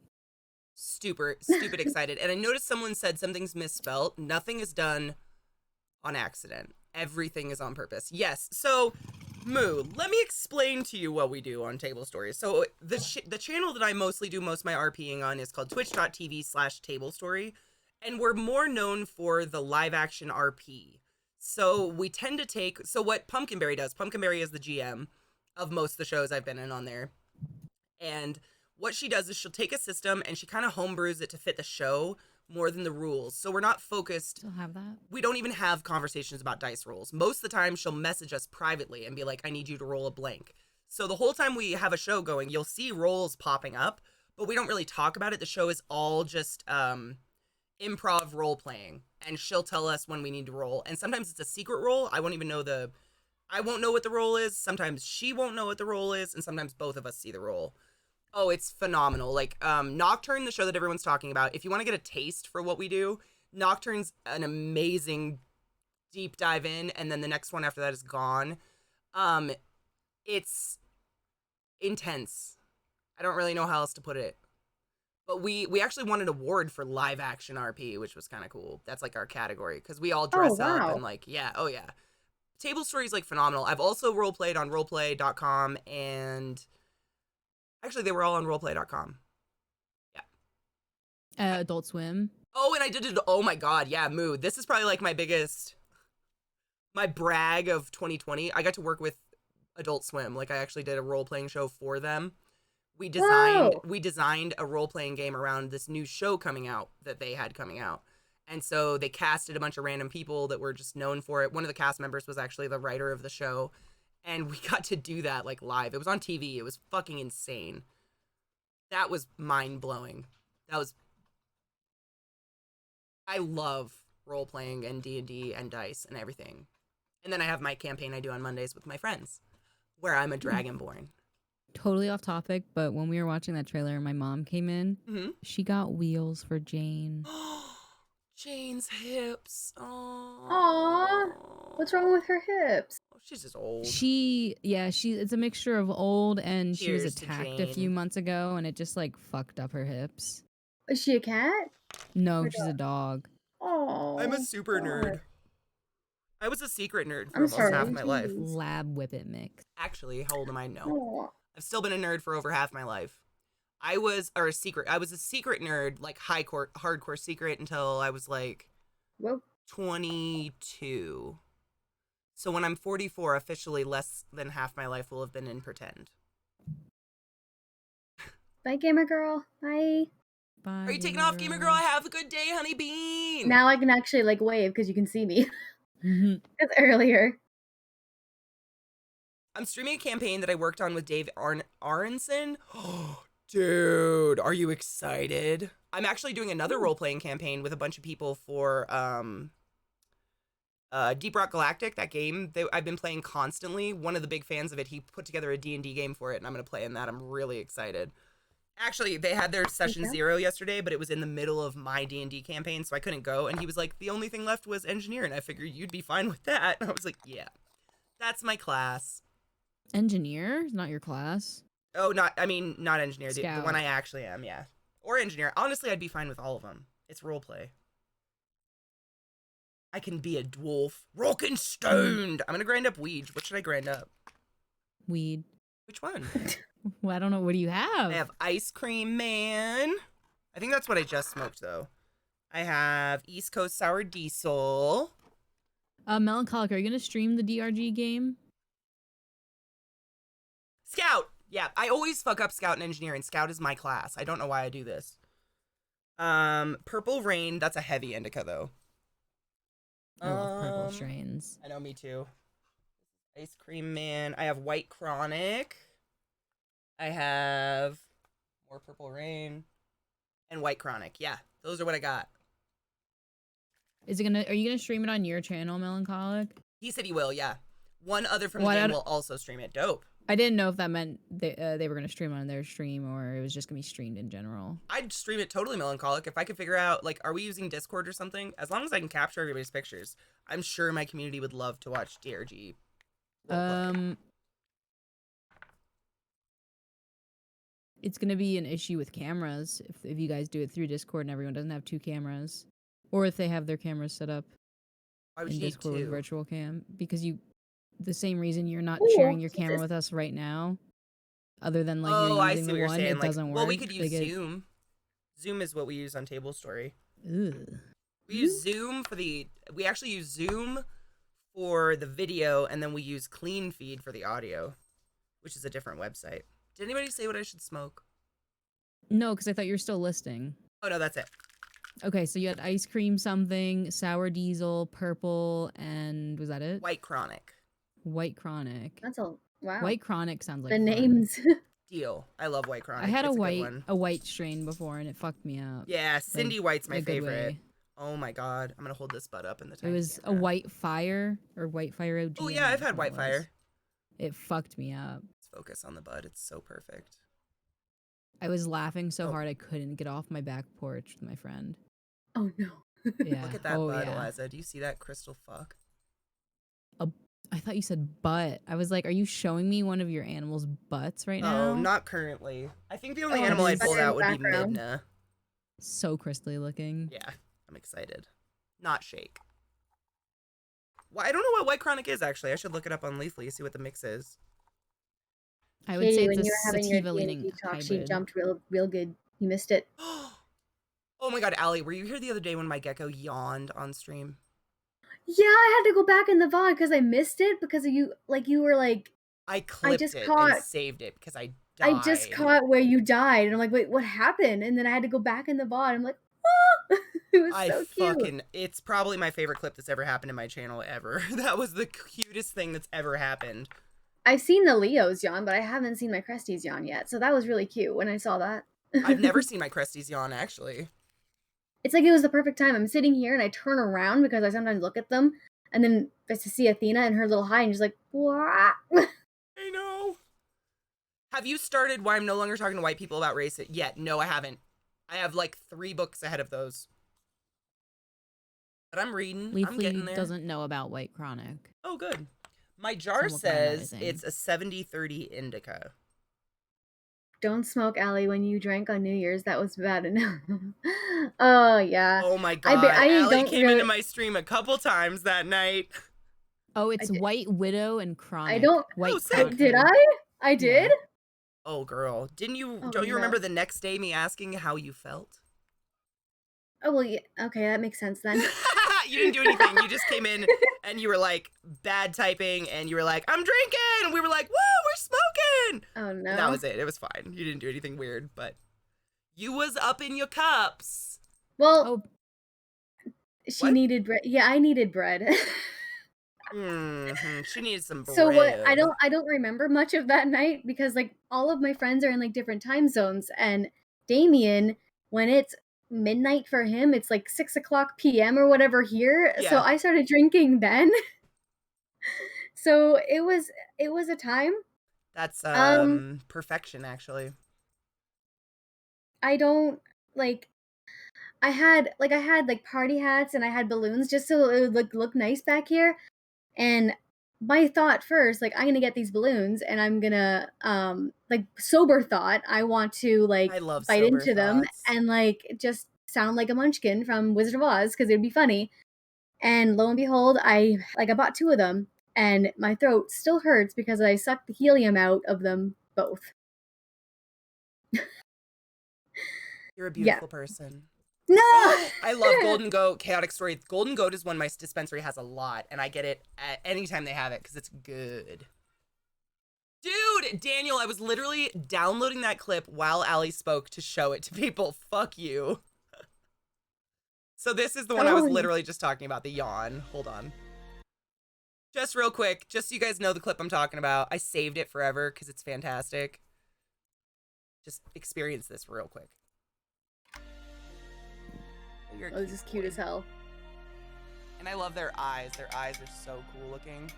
stupid excited. And I noticed someone said something's misspelled. Nothing is done on accident. Everything is on purpose. Yes. So, Moo, let me explain to you what we do on Table Stories. So, the channel that I mostly do most of my RPing on is called twitch.tv/tablestory. And we're more known for the live action RP. So, we tend to take. So, what Pumpkinberry does, Pumpkinberry is the GM of most of the shows I've been in on there. And what she does is she'll take a system and she kind of homebrews it to fit the show more than the rules. So we're not focused. Still have that? We don't even have conversations about dice rolls. Most of the time she'll message us privately and be like, I need you to roll a blank. So the whole time we have a show going, you'll see rolls popping up, but we don't really talk about it. The show is all just improv role playing, and she'll tell us when we need to roll. And sometimes it's a secret roll. I won't know what the roll is. Sometimes she won't know what the roll is, and sometimes both of us see the roll. Oh, it's phenomenal. Like, Nocturne, the show that everyone's talking about, if you want to get a taste for what we do, Nocturne's an amazing deep dive in, and then the next one after that is Gone. It's intense. I don't really know how else to put it. But we actually won an award for live action RP, which was kind of cool. That's like our category, because we all dress up and like, yeah, oh yeah. Table Story's like phenomenal. I've also roleplayed on roleplay.com, and actually they were all on roleplay.com. Yeah. Adult Swim. Oh, and I did it. Oh my God. Yeah. Moo. This is probably like my brag of 2020. I got to work with Adult Swim. Like I actually did a role-playing show for them. We designed a role-playing game around this new show coming out that they had coming out. And so they casted a bunch of random people that were just known for it. One of the cast members was actually the writer of the show. And we got to do that like live. It was on TV. It was fucking insane. That was mind-blowing. I love role-playing and D&D and dice and everything. And then I have my campaign I do on Mondays with my friends, where I'm a dragonborn. Totally off topic, but when we were watching that trailer and my mom came in, she got wheels for Jane. Jane's hips. Oh. Aww. What's wrong with her hips? She's just old. It's a mixture of old and she was Cheers to attacked a few Jane. months ago and it just like fucked up her hips. Is she a cat? No, Or she's a dog. Oh. I'm a super God. nerd. I was a secret nerd for I'm almost sorry. half my life. Jeez. Lab whippet mix. Actually, how old am I now? Aw. I've still been a nerd for over half my life. I was a secret nerd, like hardcore secret until I was like Whoa. 22. So when I'm 44, officially less than half my life will have been in pretend. Bye, gamer girl. Bye. Bye, Are you taking off, gamer girl? Have a good day, honey bean. Now I can actually like wave because you can see me. Mhm. Because earlier. I'm streaming a campaign that I worked on with Dave Aronson. Dude, are you excited? I'm actually doing another role-playing campaign with a bunch of people for Deep Rock Galactic, that game that I've been playing constantly. One of the big fans of it, he put together a D&D game for it, and I'm going to play in that. I'm really excited. Actually, they had their session 0 yesterday, but it was in the middle of my D&D campaign, so I couldn't go. And he was like, the only thing left was engineer, and I figured you'd be fine with that. And I was like, yeah, that's my class. Engineer? Not your class? Oh, not engineer. The Scout. one I actually am, yeah. Or engineer. Honestly, I'd be fine with all of them. It's roleplay. I can be a dwarf. Rockin' stoned. I'm going to grind up weed. What should I grind up? Weed. Which one? Well, I don't know. What do you have? I have Ice Cream Man. I think that's what I just smoked, though. I have East Coast Sour Diesel. Melancholic, are you going to stream the DRG game? Scout. Yeah, I always fuck up Scout and Engineer, and Scout is my class. I don't know why I do this. Purple Rain. That's a heavy indica, though. I love purple strains. I know, me too. Ice Cream Man. I have White Chronic. I have more Purple Rain and White Chronic. Yeah, those are what I got. Are you gonna stream it on your channel, Melancholic? He said he will, yeah. One other from the game will also stream it. Dope. I didn't know if that meant they were gonna stream on their stream or it was just gonna be streamed in general. I'd stream it totally Melancholic if I could figure out, like, are we using Discord or something? As long as I can capture everybody's pictures, I'm sure my community would love to watch DRG. It's gonna be an issue with cameras if you guys do it through Discord and everyone doesn't have 2 cameras, or if they have their cameras set up Why would in you need Discord with 2? virtual cam, because the same reason you're not sharing your camera with us right now, other than like you're I using see what the you're one, saying. it doesn't work. Well, we could use Zoom. Zoom is what we use on Table Story. Ugh. We use Zoom we actually use Zoom for the video, and then we use Clean Feed for the audio, which is a different website. Did anybody say what I should smoke? No, because I thought you were still listing. Oh, no, that's it. Okay, so you had ice cream something, sour diesel, purple, and was that it? White Chronic. White Chronic. That's a wow. White Chronic sounds like the fun. names. Deal. I love White Chronic. I had It's a good one. white strain before and it fucked me up. Yeah, Cindy White's my in a good favorite. way. Oh my god, I'm gonna hold this butt up in the It tiny was a camera. White Fire or White Fire OG. Oh yeah, I've had White Fire. It fucked me up. Let's focus on the bud. It's so perfect. I was laughing so hard I couldn't get off my back porch with my friend. Oh no. Yeah. Look at that oh, bud, yeah. Eliza. Do you see that crystal fuck? I thought you said butt. I was like, are you showing me one of your animal's butts right now? Oh, not currently. I think the only Oh, animal I'd it's pull in out the would be background. Midna. So crystally looking. Yeah, I'm excited. Not Shake. Well, I don't know what White Chronic is, actually. I should look it up on Leafly, see what the mix is. I would Katie, say when it's you a were having your sativa leaning D&D talk, she hybrid. jumped real good. You missed it. Oh my god, Allie, were you here the other day when my gecko yawned on stream? Yeah, I had to go back in the VOD because I missed it because of you. Like you were like, I clipped just it caught- and saved it because I died. I just caught where you died, and I'm like, wait, what happened? And then I had to go back in the VOD. I'm like, oh, it was so cute. It's probably my favorite clip that's ever happened in my channel ever. That was the cutest thing that's ever happened. I've seen the Leos yawn, but I haven't seen my Cresties yawn yet. So that was really cute when I saw that. I've never seen my Cresties yawn, actually. It's like it was the perfect time. I'm sitting here and I turn around because I sometimes look at them, and then just to see Athena and her little high, and just like, what? I know. Have you started Why I'm No Longer Talking to White People About Race yet? No, I haven't. I have like 3 books ahead of those. But I'm reading. I'm getting Leafly there. doesn't know about White Chronic. Oh, good. My jar So we'll find out, I says think. it's a 70-30 indica. Don't smoke, Allie. When you drank on New Year's, that was bad enough. Oh yeah. Oh my god. I Allie don't came really- into my stream a couple times that night. Oh, it's did- White Widow and Chronic. I don't. White Oh, sick. Chronic. Did I? I did. Oh, girl. Didn't you? Oh, Don't you no. remember the next day me asking how you felt? Oh well, yeah. Okay, that makes sense then. You didn't do anything. You just came in and you were like bad typing and you were like, I'm drinking. And we were like, woo, we're smoking. Oh no. And that was it. It was fine. You didn't do anything weird, but you was up in your cups. Well, Oh, she What? needed bread. Yeah, I needed bread. She needs some bread. So what I don't remember much of that night because like all of my friends are in like different time zones, and Damien, when it's midnight for him, it's like 6 o'clock p.m. or whatever here. So Yeah. I started drinking then. So it was a time. That's perfection, actually. I don't like I had like party hats and I had balloons just so it would look nice back here. And my thought first, like I'm gonna get these balloons and I'm gonna like sober thought, I want to like I love bite sober into them thoughts. and like just sound like a munchkin from Wizard of Oz because it'd be funny. And lo and behold, I bought 2 of them and my throat still hurts because I sucked the helium out of them both. You're a Yeah. beautiful person. No. I love Golden Goat Chaotic Story. Golden Goat is one my dispensary has a lot, and I get it at any time they have it because it's good. Dude, Daniel, I was literally downloading that clip while Allie spoke to show it to people. Fuck you. So this is the one I was literally just talking about, the yawn. Hold on. Just real quick, just so you guys know the clip I'm talking about. I saved it forever because it's fantastic. Just experience this real quick. Oh, this is cute as hell. And I love their eyes. Their eyes are so cool looking.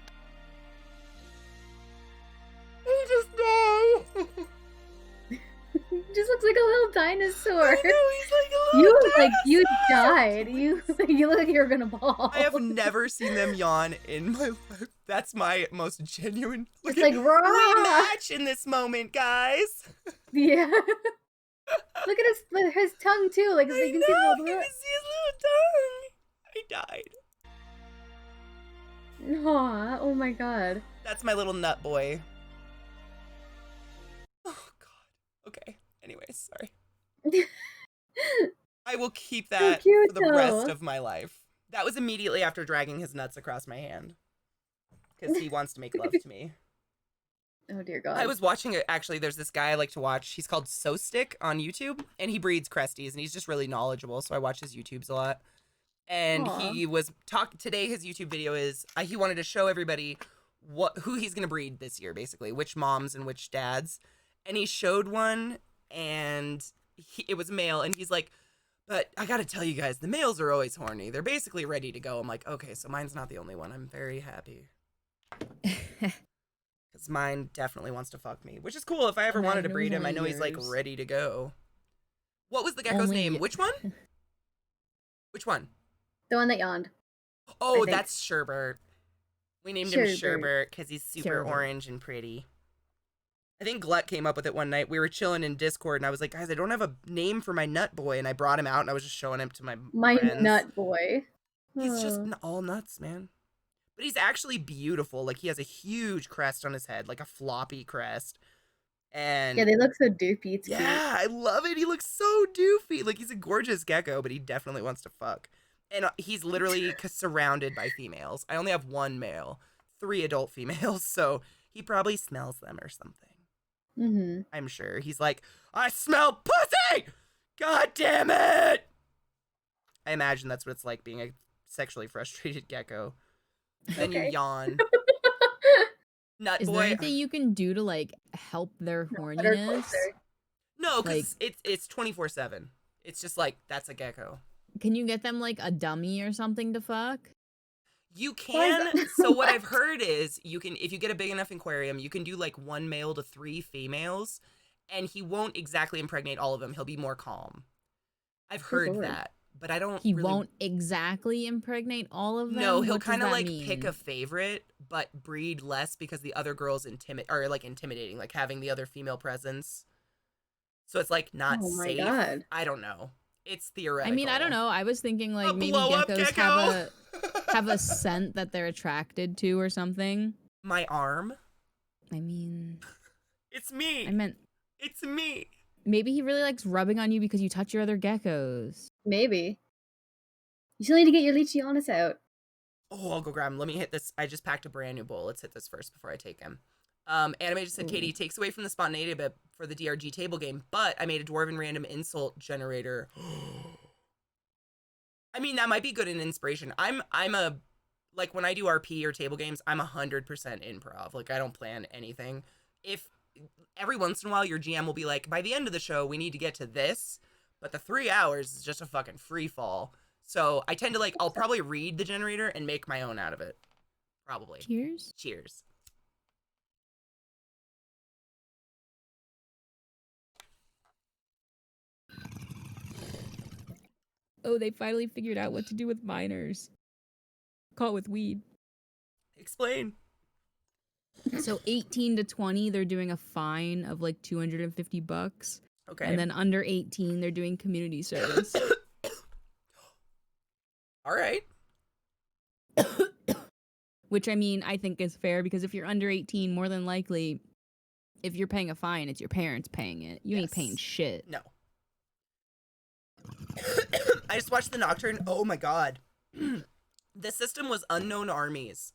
He just died. He just looks like a little dinosaur. I know, he's like a little You dinosaur. died. You look like you're gonna bawl. I have never seen them yawn in my life. That's my most genuine. It's like raw. We match in this moment, guys. Yeah. Look at his tongue too. Like I you can know, see the you little. can see his little tongue. I died. Aw, oh my god. That's my little nut boy. Oh god. Okay. Anyways, sorry. I will keep that cute, for the rest though. of my life. That was immediately after dragging his nuts across my hand. Because he wants to make love to me. Oh dear god. I was watching it. Actually, there's this guy I like to watch. He's called So Stick on YouTube, and he breeds Cresties, and he's just really knowledgeable. So I watch his YouTubes a lot. And Aw. he was today. His YouTube video is he wanted to show everybody who he's gonna breed this year, basically which moms and which dads. And he showed one, and it was male, and he's like, "But I gotta tell you guys, the males are always horny. They're basically ready to go." I'm like, "Okay, so mine's not the only one. I'm very happy." Because mine definitely wants to fuck me, which is cool. If I ever And I wanted to know breed him, I one know of he's like yours. ready to go. What was the gecko's Only name? y- Which one? Which one? The one that yawned. Oh, think. that's Sherbert. We named him Sherbert. Sherbert because he's super Sherbert. orange and pretty. I think Glut came up with it one night. We were chilling in Discord, and I was like, "Guys, I don't have a name for my nut boy," and I brought him out, and I was just showing him to my friends. Nut boy. He's just Oh. all nuts, man. But he's actually beautiful. Like, he has a huge crest on his head, like a floppy crest. And Yeah, they look so doofy. It's yeah, I love it. He looks so doofy. Like, he's a gorgeous gecko, but he definitely wants to fuck. And he's literally surrounded by females. I only have one male, 3 adult females, so he probably smells them or something. cute. Mm-hmm. I'm sure. He's like, "I smell pussy! God damn it!" I imagine that's what it's like being a sexually frustrated gecko. Then you Okay. yawn. Nut Is there boy. anything you can do to like help their Better horniness? closer. No, because like- it's 24/7. It's just like, that's a gecko. Can you get them like a dummy or something to fuck? You Why is can. that- So what I've What? heard is you can, if you get a big enough aquarium, you can do like 1 male to 3 females, and he won't exactly impregnate all of them. He'll be more calm. I've heard Lord. that, but I don't. He really... won't exactly impregnate all of them. No, he'll What does kind of that like mean? pick a favorite, but breed less because the other girls are like intimidating, like having the other female presence. So it's like not Oh my safe. God. I don't know. It's I theoretical. mean, I don't know. I was thinking like A maybe blow-up geckos gecko. have a scent that they're attracted to or something. My arm. I mean, It's me. I meant It's me. maybe he really likes rubbing on you because you touch your other geckos. Maybe. You still need to get your Leachianus out. Oh, I'll go grab him. Let me hit this. I just packed a brand new bowl. Let's hit this first before I take him. Anime just said, Ooh. "Katie takes away from the spontaneity bit for the DRG table game, but I made a dwarven random insult generator." I mean, that might be good in inspiration. I'm a like when I do RP or table games, I'm 100% improv. Like I don't plan anything. If every once in a while your GM will be like, by the end of the show, we need to get to this, but the 3 hours is just a fucking free fall. So I tend to like, I'll probably read the generator and make my own out of it. Probably. Cheers. Cheers. Oh, they finally figured out what to do with minors. Call it with weed. Explain. So 18 to 20, they're doing a fine of like $250. Okay. And then under 18, they're doing community service. All right. Which, I mean, I think is fair because if you're under 18, more than likely, if you're paying a fine, it's your parents paying it. You ain't paying shit. No. I just watched the Nocturne. Oh my god. The system was Unknown Armies.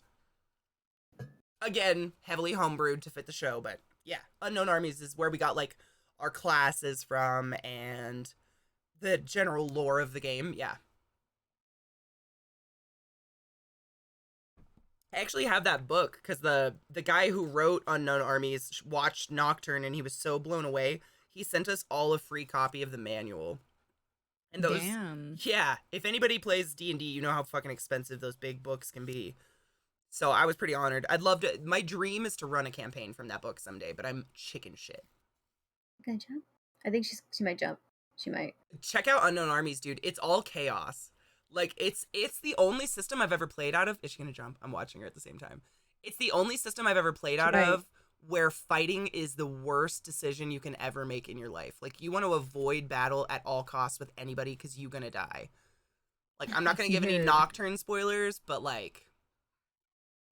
Again, heavily homebrewed to fit the show, but yeah. Unknown Armies is where we got like our classes from and the general lore of the game. Yeah. I actually have that book because the guy who wrote Unknown Armies watched Nocturne and he was so blown away. He sent us all a free copy of the manual. And those, damn. Yeah, if anybody plays D&D, you know how fucking expensive those big books can be. So I was pretty honored. I'd love to, my dream is to run a campaign from that book someday, but I'm chicken shit. Gonna jump? I think she might jump. She might. Check out Unknown Armies, dude. It's all chaos. Like, it's the only system I've ever played out of. Is she gonna jump? I'm watching her at the same time. It's the only system I've ever played out of where fighting is the worst decision you can ever make in your life. Like, you want to avoid battle at all costs with anybody because you're gonna die. Like, I'm not gonna give any Nocturne spoilers, but like...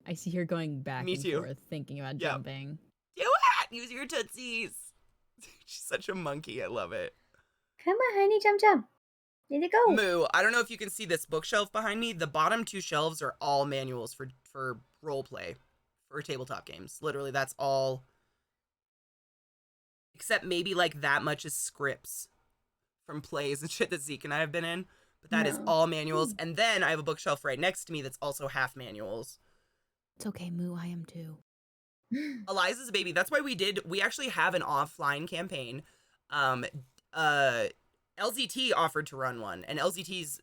I see her going back Me and too. forth, thinking about jumping. Do it! Use your tootsies! She's such a monkey. I love it. Come on, honey, jump, jump. Need to go. Moo, I don't know if you can see this bookshelf behind me. The bottom 2 shelves are all manuals for role play, for tabletop games. Literally, that's all. Except maybe like that much is scripts from plays and shit that Zeke and I have been in. But that is all manuals. And then I have a bookshelf right next to me that's also half manuals. It's okay, Moo, I am too. Eliza's a baby. That's why we actually have an offline campaign. LZT offered to run one, and LZT's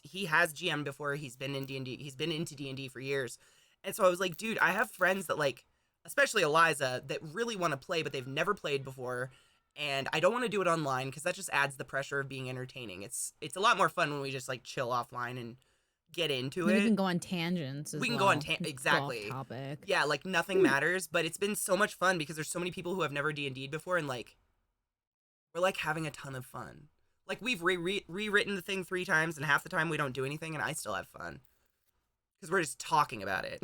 he has GM before. He's been in D&D. He's been into D&D for years, and so I was like, dude, I have friends that like, especially Eliza, that really want to play, but they've never played before, and I don't want to do it online because that just adds the pressure of being entertaining. It's a lot more fun when we just like chill offline and get into it. We can go on tangents. We can go on exactly. Off topic. Yeah, like nothing matters, but it's been so much fun because there's so many people who have never D&D'd before, and like. We're like having a ton of fun. Like we've rewritten the thing 3 times and half the time we don't do anything and I still have fun. Because we're just talking about it.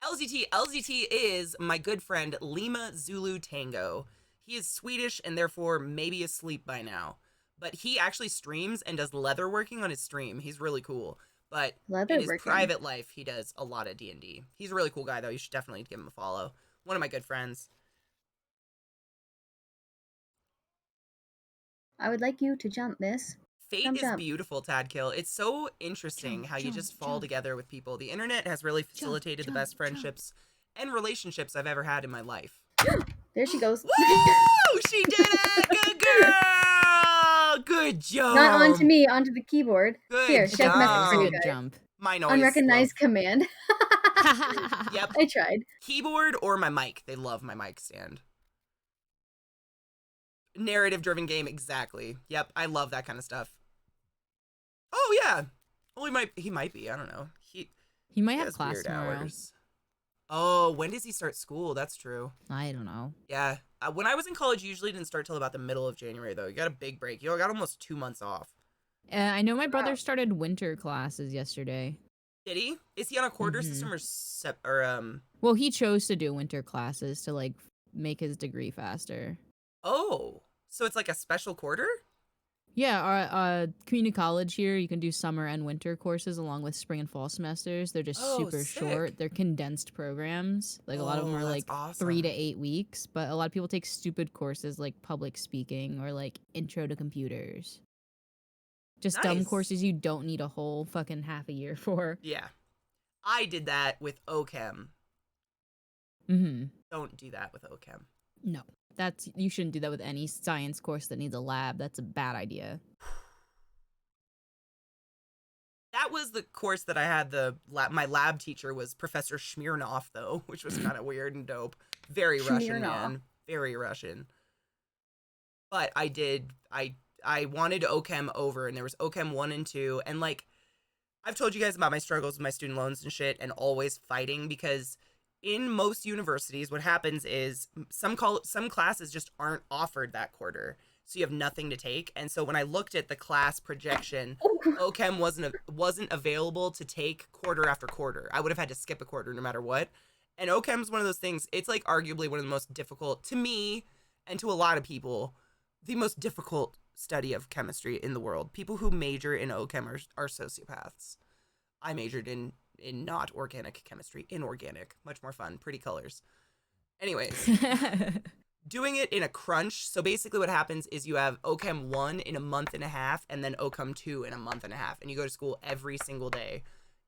LZT is my good friend Lima Zulu Tango. He is Swedish and therefore maybe asleep by now. But he actually streams and does leather working on his stream. He's really cool. But in his private life, he does a lot of D&D. He's a really cool guy though. You should definitely give him a follow. One of my good friends. I would like you to jump, miss. Fate is beautiful, Tadkill. It's so interesting how you just fall together with people. The internet has really facilitated the best friendships and relationships I've ever had in my life. There she goes. Woo! She did it! Good girl! Good job! Not onto me, onto the keyboard. Good Here, chef message for you guys. Jump. My noise. Unrecognized command. Yep. I tried. Keyboard or my mic. They love my mic stand. Narrative-driven game, exactly. Yep, I love that kind of stuff. Oh yeah, well he might be. I don't know. He might have class tomorrow. Hours. Oh, when does he start school? That's true. I don't know. Yeah, when I was in college, usually didn't start till about the middle of January though. You got a big break. You got almost 2 months off. I know my brother started winter classes yesterday. Did he? Is he on a quarter system or Well, he chose to do winter classes to like make his degree faster. Oh, so it's like a special quarter? Yeah, our community college here, you can do summer and winter courses along with spring and fall semesters. They're just super short. They're condensed programs. Like a lot of them are like 3 to 8 weeks, but a lot of people take stupid courses like public speaking or like intro to computers. Just dumb Nice. courses you don't need a whole fucking half a year for. Yeah. I did that with OChem. Mm-hmm. Don't do that with OChem. No. You shouldn't do that with any science course that needs a lab. That's a bad idea. That was the course that I had. My lab teacher was Professor Smirnoff, though, which was kind of weird and dope. Very Russian, man. Very Russian. But I wanted OChem over, and there was OChem 1 and 2, and like, I've told you guys about my struggles with my student loans and shit, and always fighting, because in most universities, what happens is some classes just aren't offered that quarter, so you have nothing to take. And so when I looked at the class projection, OChem wasn't available to take quarter after quarter. I would have had to skip a quarter no matter what. And OChem's one of those things. It's like arguably one of the most difficult, to me and to a lot of people, the most difficult study of chemistry in the world. People who major in OChem are sociopaths. I majored in not organic chemistry, inorganic. Much more fun, pretty colors. Anyways, doing it in a crunch. So basically what happens is you have OChem 1 in a month and a half, and then OChem 2 in a month and a half. And you go to school every single day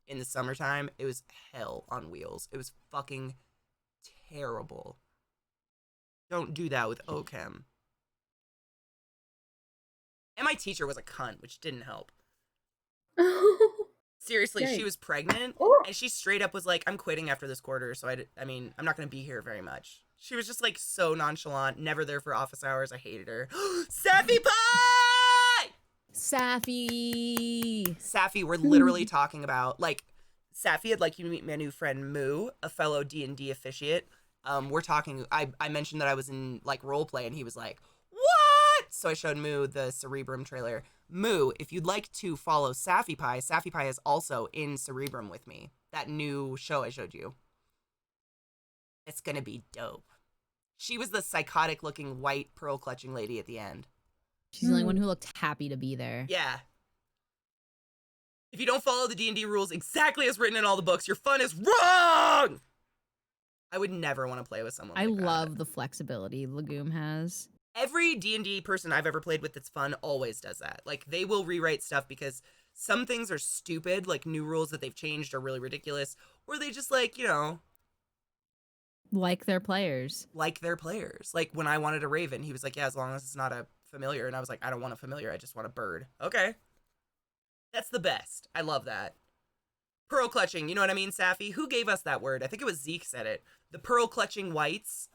in the summertime. It was hell on wheels. It was fucking terrible. Don't do that with OChem. And my teacher was a cunt, which didn't help. Seriously, Dang. she was pregnant, and she straight up was like, I'm quitting after this quarter, so I mean, I'm not going to be here very much. She was just, like, so nonchalant, never there for office hours. I hated her. Sappy Pie! Sappy, we're literally talking about, like, Sappy had like you to meet my new friend Moo, a fellow D&D officiate. We're talking, I mentioned that I was in, like, roleplay, and he was like, what? So I showed Moo the Cerebrum trailer. Moo, if you'd like to follow Sappy Pie is also in Cerebrum with me. That new show I showed you. It's gonna be dope. She was the psychotic-looking white pearl-clutching lady at the end. She's the only one who looked happy to be there. Yeah. If you don't follow the D&D rules exactly as written in all the books, your fun is wrong! I would never want to play with someone I like that. love the flexibility Legume has. Every D&D person I've ever played with that's fun always does that. Like, they will rewrite stuff because some things are stupid, like new rules that they've changed are really ridiculous, or they just, like, you know... Like their players. Like when I wanted a raven, he was like, yeah, as long as it's not a familiar. And I was like, I don't want a familiar, I just want a bird. Okay. That's the best. I love that. Pearl clutching, you know what I mean, Safi? Who gave us that word? I think it was Zeke said it. The pearl clutching whites.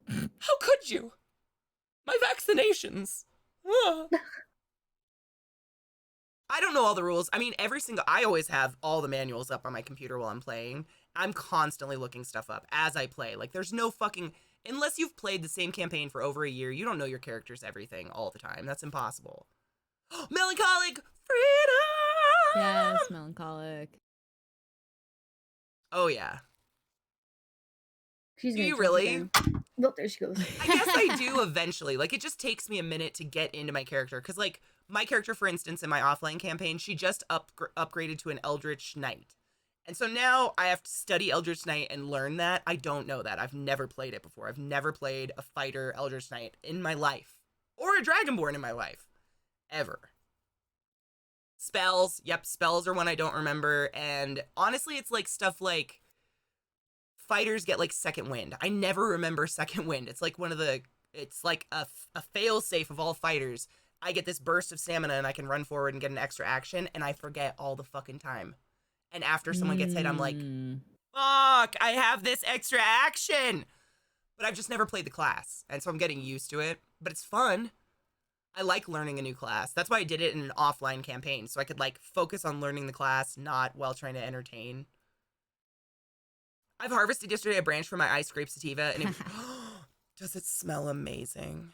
How could you? My vaccinations. I don't know all the rules. I mean, I always have all the manuals up on my computer while I'm playing. I'm constantly looking stuff up as I play. Like, there's no fucking, unless you've played the same campaign for over a year, you don't know your character's everything all the time. That's impossible. Melancholic freedom! Yes, melancholic. Oh, yeah. She's Do you gonna really? jump again. Nope, there she goes. I guess I do eventually. Like, it just takes me a minute to get into my character. Because, like, my character, for instance, in my offline campaign, she just upgraded to an Eldritch Knight. And so now I have to study Eldritch Knight and learn that. I don't know that. I've never played it before. I've never played a fighter Eldritch Knight in my life. Or a Dragonborn in my life. Ever. Spells. Yep, spells are one I don't remember. And honestly, it's like stuff like fighters get like second wind. I never remember second wind. It's like it's like a fail-safe of all fighters. I get this burst of stamina and I can run forward and get an extra action, and I forget all the fucking time. And after someone gets hit, I'm like, fuck, I have this extra action. But I've just never played the class, and so I'm getting used to it. But it's fun. I like learning a new class. That's why I did it in an offline campaign, so I could, like, focus on learning the class, not while trying to entertain. I've harvested yesterday a branch from my Ice Grape Sativa, and it does it smell amazing?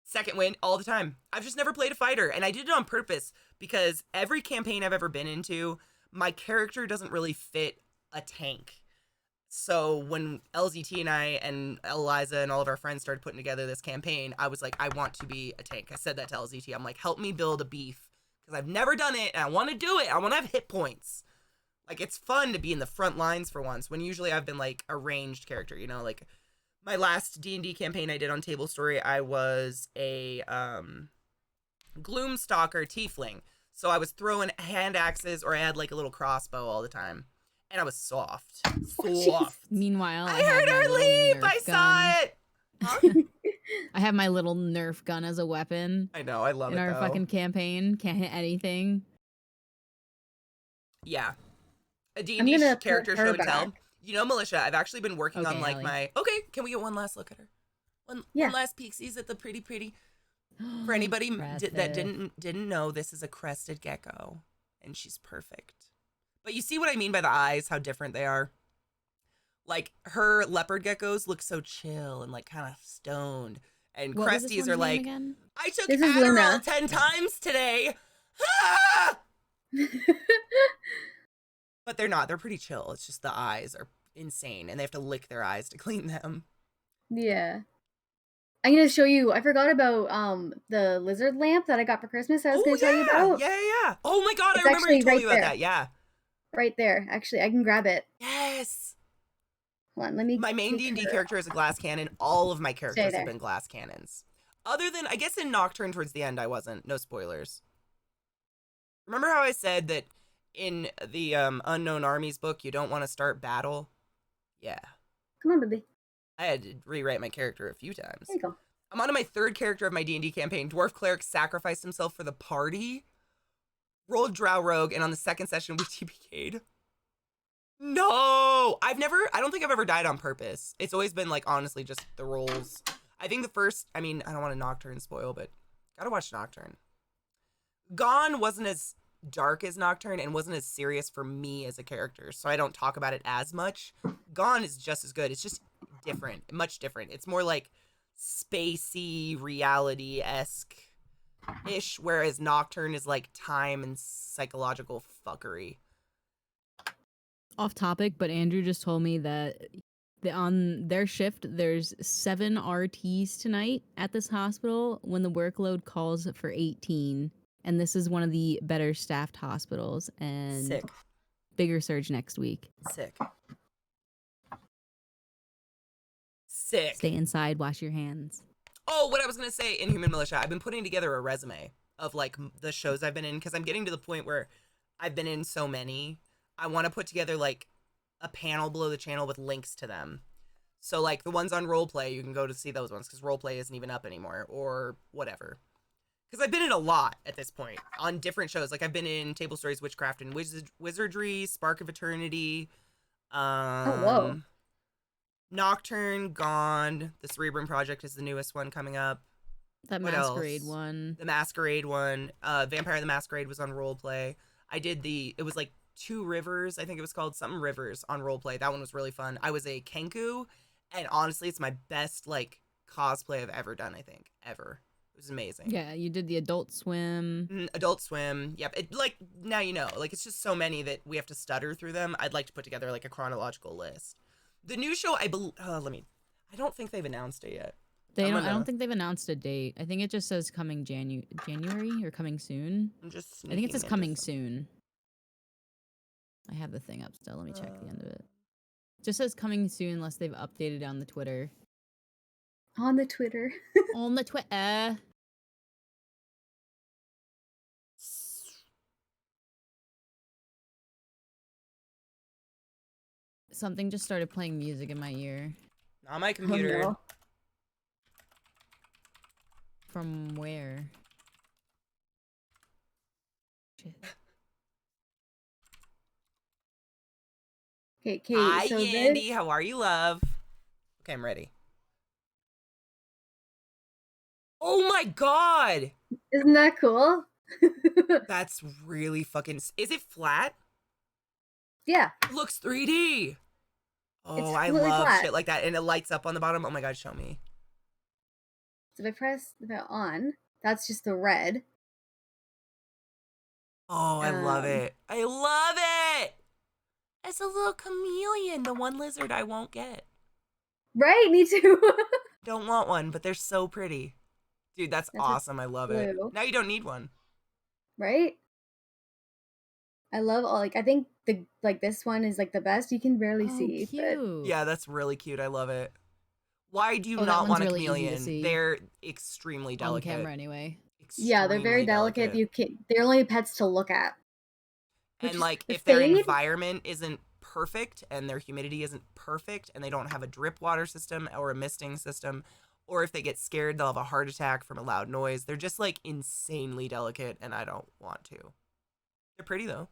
Second wind all the time. I've just never played a fighter, and I did it on purpose because every campaign I've ever been into, my character doesn't really fit a tank. So when LZT and I and Eliza and all of our friends started putting together this campaign, I was like, I want to be a tank. I said that to LZT. I'm like, help me build a beef because I've never done it, and I want to do it. I want to have hit points. Like, it's fun to be in the front lines for once when usually I've been like a ranged character, you know, like My last D&D campaign I did on Table Story, I was a Gloomstalker tiefling. So I was throwing hand axes, or I had like a little crossbow all the time. And I was soft. Soft. Meanwhile, I I have heard my her little leap! Nerf I gun. saw it! Huh? I have my little Nerf gun as a weapon I know, I love in it our though. fucking campaign. Can't hit anything. Yeah. A I'm D&D gonna put character her show and tell. back. You know, Militia, I've actually been working on Okay, like Allie. my... Okay, can we get one last look at her? One Yeah. last peeksies at the pretty. For anybody that Crested. didn't know, this is a crested gecko, and she's perfect. But you see what I mean by the eyes, how different they are? Like, her leopard geckos look so chill and like kind of stoned. And What was this Cresties one's are name like, again? I took This is Adderall Luna. 10 times today. Ah! But they're not. They're pretty chill. It's just the eyes are insane, and they have to lick their eyes to clean them. Yeah. I'm gonna show you. I forgot about the lizard lamp that I got for Christmas. I was gonna tell you about. Yeah. Oh my god, It's I remember you actually told me right about there. that. Yeah. Right there. Actually, I can grab it. Yes. Hold on, let me. My main take D&D her. character is a glass cannon. All of my Stay characters have there. been glass cannons. Other than, I guess in Nocturne towards the end, I wasn't. No spoilers. Remember how I said that in the Unknown Armies book, you don't want to start battle? Yeah. Come on, baby. I had to rewrite my character a few times. There you go. I'm on to my third character of my D&D campaign. Dwarf Cleric sacrificed himself for the party, rolled Drow Rogue, and on the second session, we TPK'd. No! I don't think I've ever died on purpose. It's always been, like, honestly, just the rolls. I think the first, I mean, I don't want to Nocturne spoil, but gotta watch Nocturne. Gone wasn't as dark as Nocturne and wasn't as serious for me as a character, so I don't talk about it as much. Gone is just as good. It's just different, much different. It's more like spacey, reality-esque-ish, whereas Nocturne is like time and psychological fuckery. Off topic, but Andrew just told me that on their shift, there's 7 RTs tonight at this hospital when the workload calls for 18. And this is one of the better staffed hospitals. And Sick. bigger surge next week. Sick. Sick. Stay inside, wash your hands. Oh, what I was gonna say, Inhuman Militia, I've been putting together a resume of like the shows I've been in, because I'm getting to the point where I've been in so many. I want to put together like a panel below the channel with links to them. So like the ones on Roleplay, you can go to see those ones because Roleplay isn't even up anymore, or whatever. Because I've been in a lot at this point on different shows. Like I've been in Table Stories, Witchcraft, and Wizardry, Spark of Eternity. Whoa. Nocturne, Gone. The Cerebrum Project is the newest one coming up. That What Masquerade else? one. The Masquerade one. Vampire the Masquerade was on Roleplay. I did it was like Two Rivers, I think it was called, something Rivers on Roleplay. That one was really fun. I was a Kenku, and honestly, it's my best like cosplay I've ever done, I think. Ever. It was amazing. Yeah, you did the Adult Swim. Adult Swim. Yep. It, like, now you know. Like, it's just so many that we have to stutter through them. I'd like to put together like a chronological list. The new show, I don't think they've announced it yet. I don't think they've announced a date. I think it just says coming January or coming soon. I'm just I think it says sneaking coming into soon. I have the thing up still. Let me check the end of it. It just says coming soon unless they've updated on the Twitter. On the Twitter. On the Twitter. Something just started playing music in my ear. on my computer. Oh, no. From where? Shit. Okay, Kate. Hi, so Yandy. How are you, love? Okay, I'm ready. Oh my god! Isn't that cool? That's really fucking... Is it flat? Yeah. It looks 3D! Oh, It's I completely love flat. shit like that. And it lights up on the bottom. Oh my god, show me. So if I press that on, that's just the red. Oh, I love Um, it. I love it! It's a little chameleon, the one lizard I won't get. Right, me too. Don't want one, but they're so pretty. Dude, that's That's a awesome. I love it. blue. Now you don't need one. Right? I love all I think this one is like the best. You can barely Oh, see, but cute. Yeah, that's really cute. I love it. Why do you Oh, that not one's want a really easy to chameleon? see. They're extremely On delicate. camera, anyway. Yeah, they're very Extremely delicate. You can They're only pets to look at. Which And is like the if their fade? environment isn't perfect and their humidity isn't perfect and they don't have a drip water system or a misting system, or if they get scared they'll have a heart attack from a loud noise. They're just like insanely delicate and I don't want to. They're pretty though.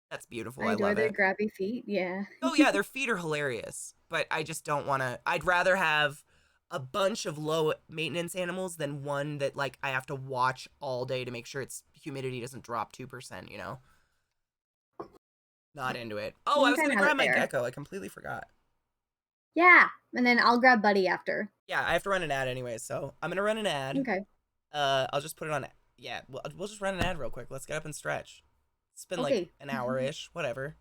That's beautiful. I adore love their it. grabby feet. Yeah. Oh yeah, their feet are hilarious, but I just don't want to. I'd rather have a bunch of low maintenance animals than one that like I have to watch all day to make sure its humidity doesn't drop 2%, you know? Not into it. Oh, I You was going kinda to have grab it my there. gecko. I completely forgot. Yeah, and then I'll grab Buddy after. Yeah, I have to run an ad anyway, so I'm going to run an ad. Okay. I'll just put it on. Yeah, we'll just run an ad real quick. Let's get up and stretch. It's been like Okay. an hour-ish, whatever.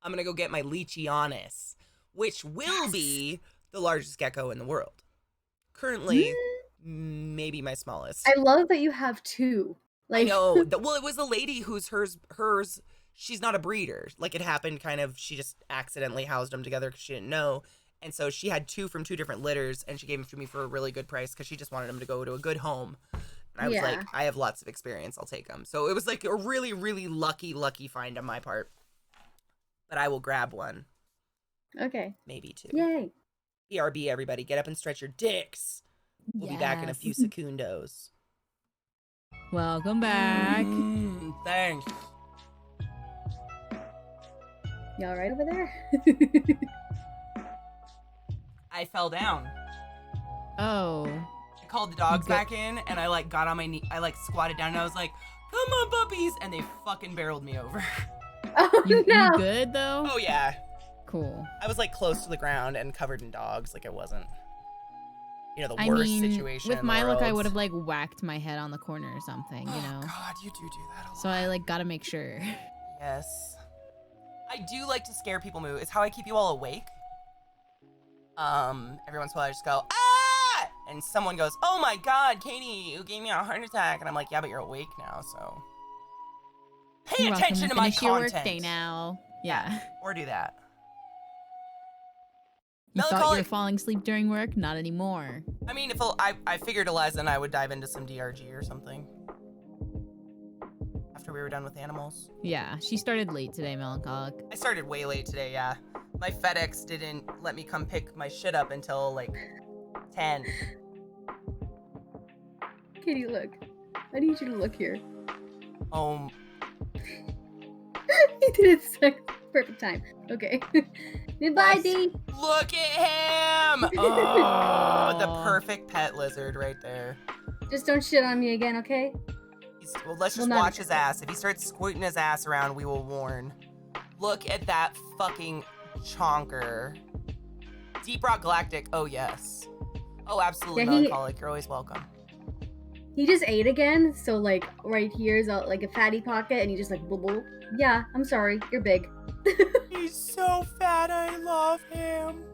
I'm going to go get my Leachianis, which will be the largest gecko in the world. Currently, maybe my smallest. I love that you have two. I know. Well, it was a lady who's hers. She's not a breeder. Like it happened kind of, she just accidentally housed them together because she didn't know. And so she had two from two different litters and she gave them to me for a really good price because she just wanted them to go to a good home. And I was like, I have lots of experience. I'll take them. So it was like a really, really lucky find on my part. But I will grab one. Okay. Maybe two. Yay. BRB, everybody. Get up and stretch your dicks. We'll be back in a few secundos. Welcome back. Thanks. You all right over there? I fell down. Oh. I called the dogs back in, and I like got on my knee. I like squatted down, and I was like, "Come on, puppies!" And they fucking barreled me over. Oh You no. good though? Oh yeah. Cool. I was like close to the ground and covered in dogs. Like it wasn't, you know, the I worst mean, situation. with in the my luck, I world. would have like whacked my head on the corner or something, you know. God, you do that a lot. So I like gotta make sure. Yes. I do like to scare people. It's how I keep you all awake. Every once in a while I just go, ah! And someone goes, oh my God, Katie, you gave me a heart attack. And I'm like, yeah, but you're awake now, so. Pay You're attention to welcome. my Finish your content. work day now. Yeah. Or do that. You thought you Melancholic- were falling asleep during work? Not anymore. I mean, if I figured Eliza and I would dive into some DRG or something. After we were done with animals. Yeah, she started late today, Melancholic. I started way late today, yeah. My FedEx didn't let me come pick my shit up until like 10. Katie, look. I need you to look here. He did it so perfect time. Okay. Goodbye, Yes. D. Look at him! Oh, the perfect pet lizard right there. Just don't shit on me again, okay? Well, let's just Well, not watch his ass. If he starts squirting his ass around, we will warn. Look at that fucking chonker. Deep Rock Galactic, oh yes. Oh, absolutely, Yeah, Melancholic, you're always welcome. He just ate again, so like right here is like a fatty pocket, and he just like bubble. Yeah, I'm sorry, you're big. He's so fat, I love him.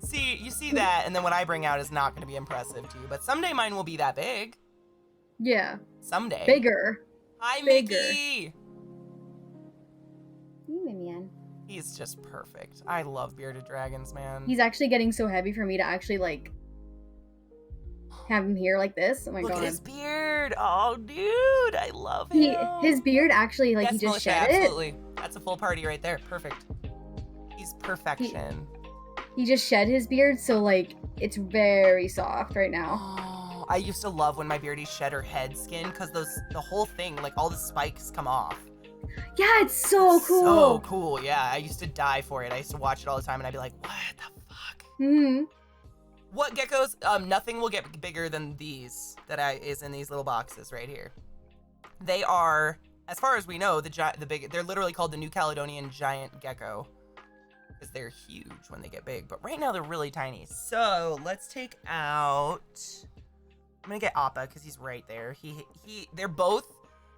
See, you see that, and then what I bring out is not going to be impressive to you, but someday mine will be that big. Yeah, Someday. bigger. Hi, bigger. Mickey! Man. He's just perfect. I love bearded dragons, man. He's actually getting so heavy for me to actually like have him here like this. Oh my Look god. at his beard. Oh, dude, I love him. His beard actually like yes, he just Militia, shed absolutely. That's a full party right there. Perfect. He's perfection. He just shed his beard, so like it's very soft right now. Oh, I used to love when my beardy shed her head skin because the whole thing, like all the spikes come off. Yeah, it's so cool. So cool, yeah. I used to die for it. I used to watch it all the time and I'd be like, what the fuck? Hmm. What geckos? Nothing will get bigger than these is in these little boxes right here. They are, as far as we know, the big. They're literally called the New Caledonian Giant Gecko because they're huge when they get big. But right now they're really tiny. So let's take out. I'm gonna get Appa because he's right there. They're both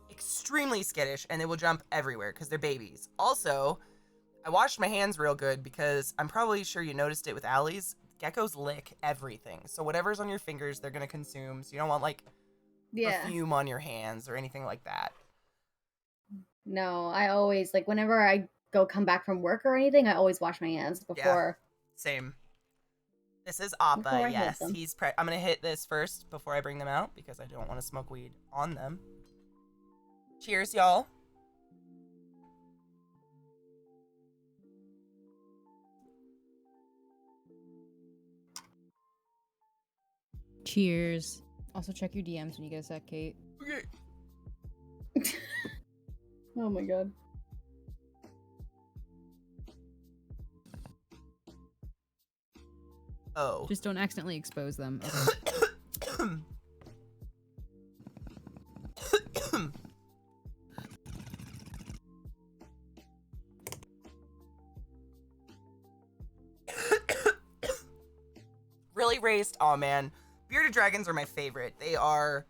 extremely skittish and they will jump everywhere because they're babies. Also, I washed my hands real good because I'm probably sure you noticed it with Allie's. Geckos lick everything. So whatever's on your fingers, they're going to consume. So you don't want like perfume on your hands or anything like that. No, I always, like, whenever I come back from work or anything, I always wash my hands before. Same. This is Before I Appa, hit yes. them. I'm gonna hit this first before I bring them out because I don't want to smoke weed on them. Cheers, y'all. Cheers. Also, check your DMs when you get a sec, Kate. Okay. Oh my god. Oh. Just don't accidentally expose them. Okay. Really raised. Oh man. Bearded dragons are my favorite. They are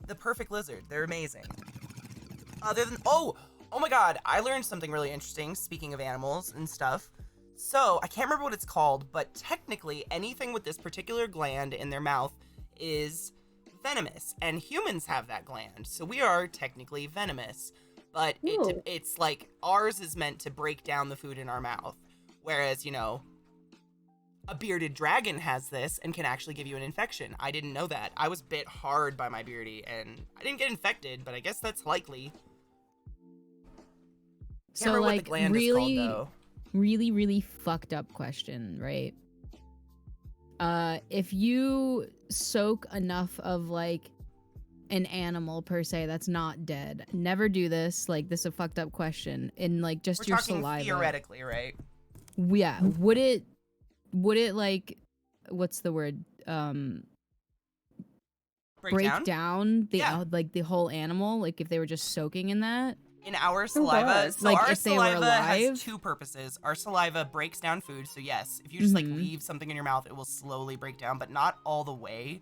the perfect lizard. They're amazing. Other than oh my god, I learned something really interesting speaking of animals and stuff. So, I can't remember what it's called, but technically anything with this particular gland in their mouth is venomous, and humans have that gland. So we are technically venomous. But Ooh. it's like ours is meant to break down the food in our mouth. Whereas, you know, a bearded dragon has this and can actually give you an infection. I didn't know that. I was bit hard by my beardy and I didn't get infected, but I guess that's likely. Can't So, remember like, what the gland really, is called, though. really fucked up question, right? If you soak enough of, like, an animal per se that's not dead, never do this. Like, this is a fucked up question. In, like, just We're your talking saliva. theoretically, right? Yeah. Would it like, what's the word? Break down the Yeah. like the whole animal, like if they were just soaking in that? In our saliva, God. so Like, our if they were saliva has alive? two purposes. Our saliva breaks down food, so yes, if you just like Mhm. leave something in your mouth, it will slowly break down, but not all the way,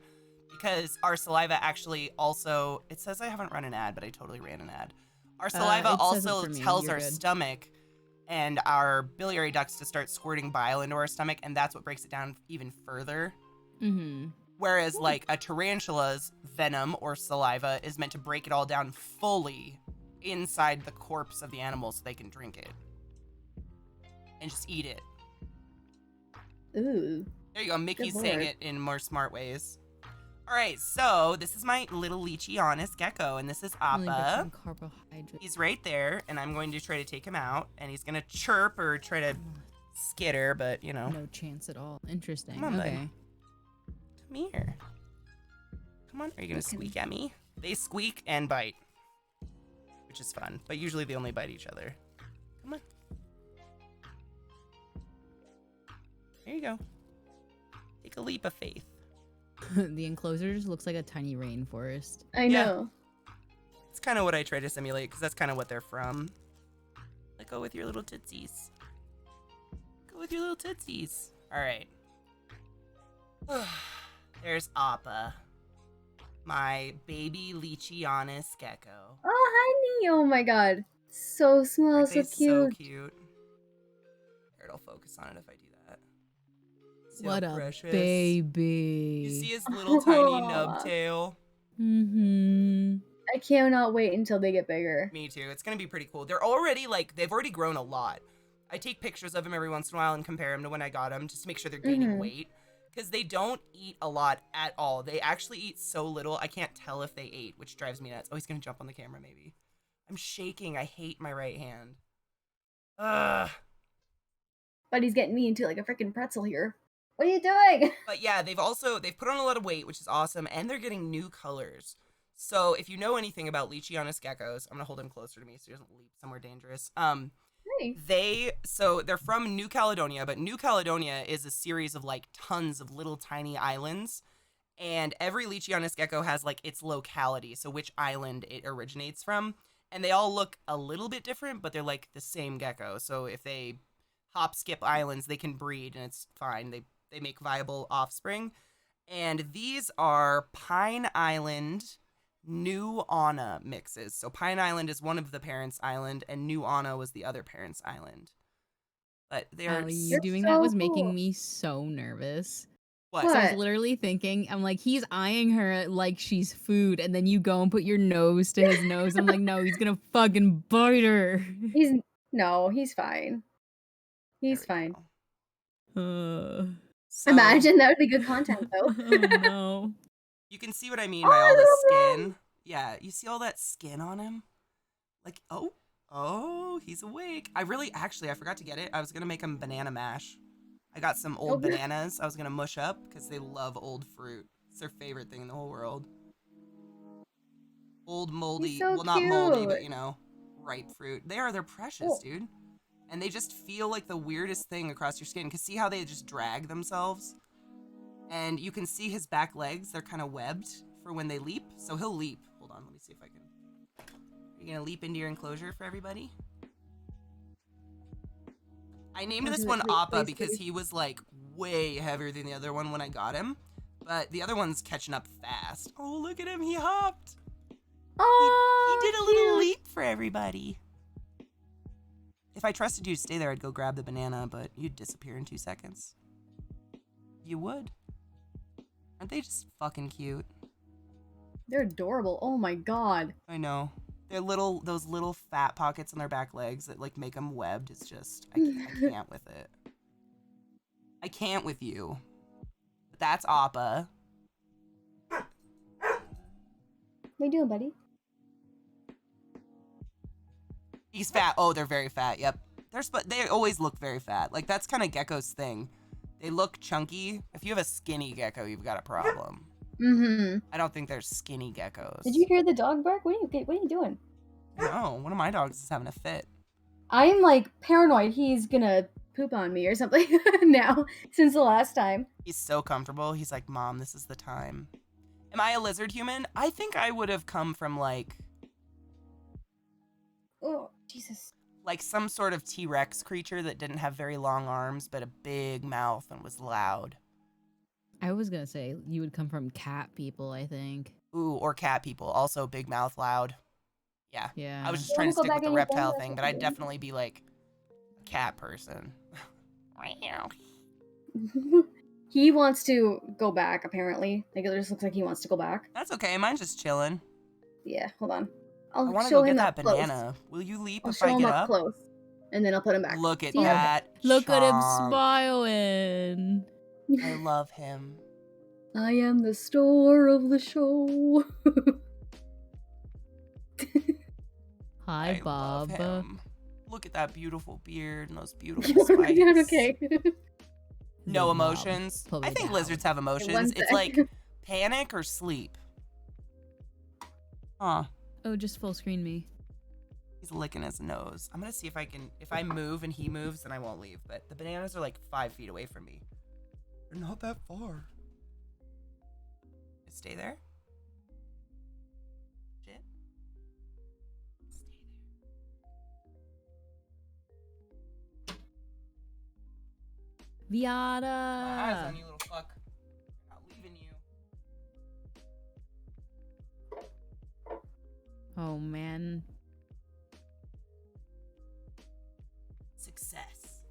because our saliva actually also, it says I haven't run an ad, but I totally ran an ad. Our saliva It says it also for me. tells You're our good. stomach and our biliary ducts to start squirting bile into our stomach, and that's what breaks it down even further. Mm-hmm. Whereas, like, a tarantula's venom or saliva is meant to break it all down fully inside the corpse of the animal so they can drink it. And just eat it. Ooh. There you go. Mickey's Good saying lord. it in more smart ways. All right, so this is my little Leopard Gecko, and this is Really rich Appa. in carbohydrates. He's right there, and I'm going to try to take him out, and he's going to chirp or try to skitter, but, you know. No chance at all. Interesting. Come on, bud. Okay. Come here. Come on. Are you going to squeak at me? They squeak and bite, which is fun, but usually they only bite each other. Come on. There you go. Take a leap of faith. The enclosure just looks like a tiny rainforest. I Yeah. know. It's kind of what I try to simulate, because that's kind of what they're from. Like, go with your little tootsies. Go with your little tootsies. All right. There's Appa, my baby Leopard Gecko. Oh, hi, Neo. Oh my god. So small, Aren't so they so cute. cute? Here, it'll focus on it if I do that. So What a precious. baby. You see his little tiny nub tail? Mm-hmm. I cannot wait until they get bigger. Me too. It's gonna be pretty cool. They're already like, they've already grown a lot. I take pictures of them every once in a while and compare them to when I got them just to make sure they're gaining weight. Because they don't eat a lot at all. They actually eat so little, I can't tell if they ate, which drives me nuts. Oh, he's gonna jump on the camera maybe. I'm shaking. I hate my right hand. Ugh. But he's getting me into like a freaking pretzel here. What are you doing? But yeah, they've put on a lot of weight, which is awesome, and they're getting new colors. So if you know anything about Leopard Geckos, I'm gonna hold him closer to me so he doesn't leap somewhere dangerous. Hey. They're from New Caledonia, but New Caledonia is a series of like tons of little tiny islands, and every Leopard Gecko has like its locality, so which island it originates from, and they all look a little bit different, but they're like the same gecko. So if they hop skip islands, they can breed and it's fine. They make viable offspring. And these are Pine Island New Anna mixes. So Pine Island is one of the parents' island, and New Anna was the other parents' island. But they're You doing so that was cool. making me so nervous. what? So I was What? literally thinking, I'm like, he's eyeing her like she's food, and then you go and put your nose to his nose. I'm like, no, he's gonna fucking bite her. He's fine. He's There we fine. go. So, Imagine that would be good content though. Oh no. you can see what I mean by all the skin. Yeah, you see all that skin on him? Like, oh, he's awake. I forgot to get it. I was gonna make him banana mash. I got some old bananas I was gonna mush up because they love old fruit. It's their favorite thing in the whole world. Old moldy, He's so well, not moldy, but cute. ripe fruit. They're precious, dude. And they just feel like the weirdest thing across your skin. Cause see how they just drag themselves? And you can see his back legs, they're kind of webbed for when they leap. So he'll leap. Hold on, let me see if I can. Are you gonna leap into your enclosure for everybody? I named this one Appa because he was like way heavier than the other one when I got him. But the other one's catching up fast. Oh, look at him, he hopped. Oh, He did a little leap for everybody. If I trusted you to stay there, I'd go grab the banana, but you'd disappear in 2 seconds. You would. Aren't they just fucking cute? They're adorable. Oh my god. I know. Those little fat pockets on their back legs that like make them webbed. It's just, I can't with it. I can't with you. But that's Appa. What are you doing, buddy? He's fat. Oh, they're very fat. Yep. They always look very fat. Like that's kind of Gecko's thing. They look chunky. If you have a skinny gecko, you've got a problem. Mm-hmm. I don't think there's skinny geckos. Did you hear the dog bark? What are you doing? No, one of my dogs is having a fit. I'm like paranoid he's gonna poop on me or something now since the last time. He's so comfortable. He's like, Mom, this is the time. Am I a lizard human? I think I would have come from like Oh, Jesus. some sort of T-Rex creature that didn't have very long arms but a big mouth and was loud. I was gonna say you would come from cat people, I think. Ooh, or cat people. Also big mouth, loud. Yeah. Yeah. I was just You trying to wanna go stick with back the in your reptile phone? thing, but I'd definitely be like a cat person. He wants to go back, apparently. Like, it just looks like he wants to go back. That's okay. Mine's just chilling. Yeah, hold on. I I'll want to show go get him that up close. banana. Will you leap I'll if show I him get up up? close. And then I'll put him back. Look at See? that. Look at him chonk. smiling. I love him. I am the star of the show. Hi, I love Bob. him. Look at that beautiful beard and those beautiful You wanna spikes. be on okay? No Bob, emotions. pull me I think down. lizards have emotions. One It's sec. like panic or sleep. Huh. Oh, just full screen me. He's licking his nose. I'm gonna see if I move and he moves, then I won't leave. But the bananas are like 5 feet away from me. They're not that far. Just stay there. Shit. Stay there. My eyes on Viada. you, little fuck. I'm not leaving you. Oh man. Success.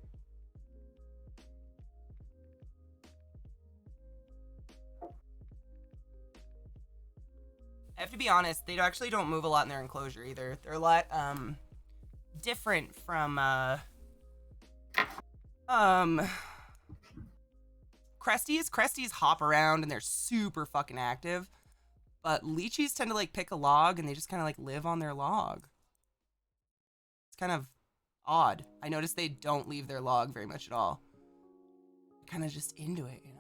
I have to be honest, they actually don't move a lot in their enclosure either. They're a lot different from Cresties. Cresties hop around and they're super fucking active. But Leechies tend to like pick a log and they just kind of like live on their log. It's kind of odd. I noticed they don't leave their log very much at all. They're kind of just into it, you know?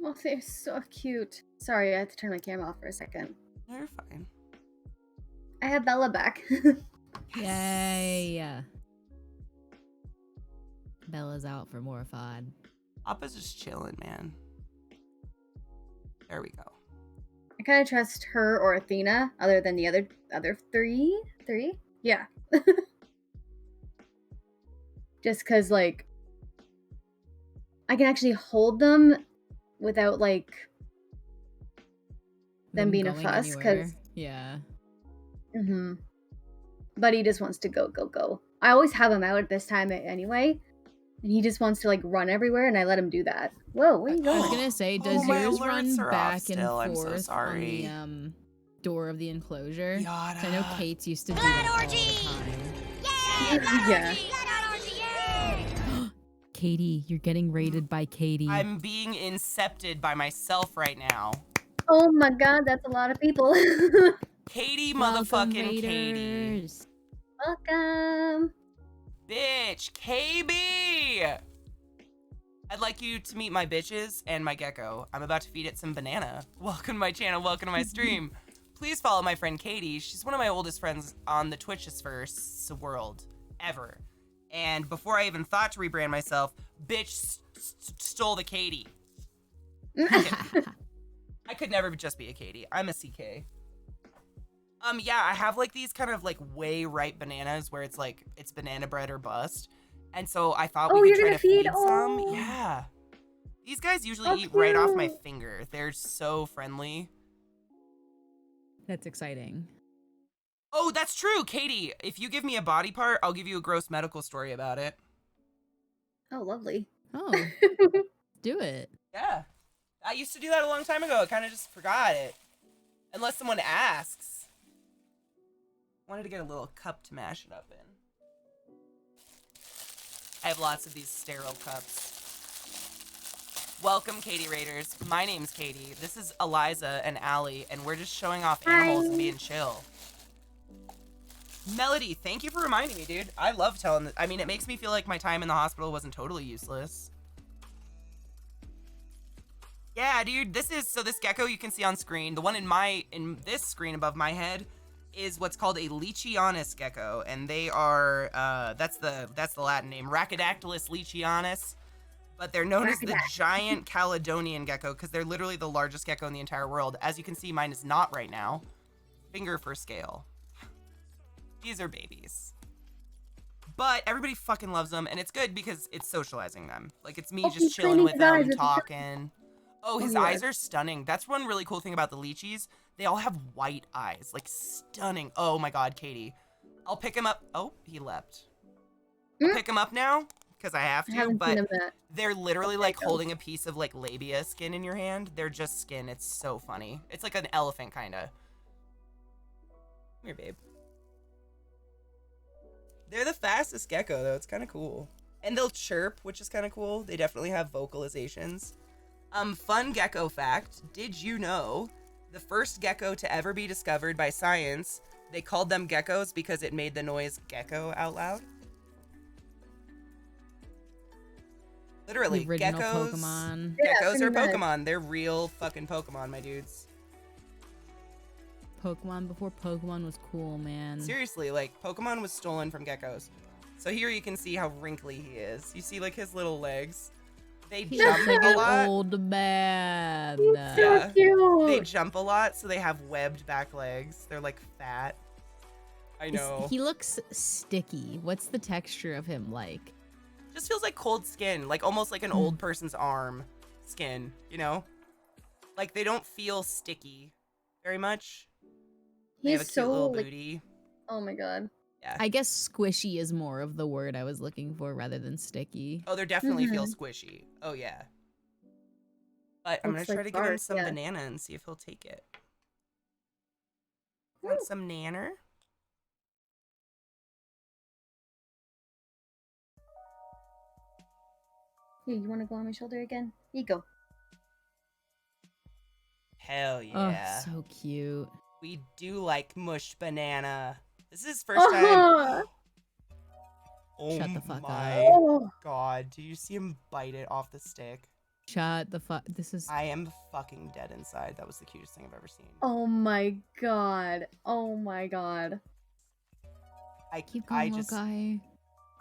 Oh, they're so cute. Sorry, I had to turn my camera off for a second. No, you're fine. I have Bella back. Yay. Bella's out for more fun. Appa's just chilling, man. There we go. I kind of trust her or Athena, other than the other three. Yeah. Just because, like, I can actually hold them without, like, them being a going fuss. anywhere. Because, Yeah. But he just wants to go. I always have him out at this time anyway, and he just wants to like run everywhere, and I let him do that. Whoa, where are you I was going? gonna say, Oh, does my yours alerts run are off back still. I'm and so forth sorry. on the door of the enclosure? 'Cause I know Yada. Kate's used to do that all the time. Yeah. Katie, you're getting raided by Katie. I'm being incepted by myself right now. Oh my god, that's a lot of people. Katie Welcome, motherfucking Katie. raiders. Welcome. Bitch, KB! I'd like you to meet my bitches and my gecko. I'm about to feed it some banana. Welcome to my channel, welcome to my stream. Please follow my friend Katie. She's one of my oldest friends on the Twitchiverse world ever. And before I even thought to rebrand myself, bitch stole the Katie. I could never just be a Katie. I'm a CK. Yeah, I have like these kind of like way ripe bananas where it's like it's banana bread or bust. And so I thought we you're could try gonna to feed feed? some. Oh. Yeah. These guys usually Oh, eat right off my cute. finger. They're so friendly. That's exciting. Oh, that's true, Katie. If you give me a body part, I'll give you a gross medical story about it. Oh, lovely. Oh, do it. Yeah. I used to do that a long time ago. I kind of just forgot it. Unless someone asks. Wanted to get a little cup to mash it up in. I have lots of these sterile cups. Welcome, Katie Raiders. My name's Katie. This is Eliza and Allie, and we're just showing off animals and being chill. Melody, thank you for reminding me, dude. I love telling this. I mean, it makes me feel like my time in the hospital wasn't totally useless. Yeah, dude, this gecko you can see on screen, the one in this screen above my head is what's called a Leachianus gecko, and they are that's the Latin name, Rhacodactylus leachianus, but they're known as the giant Caledonian gecko because they're literally the largest gecko in the entire world. As you can see, mine is not right now. Finger for scale. These are babies. But everybody fucking loves them, and it's good because it's socializing them. Like, it's me Oh, just he's chilling cleaning with his them, eyes. talking. Oh, his yeah. eyes are stunning. That's one really cool thing about the leechies. They all have white eyes, like stunning. Oh my god, Katie. I'll pick him up. Oh, he leapt. I'll pick him up now, because I have I to, haven't seen but him yet. they're literally Okay, like go. holding a piece of like labia skin in your hand. They're just skin. It's so funny. It's like an elephant, kind of. Come here, babe. They're the fastest gecko, though. It's kind of cool. And they'll chirp, which is kind of cool. They definitely have vocalizations. Fun gecko fact. Did you know the first gecko to ever be discovered by science, they called them geckos because it made the noise gecko out loud? Literally, The original geckos. Pokemon. Yeah, Geckos are pretty much. Pokemon. They're real fucking Pokemon, my dudes. Pokemon before Pokemon was cool, man. Seriously, like, Pokemon was stolen from geckos. So here you can see how wrinkly he is. You see, like, his little legs? They He jump looks like a an lot. old man. So Yeah. cute. They jump a lot, so they have webbed back legs. They're, like, fat. I know. He looks sticky. What's the texture of him like? Just feels like cold skin, like almost like an old person's arm skin, you know? Like, they don't feel sticky very much. They have a He's cute so little like, booty. oh my god. Yeah. I guess squishy is more of the word I was looking for rather than sticky. Oh, they definitely feel squishy. Oh, yeah. But I'm Looks gonna try like to give him bark, some yeah. banana and see if he'll take it. Want some nanner? Here, you want to go on my shoulder again? Here you go. Hell yeah. Oh, so cute. We do like mush banana. This is his first time. Oh Shut the fuck my up. Oh, god. Do you see him bite it off the stick? Shut the fuck. This is. I am fucking dead inside. That was the cutest thing I've ever seen. oh my god. Oh my god. Keep going, I little just guy.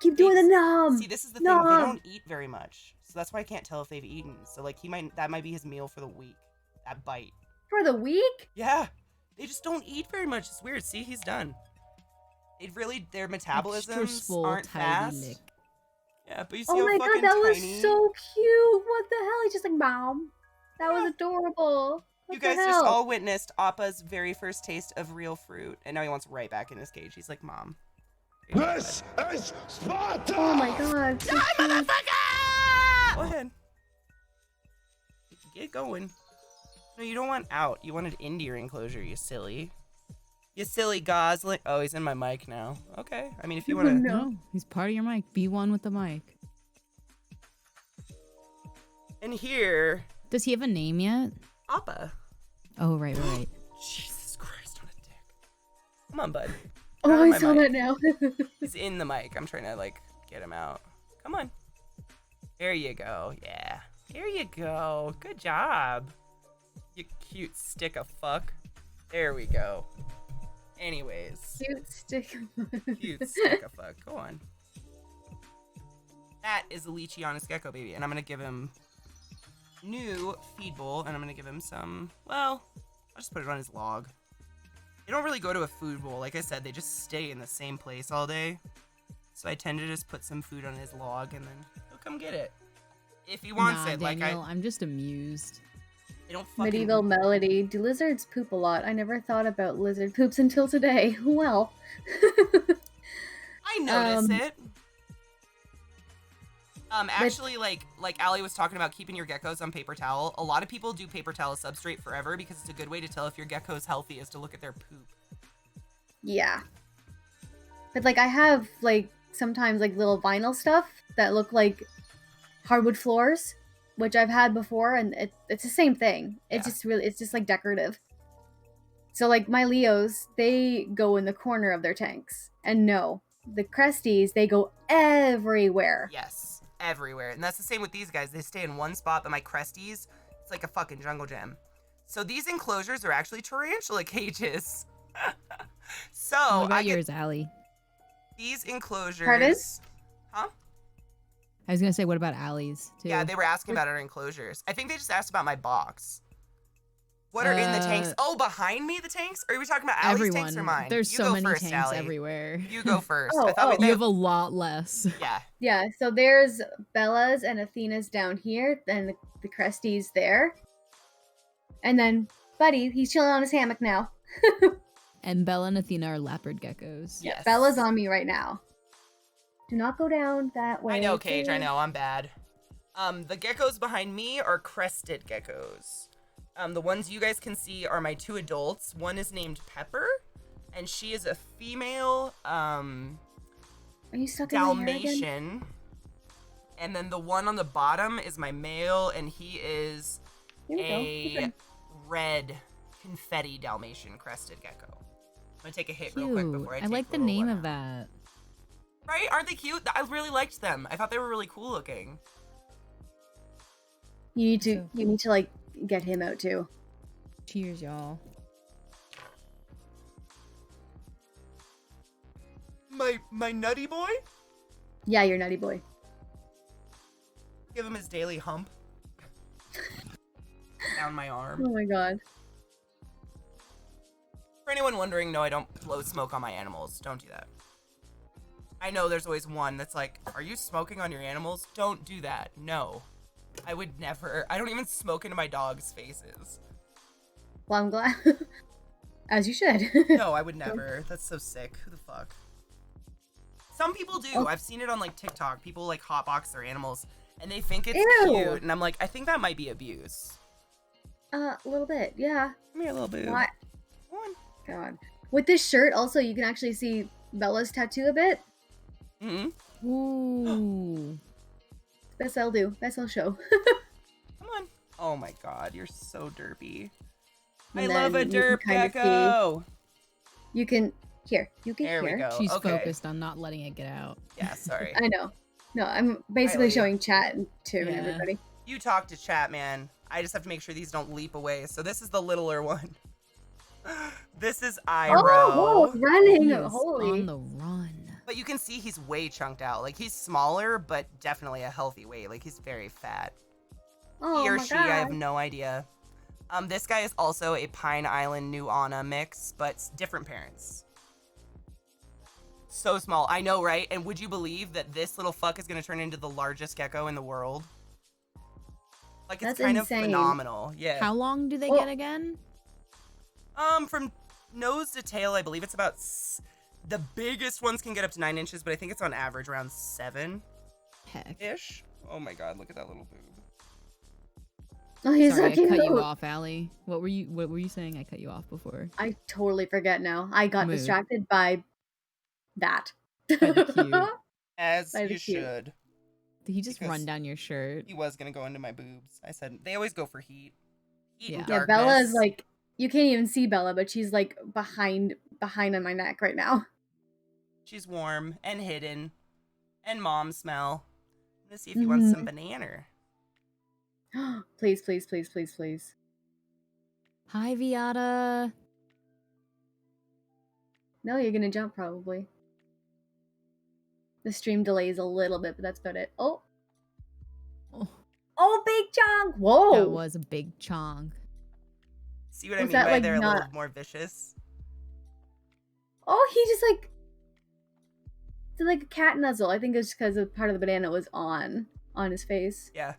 Keep doing the numb. see. This is the thing. They Nom. don't eat very much, so that's why I can't tell if they've eaten. So like that might be his meal for the week. That bite. For the week? Yeah, they just don't eat very much. It's weird. See, he's done. Their Extra metabolisms swole, aren't tidy fast. lick. Yeah, but you see Oh how my god, fucking that was tiny. so cute. What the hell? He's just like, Mom. That was adorable. What You the guys hell? just all witnessed Appa's very first taste of real fruit, and now he wants right back in his cage. He's like, Mom. This is Sparta! Oh my god. So cute. Go ahead. Get going. No, you don't want out. You wanted into your enclosure, you silly. You silly gosling. Oh, he's in my mic now. Okay. I mean, if you want to... No, he's part of your mic. Be one with the mic. And here... Does he have a name yet? Appa. Oh, right. Jesus Christ on a dick. Come on, bud. Get Oh, out of I my saw mic. that now. He's in the mic. I'm trying to, like, get him out. Come on. There you go. Yeah. There you go. Good job. You cute stick of fuck. There we go. Anyways. Cute stick. Cute stick of fuck. Go on. That is a Leachianus gecko baby. And I'm going to give him new feed bowl. And I'm going to give him some, well, I'll just put it on his log. They don't really go to a food bowl. Like I said, they just stay in the same place all day. So I tend to just put some food on his log and then he'll come get it. If he wants it. Daniel, Like I'm just amused. they don't fucking... Medieval melody. Do lizards poop a lot? I never thought about lizard poops until today. Well. I notice it. Actually, like Allie was talking about keeping your geckos on paper towel. A lot of people do paper towel substrate forever because it's a good way to tell if your gecko is healthy is to look at their poop. Yeah. But like I have like sometimes like little vinyl stuff that look like hardwood floors, which I've had before, and it's the same thing. It's just like decorative. So like my Leos, they go in the corner of their tanks. And no, the Cresties, they go everywhere. Yes, everywhere. And that's the same with these guys. They stay in one spot, but my Cresties, it's like a fucking jungle gym. So these enclosures are actually tarantula cages. So What about I get yours, Allie? these enclosures. Pardon? Huh? I was gonna say, what about Allie's too? Yeah, they were asking about our enclosures. I think they just asked about my box. What are in the tanks? Oh, behind me, the tanks? Are we talking about Allie's everyone. tanks or mine? There's You so go many first, tanks Allie. everywhere. You go first. Oh, I thought You have a lot less. Yeah. Yeah, so there's Bella's and Athena's down here, and the Cresties there. And then Buddy, he's chilling on his hammock now. And Bella and Athena are leopard geckos. Yes. Bella's on me right now. Do not go down that way. I know, Cage. I please. know. I'm bad. The geckos behind me are crested geckos. The ones you guys can see are my two adults. One is named Pepper, and she is a female Are you stuck in my hair again? Dalmatian. And then the one on the bottom is my male, and he is Here we go. a Okay. red confetti Dalmatian crested gecko. I'm gonna take a hit real quick Cute. before I I take like the little name one of out. that. Right? Aren't they cute? I really liked them. I thought they were really cool looking. You need to like get him out too. Cheers, y'all. My nutty boy? Yeah, you're nutty boy. Give him his daily hump. Down my arm. Oh my god. For anyone wondering, no, I don't blow smoke on my animals. Don't do that. I know there's always one that's like, are you smoking on your animals? Don't do that. No. I would never. I don't even smoke into my dog's faces. Well, I'm glad. As you should. No, I would never. That's so sick. Who the fuck? Some people do. Oh. I've seen it on like TikTok. People like hotbox their animals and they think it's Ew. cute. And I'm like, I think that might be abuse. A little bit, yeah. Come here, little boo. What? Come on. God. With this shirt, also, you can actually see Bella's tattoo a bit. Mm-hmm. Ooh. Best I'll do. Best I'll show. Come on. Oh my god, you're so derpy. I And love a then you derp can kind of gecko. You can here. You can There we hear. go. She's Okay. focused on not letting it get out. Yeah, sorry. I know. No, I'm basically Riley. showing chat to Yeah. everybody. You talk to chat, man. I just have to make sure these don't leap away. So this is the littler one. This is Iroh. Oh, whoa, running! He is Holy. on the run. But you can see he's way chunked out. Like, he's smaller, but definitely a healthy weight. Like, he's very fat. Oh He or my she, god. I have no idea. This guy is also a Pine Island New Anna mix, but different parents. So small. I know, right? And would you believe that this little fuck is going to turn into the largest gecko in the world? Like, it's That's kind insane. of phenomenal. Yeah. How long do they Well- get again? From nose to tail, I believe it's about... The biggest ones can get up to 9 inches, but I think it's on average around 7-ish. Heck. Oh my god, look at that little boob. Oh, he's Sorry, so I cut you cute. off, Allie. What were you saying? I cut you off before. I totally forget now. I got Mood. distracted by that. By the cute. As By the you cute. should. Did he just Because run down your shirt? He was gonna go into my boobs. I said they always go for heat. Heat Yeah. and Yeah, darkness. Bella is like, you can't even see Bella, but she's like behind on my neck right now. She's warm and hidden. And mom smell. I'm gonna see if he wants some Mm-hmm. banana. Please, please, please, please, please. Hi, Viata. No, you're gonna jump probably. The stream delays a little bit, but that's about it. Oh. Oh, Oh, big chunk! Whoa! that was a big chong. See what I Was mean that, by like, they're a not- little more vicious? Oh, he just like did like a cat nuzzle. I think it's because part of the banana was on his face. Yeah.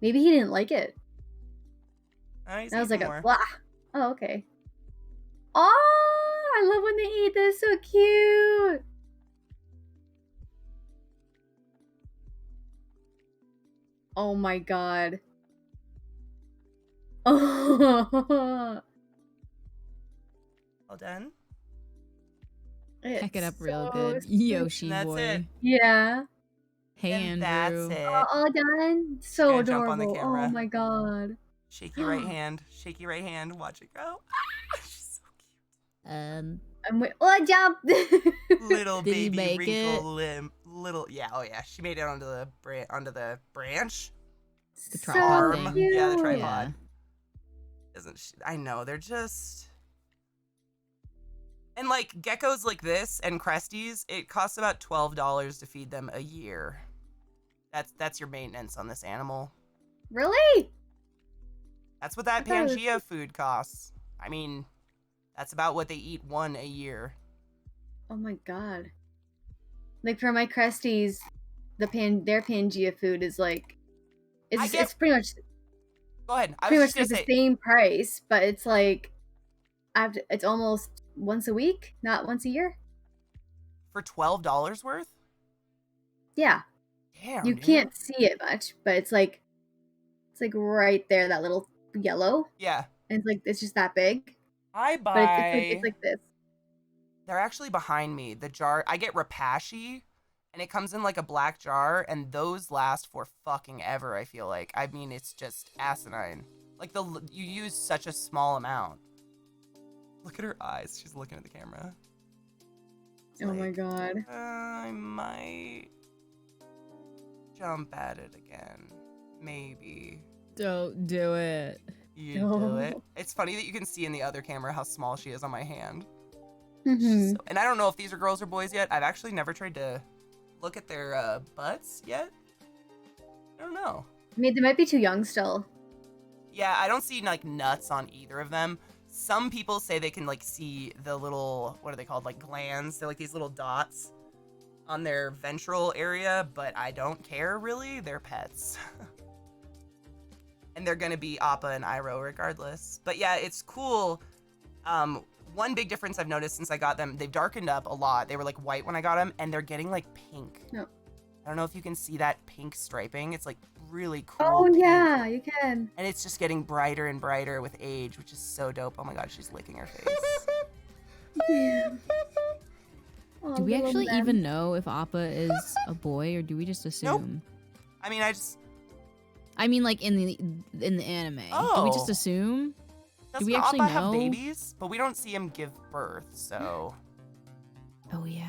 Maybe he didn't like it. Oh, he's That was like eating more. a blah. Oh, okay. Oh, I love when they eat. They're so cute. Oh my god. Oh. Well done. Pack it up It's real so good. sweet. Yoshi And that's boy. it. Yeah. Hey, And Andrew. that's it. All done. So gonna jump on the adorable. camera. Oh my god. Shaky right hand. Shaky right hand. Watch it go. She's so cute. Oh, jump. Little Did he baby make wrinkle limb. Little, yeah, oh yeah. She made it onto the branch. The So tripod Arm. thing. Yeah, the cute. tripod. Isn't she? I know, they're just. And like geckos like this and cresties, it costs about $12 to feed them a year. That's your maintenance on this animal. Really? That's what that I thought it was- Pangea food costs. I mean, that's about what they eat one a year. Oh my god. Like for my Cresties, their Pangea food is like it's pretty much Go ahead. I was just like gonna the say, same price, but it's like it's almost once a week, not once a year. for $12 worth? Yeah. Damn, You dude. can't see it much, but it's like right there, that little yellow. Yeah. And it's just that big. I But buy. it's like this. They're actually behind me. The jar. I get Rapashi, and it comes in like a black jar, and those last for fucking ever. I feel like. I mean, it's just asinine. Like you use such a small amount. Look at her eyes. She's looking at the camera. It's Oh my like, god. I might jump at it again. Maybe. Don't do it. You No. do it. It's funny that you can see in the other camera how small she is on my hand. Mhm. So, and I don't know if these are girls or boys yet. I've actually never tried to look at their butts yet. I don't know. I mean, they might be too young still. Yeah, I don't see like nuts on either of them. Some people say they can like see the little, what are they called? Like glands. They're like these little dots on their ventral area, but I don't care really. They're pets. And they're gonna be Appa and Iroh regardless. But yeah, it's cool. One big difference I've noticed since I got them, they've darkened up a lot. They were like white when I got them, and they're getting like pink. No. I don't know if you can see that pink striping. It's like really cool. Oh pink. yeah, you can. And it's just getting brighter and brighter with age, which is so dope. Oh my god, she's licking her face. Oh, Do we little actually them. even know if Appa is a boy, or do we just assume? I mean, I mean, like in the anime. Do we just Oh. assume? doesn't we actually Appa have know? babies? But we don't see him give birth, so. Oh yeah.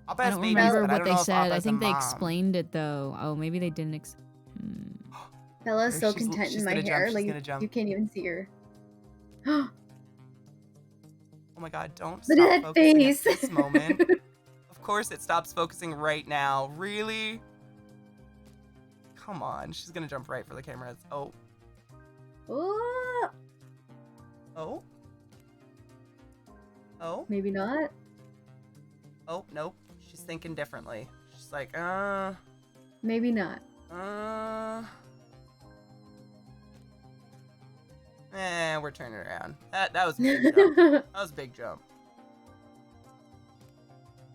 Appa I has don't babies, remember but I what don't they know if said. Appa's I a think they mom. explained it though. Oh, maybe they didn't. Bella's There, so she's- content she's in my gonna jump, hair, she's like gonna jump. you can't even see her. Oh my god, don't Look stop at that focusing face. at this moment. Of course it stops focusing right now. Really? Come on, she's gonna jump right for the cameras. Oh. Oh, Oh. Oh. maybe not. Oh, nope. She's thinking differently. She's like, Maybe not. we're turning around. That was a big jump. That was a big jump.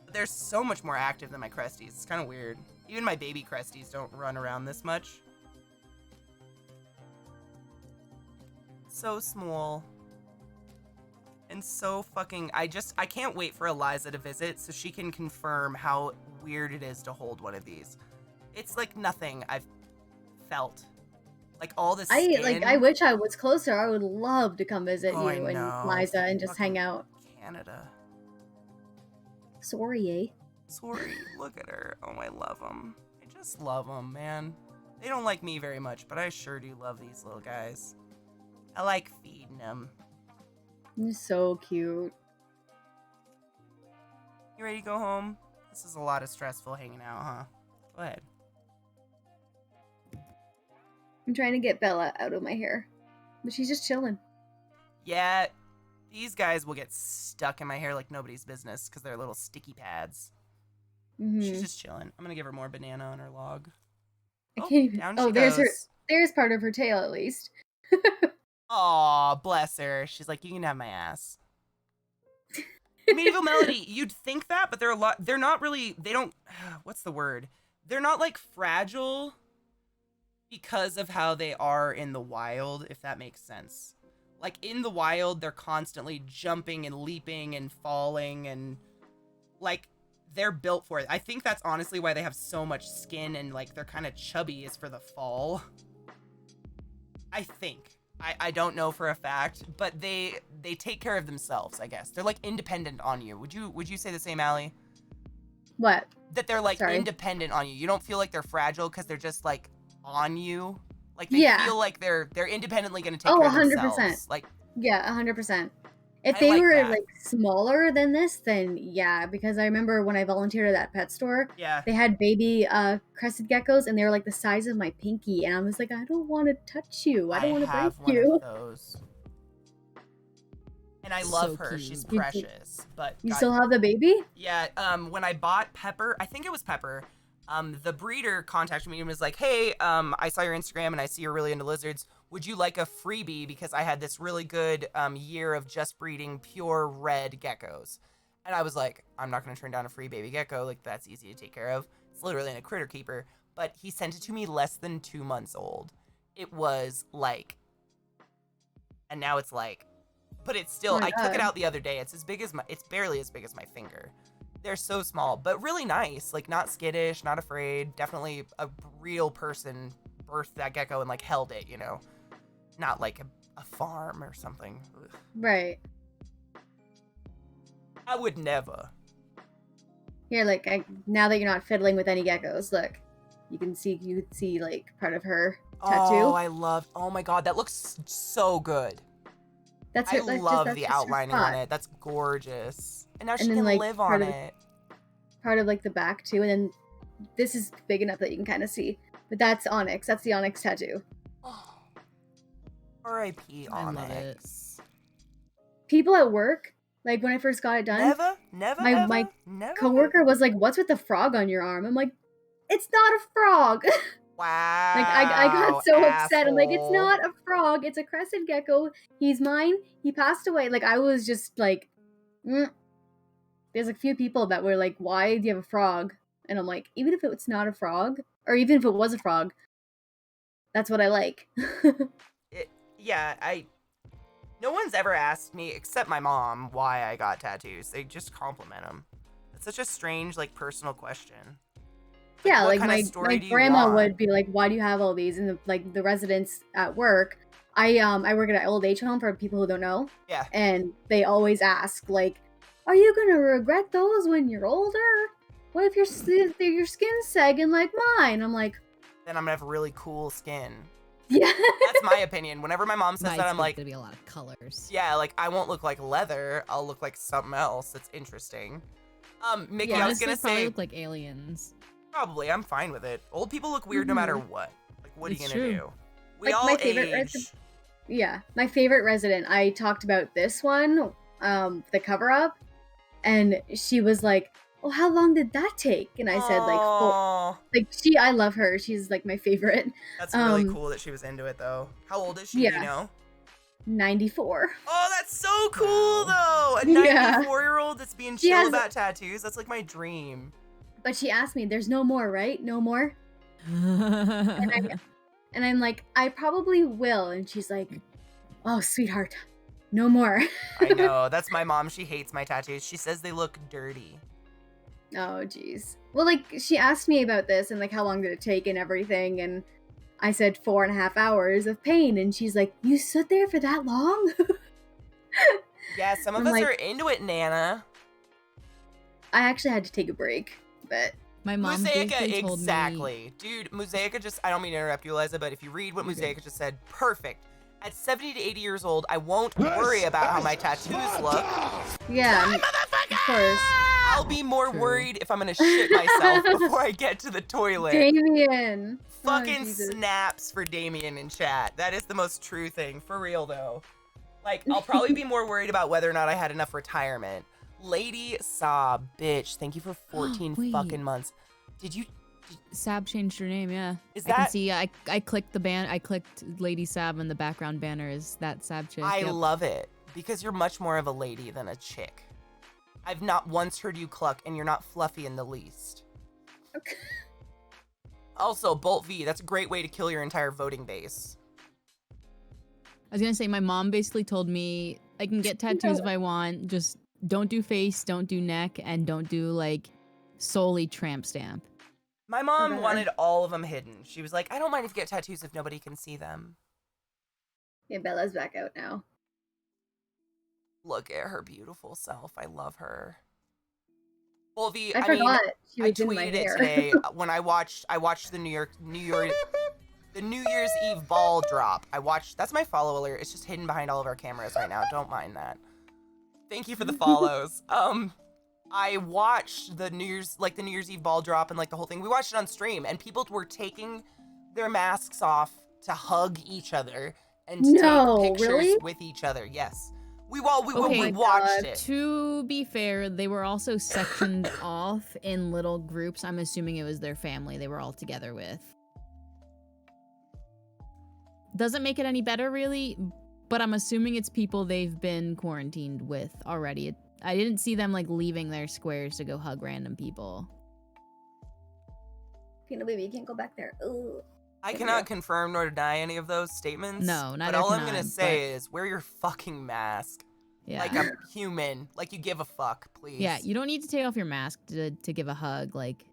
But they're so much more active than my Cresties. It's kind of weird. Even my baby Cresties don't run around this much. So small. And so fucking, I can't wait for Eliza to visit so she can confirm how weird it is to hold one of these. It's like nothing I've felt. Like all the skin. I wish I was closer. I would love to come visit Oh, I you and know. Liza and just Fucking hang out. Canada. Sorry, eh? Sorry, look at her. Oh, I love them. I just love them, man. They don't like me very much, but I sure do love these little guys. I like feeding them. You're so cute. You ready to go home? This is a lot of stressful hanging out, huh? Go ahead. I'm trying to get Bella out of my hair, but she's just chilling. Yeah, these guys will get stuck in my hair like nobody's business because they're little sticky pads. Mm-hmm. She's just chilling. I'm gonna give her more banana on her log. I can't even. Down Oh, she there's goes. there's part of her tail at least. Aw, bless her. She's like, you can have my ass. Medieval Melody, you'd think that, but they're not really, they don't, what's the word? They're not like fragile because of how they are in the wild, if that makes sense. Like in the wild, they're constantly jumping and leaping and falling and like they're built for it. I think that's honestly why they have so much skin and like they're kind of chubby is for the fall. I think. I don't know for a fact, but they take care of themselves, I guess. They're like independent on you. Would you say the same, Allie? What? That they're like Sorry. independent on you. You don't feel like they're fragile because they're just like on you. Like they feel like they're independently gonna take care of 100%. themselves. Like Yeah, 100%. If I they like were that. like smaller than this, then yeah, because I remember when I volunteered at that pet store, yeah. they had baby crested geckos and they were like the size of my pinky, and I was like, I don't want to touch you. I don't want to have break one you. of those. And I love So her. cute. She's You do- precious. But You God- still have the baby? Yeah, when I bought Pepper, I think it was Pepper, the breeder contacted me and was like, hey, I saw your Instagram and I see you're really into lizards. Would you like a freebie? Because I had this really good year of just breeding pure red geckos. And I was like, I'm not going to turn down a free baby gecko. Like, that's easy to take care of. It's literally in a critter keeper. But he sent it to me less than 2 months old. It was like, and now it's like, but it's still, Oh my I took it God. out the other day. It's it's barely as big as my finger. They're so small, but really nice. Like, not skittish, not afraid. Definitely a real person birthed that gecko and like held it, you know, not like a farm or something. Ugh. Right. I would never. Here, like now that you're not fiddling with any geckos, look, you can see like part of her tattoo. Oh my God, that looks so good. That's I her, that's love just, the that's just her outlining on spot. it. That's gorgeous. And now And she then, can like, live part on of- it. Part of like the back too, and then this is big enough that you can kind of see. But that's Onyx. That's the Onyx tattoo. Oh. R.I.P. I love Onyx. People at work, like when I first got it done, Never, my- ever, my never. coworker was like, "What's with the frog on your arm?" I'm like, "It's not a frog." Wow. Like I got so upset. I'm like, "It's asshole. not a frog. It's a crested gecko. He's mine. He passed away." Like I was just like, There's a few people that were like, "Why do you have a frog?" And I'm like, even if it's not a frog, or even if it was a frog, that's what I like. No one's ever asked me, except my mom, why I got tattoos. They just compliment them. It's such a strange, like, personal question. Yeah, what like kind of my story do you grandma want? would be like, "Why do you have all these?" And the residents at work, I work at an old age home for people who don't know, Yeah. and they always ask like, "Are you gonna regret those when you're older? What if your skin's sagging like mine?" I'm like, Then I'm gonna have really cool skin. yeah, That's my opinion. Whenever my mom says My that, I'm skin's like, gonna be a lot of colors. yeah, like, I won't look like leather. I'll look like something else that's interesting. Mickey, Yeah, I was honestly, gonna probably say, look like aliens. probably, I'm fine with it. Old people look weird no matter what. Like, what are you It's gonna true. do? We Like, all my favorite age. recipe- yeah, my favorite resident. I talked about this one, the cover up, and she was like, "Oh, how long did that take?" And I said like, Aw, I love her. She's like my favorite. that's really um, cool that she was into it, though. How old is she? Do yeah. you know? 94. Oh, that's so cool, though. A Yeah. 94-year-old that's being She chill has- about tattoos. That's like my dream. But she asked me, "There's no more, right? No more?" And I'm like, "I probably will." And she's like, Oh, sweetheart, no more. I know. That's my mom. She hates my tattoos. She says they look dirty. Oh, jeez. Well, like, she asked me about this and, like, how long did it take and everything, and I said 4.5 hours of pain, and she's like, you stood there for that long? Yeah, some of I'm us like- are into it, Nana. I actually had to take a break, but My mom Musaica, basically told me. exactly. Dude, Musaica just, I don't mean to interrupt you, Eliza, but if you read what Musaica just said, perfect. At 70 to 80 years old, I won't worry about how my tattoos look. yeah, of course. I'll be more True. worried if I'm gonna shit myself before I get to the toilet. Damien. Fucking Oh, Jesus. snaps for Damien in chat. That is the most true thing, for real though. Like, I'll probably be more worried about whether or not I had enough retirement. Lady Sob, bitch, thank you for 14 Wait. fucking months. Did you, Sab changed her name, yeah. Is I can that- see, I clicked I clicked Lady Sab and the background banner is that Sab chick. I yep. love it, because you're much more of a lady than a chick. I've not once heard you cluck, and you're not fluffy in the least. Also, Bolt V, that's a great way to kill your entire voting base. I was gonna say, my mom basically told me I can get tattoos if I want, just don't do face, don't do neck, and don't do, like, solely tramp stamp. My mom Okay. wanted all of them hidden. She was like, I don't mind if you get tattoos if nobody can see them. Yeah, Bella's back out now. Look at her beautiful self. I love her. Well, V, I I mean, forgot she I was in my tweeted it hair. today when I watched the New Year's Eve ball drop. That's my follow alert. It's just hidden behind all of our cameras right now. Don't mind that. Thank you for the follows. I watched the New Year's Eve ball drop and like the whole thing. We watched it on stream and people were taking their masks off to hug each other and to No, take pictures really? with each other. Yes. We Okay. watched it. To be fair, they were also sectioned off in little groups. I'm assuming it was their family they were all together with. Doesn't make it any better, really, but I'm assuming it's people they've been quarantined with already. I didn't see them, like, leaving their squares to go hug random people. Peanut baby, you can't go back there. Ooh. I cannot confirm nor deny any of those statements. No, But neither all I'm can gonna I, say is wear your fucking mask. Yeah. Like a human. Like you give a fuck, please. Yeah, you don't need to take off your mask to give a hug, like...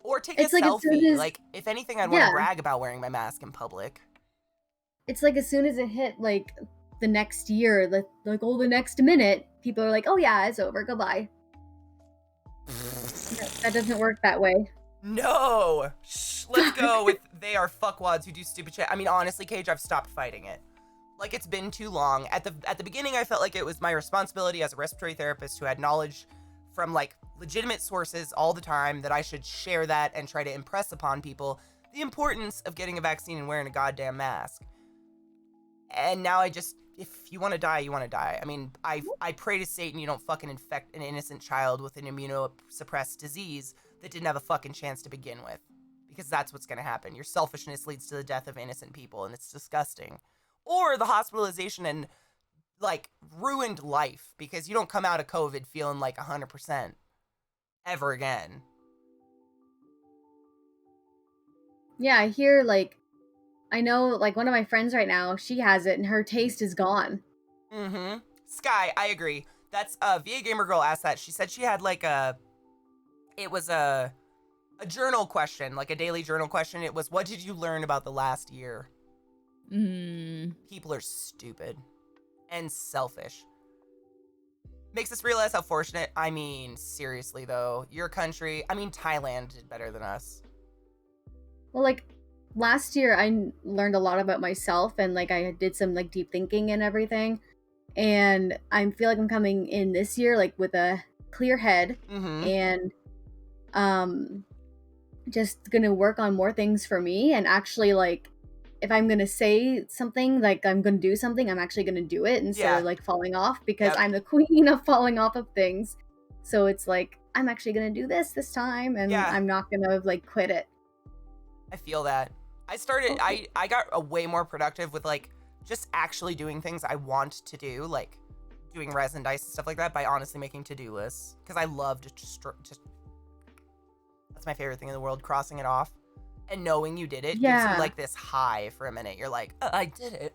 Or take It's a like as soon selfie. as- Like, if anything, I'd want Yeah. to brag about wearing my mask in public. It's like as soon as it hit like the next year, the next minute, people are like, "Oh yeah, it's over. Goodbye." That doesn't work that way. No! Shh, let's go with they are fuckwads who do stupid shit. I mean, honestly, Cage, I've stopped fighting it. Like, it's been too long. At the beginning, I felt like it was my responsibility as a respiratory therapist who had knowledge from, like, legitimate sources all the time that I should share that and try to impress upon people the importance of getting a vaccine and wearing a goddamn mask. And now I just, if you want to die, you want to die. I mean, I pray to Satan you don't fucking infect an innocent child with an immunosuppressed disease that didn't have a fucking chance to begin with. Because that's what's going to happen. Your selfishness leads to the death of innocent people, and it's disgusting. Or the hospitalization and, like, ruined life, because you don't come out of COVID feeling like 100% ever again. Yeah, I hear like, I know like one of my friends right now, she has it and her taste is gone. Mm-hmm. Sky, I agree. That's, VA Gamer Girl asked that. She said she had, like, it was a journal question, like a daily journal question. It was, what did you learn about the last year? People are stupid and selfish. Makes us realize how fortunate. I mean, seriously though, your country, I mean, Thailand did better than us. Well, like last year I learned a lot about myself and like I did some like deep thinking and everything. And I feel like I'm coming in this year like with a clear head and just gonna work on more things for me and actually like if I'm gonna say something, like I'm gonna do something, I'm actually gonna do it instead of like falling off because I'm the queen of falling off of things. So it's like I'm actually gonna do this time and I'm not gonna like quit it. I feel that. I got a way more productive with like just actually doing things I want to do, like doing resin dice and stuff like that by honestly making to-do lists. Because I love to just that's my favorite thing in the world, crossing it off. And knowing you did it gives you like this high for a minute. You're like, I did it.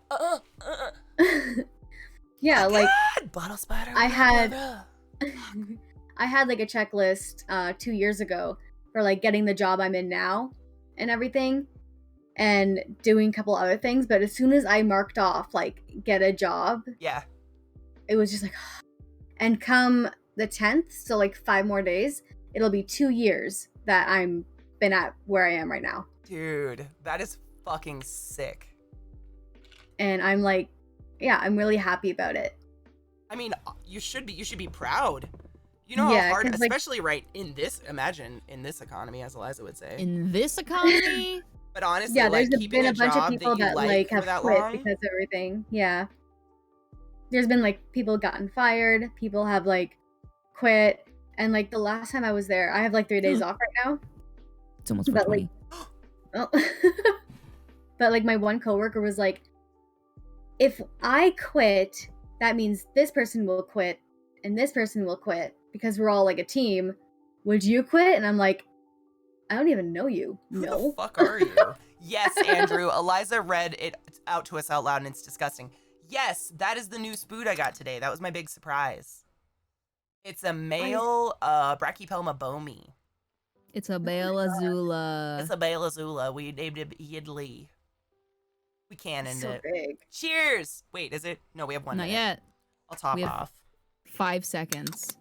Yeah, Oh, like God! Bottle spider. I blah, had- blah, blah. I had like a checklist 2 years ago for like getting the job I'm in now and everything, and doing a couple other things. But as soon as I marked off like get a job, Yeah. it was just like, and come the 10th, so like 5 more days, it'll be 2 years that I'm been at where I am right now. Dude, that is fucking sick. And I'm like, yeah, I'm really happy about it. I mean, you should be proud. You know Yeah, how hard, 'cause, like- especially right in this, imagine in this economy, as Eliza would say. In this economy, But honestly, Yeah, like there's keeping been a bunch of job people that you that like like for have that quit long. because of everything. Yeah. There's been like people gotten fired, people have like quit, and like the last time I was there, I have like 3 days off right now. it's almost But, 420. Oh. But like my one coworker was like, if I quit, that means this person will quit and this person will quit because we're all like a team. Would you quit? And I'm like, I don't even know you. Who the No. fuck are you? Yes, Andrew. Eliza read it out to us out loud, and it's disgusting. Yes, that is the new spood I got today. That was my big surprise. It's a male Brachypelma bomi. It's a Bale Azula. It's a Bale Azula. We named him Yidley. We cannoned So it. big. Cheers! Wait, is it? No, we have 1 Not minute. yet. I'll top We have- off. 5 seconds.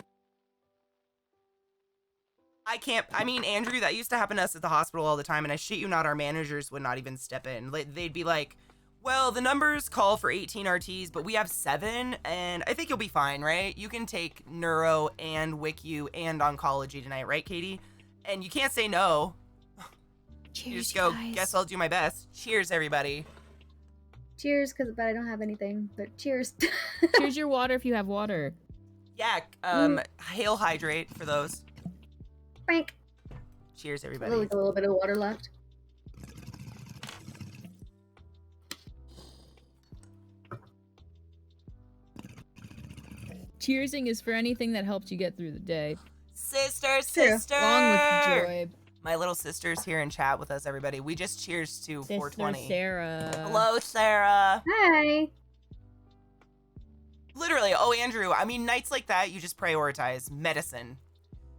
I can't. I mean, Andrew, that used to happen to us at the hospital all the time, and I shit you not, our managers would not even step in. They'd be like, well, the numbers call for 18 RTs, but we have 7, and I think you'll be fine, right? You can take neuro and WICU and oncology tonight, right, Katie? And you can't say no. Cheers, You just go, guys. guess I'll do my best. Cheers, everybody. Cheers, but I don't have anything. But cheers. Cheers your water if you have water. Yeah, hail hydrate for those. Frank. Cheers, Like everybody. a little bit of water left. Cheersing is for anything that helps you get through the day. Sister, True. sister. Along with joy. My little sister's here in chat with us, everybody. We just cheers to Sister 420. Sarah. Hello, Sarah. Hi. Literally, oh, Andrew, I mean, nights like that, you just prioritize medicine.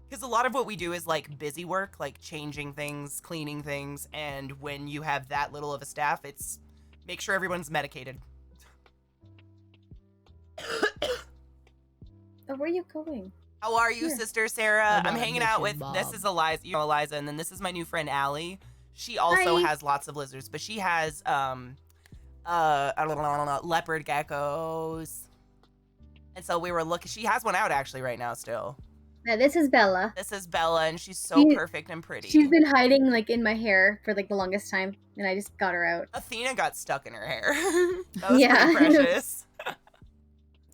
Because a lot of what we do is like busy work, like changing things, cleaning things. And when you have that little of a staff, it's make sure everyone's medicated. Oh, where are you going? How are you, Here. Sister Sarah? Hold I'm on, hanging Mission out with, Bob. this is Eliza, you know Eliza, and then this is my new friend, Allie. She also Hi. has lots of lizards, but she has, Leopard Geckos. And so we were looking, she has one out actually right now still. Now, this is Bella. This is Bella, and she's so She- perfect and pretty. She's been hiding like in my hair for like the longest time, and I just got her out. Athena got stuck in her hair. That was Yeah. pretty precious.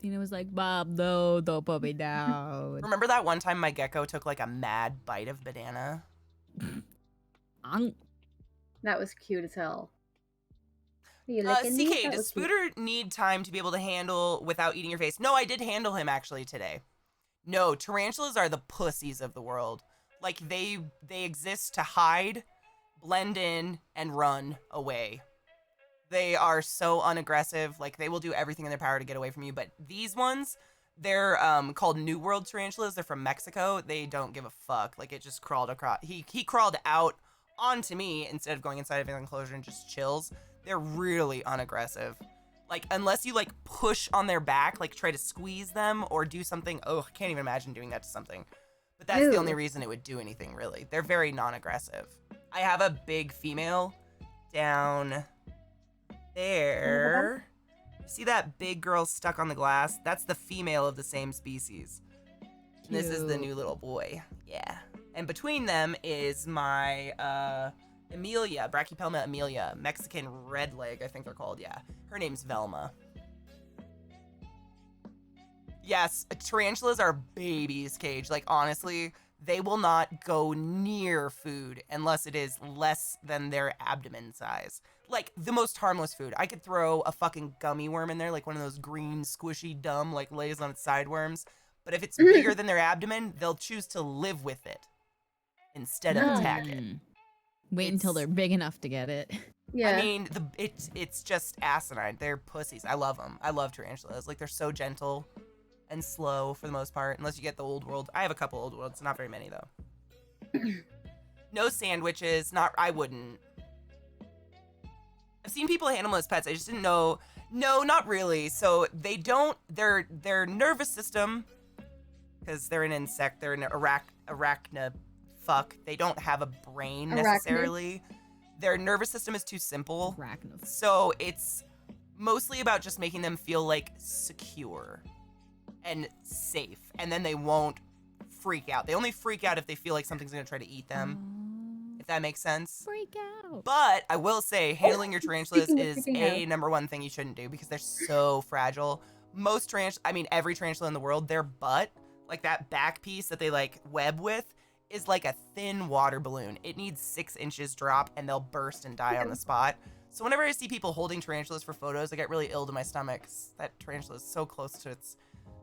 Tina was like, Bob, no, don't put me down. Remember that one time my gecko took like a mad bite of banana? Ang- That was cute as hell. Are you licking me? CK, That does was cute. Spooter need time to be able to handle without eating your face? No, I did handle him actually today. No, tarantulas are the pussies of the world. Like they exist to hide, blend in, and run away. They are so unaggressive. Like they will do everything in their power to get away from you. But these ones, they're called New World tarantulas. They're from Mexico. They don't give a fuck. Like it just crawled across. He crawled out onto me instead of going inside of an enclosure and just chills. They're really unaggressive. Like unless you like push on their back, like try to squeeze them or do something. Oh, I can't even imagine doing that to something. But that's the Ew. only reason it would do anything really. They're very non-aggressive. I have a big female down there. See that big girl stuck on the glass? That's the female of the same species. And this is the Cute. new little boy. Yeah. And between them is my Amelia, Brachypelma Amelia, Mexican red leg, I think they're called. Yeah. Her name's Velma. Yes, tarantulas are babies, Cage. Like, honestly, they will not go near food unless it is less than their abdomen size. Like, the most harmless food. I could throw a fucking gummy worm in there, like one of those green, squishy, dumb, like, lays on its side worms. But if it's bigger than their abdomen, they'll choose to live with it instead of attack it. Wait until It's- they're big enough to get it. Yeah. I mean, it's just asinine. They're pussies. I love them. I love tarantulas. Like, they're so gentle and slow for the most part, unless you get the old world. I have a couple old worlds, not very many though. No sandwiches. I wouldn't. I've seen people handle them as pets. I just didn't know. No, not really. So they don't. Their nervous system, because they're an insect. They're an arachna. Fuck. They don't have a brain necessarily. Their nervous system is too simple. Arachnid. So it's mostly about just making them feel like secure and safe, and then they won't freak out. They only freak out if they feel like something's gonna try to eat them. If that makes sense. Freak out. But I will say, handling your tarantulas Speaking of is freaking a out. number one thing you shouldn't do because they're so fragile. Every tarantula in the world, their butt, like that back piece that they like web with, is like a thin water balloon. It needs 6 inches drop and they'll burst and die on the spot. So whenever I see people holding tarantulas for photos, I get really ill to my stomach. That tarantula is so close to its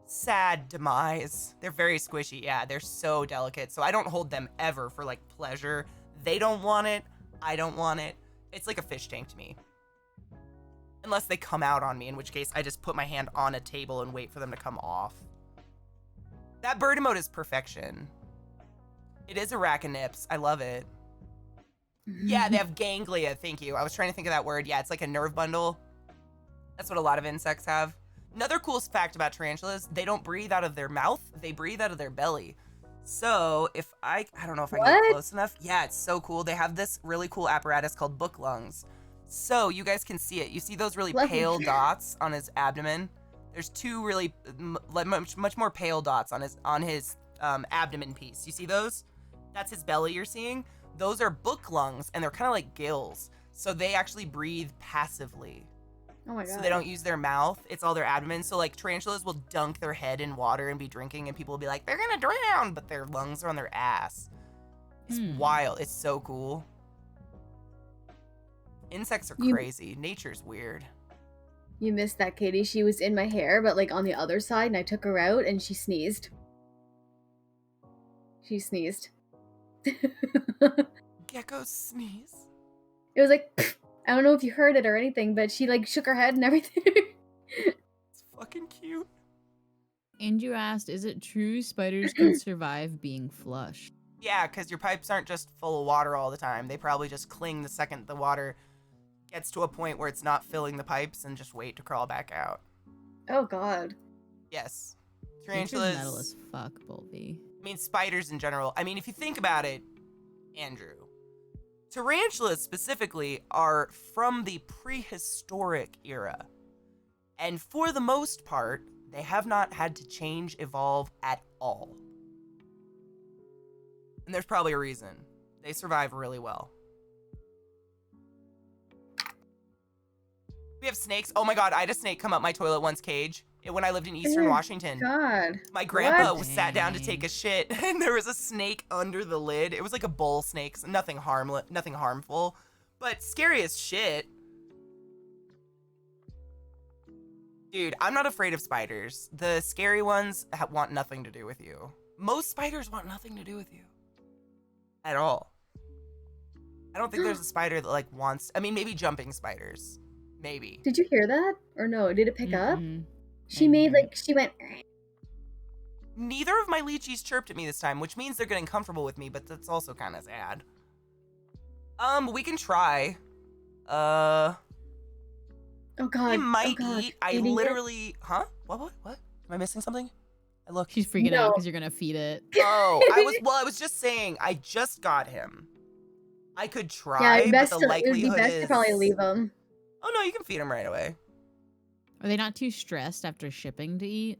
sad demise. They're very squishy. Yeah, they're so delicate. So I don't hold them ever for like pleasure. They don't want it. I don't want it. It's like a fish tank to me. Unless they come out on me, in which case I just put my hand on a table and wait for them to come off. That bird emote is perfection. It is arachnips. I love it. Yeah, they have ganglia. Thank you. I was trying to think of that word. Yeah, it's like a nerve bundle. That's what a lot of insects have. Another cool fact about tarantulas, they don't breathe out of their mouth. They breathe out of their belly. So if I don't know if I can get close enough. Yeah, it's so cool. They have this really cool apparatus called book lungs. So you guys can see it. You see those really pale dots on his abdomen? There's 2 really much more pale dots on his abdomen piece. You see those? That's his belly you're seeing. Those are book lungs, and they're kind of like gills. So they actually breathe passively. Oh my god. So they don't use their mouth. It's all their abdomen. So like tarantulas will dunk their head in water and be drinking, and people will be like, they're gonna drown, but their lungs are on their ass. It's wild. It's so cool. Insects are crazy. Nature's weird. You missed that, Katie. She was in my hair, but like on the other side, and I took her out, and she sneezed. She sneezed. Geckos sneeze. It was like, pfft. I don't know if you heard it or anything, but she like shook her head and everything. It's fucking cute. Andrew asked, is it true spiders can survive being flushed? Yeah, because your pipes aren't just full of water all the time. They probably just cling the second the water gets to a point where it's not filling the pipes and just wait to crawl back out. Oh god. Yes. Nature's Tarantulas. metal as fuck, Bolby. I mean, spiders in general. I mean, if you think about it, Andrew, tarantulas specifically are from the prehistoric era. And for the most part, they have not had to change, evolve at all. And there's probably a reason. They survive really well. We have snakes. Oh my god, I had a snake come up my toilet once, Cage. When I lived in Eastern Oh Washington. God. My grandpa What? sat down to take a shit, and there was a snake under the lid. It was like a bull snake, so nothing harmful, but scary as shit. Dude, I'm not afraid of spiders. The scary ones want nothing to do with you. Most spiders want nothing to do with you. At all. I don't think there's a spider that, like, wants... I mean, maybe jumping spiders. Maybe. Did you hear that? Or no? Did it pick up? Mhm. She made, like, she went... Neither of my lychees chirped at me this time, which means they're getting comfortable with me, but that's also kind of sad. We can try. Oh god. We might oh god. eat. I Eating it? literally... Huh? What? Am I missing something? I look. She's freaking No. out because you're gonna feed it. Oh, I was just saying, I just got him. I could try, Yeah, best but the to, it would be likelihood best is... to probably leave them. Oh no, you can feed him right away. Are they not too stressed after shipping to eat?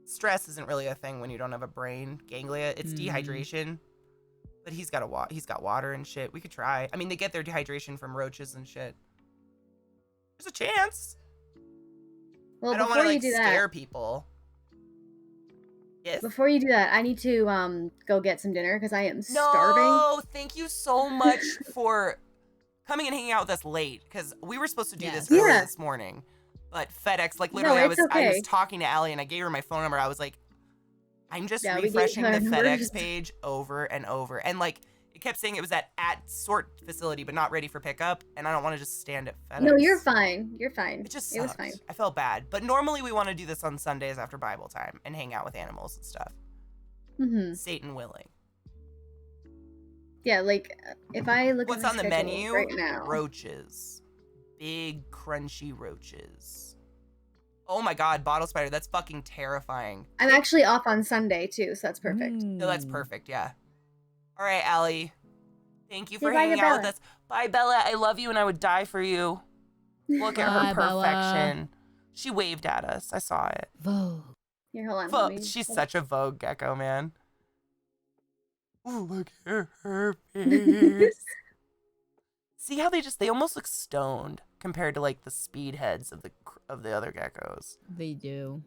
Stress isn't really a thing when you don't have a brain. Ganglia, it's Mhm. dehydration. But he's got water and shit. We could try. I mean, they get their dehydration from roaches and shit. There's a chance. Well, I don't want before to you like do scare that, people. Yes. before you do that, I need to go get some dinner because I am starving. No, thank you so much for coming and hanging out with us late because we were supposed to do this Yes. early Yeah. this morning, but FedEx, like No, literally, I it's was okay. talking to Allie and I gave her my phone number. I was like, I'm just Yeah, we gave refreshing her the numbers. FedEx page over and over, and like It kept saying it was at sort facility, but not ready for pickup, and I don't want to just stand at FedEx. No, you're fine. You're fine. It just It was sucked. fine. I felt bad. But normally we want to do this on Sundays after Bible time and hang out with animals and stuff. Mm-hmm. Satan willing. Yeah, like if I look What's at on the schedule menu? right now. Roaches. Big, crunchy roaches. Oh my god, bottle spider. That's fucking terrifying. I'm actually off on Sunday too, so that's perfect. No, that's perfect, yeah. All right, Allie. Thank you for Say bye to hanging out with Bella. us. Bye, Bella. I love you and I would die for you. Look at her Bye, Bella. perfection. She waved at us. I saw it. Vogue. Here, hold on. Vogue. let me- She's such a Vogue gecko, man. Ooh, look at her face. See how they almost look stoned compared to like the speed heads of the other geckos. They do.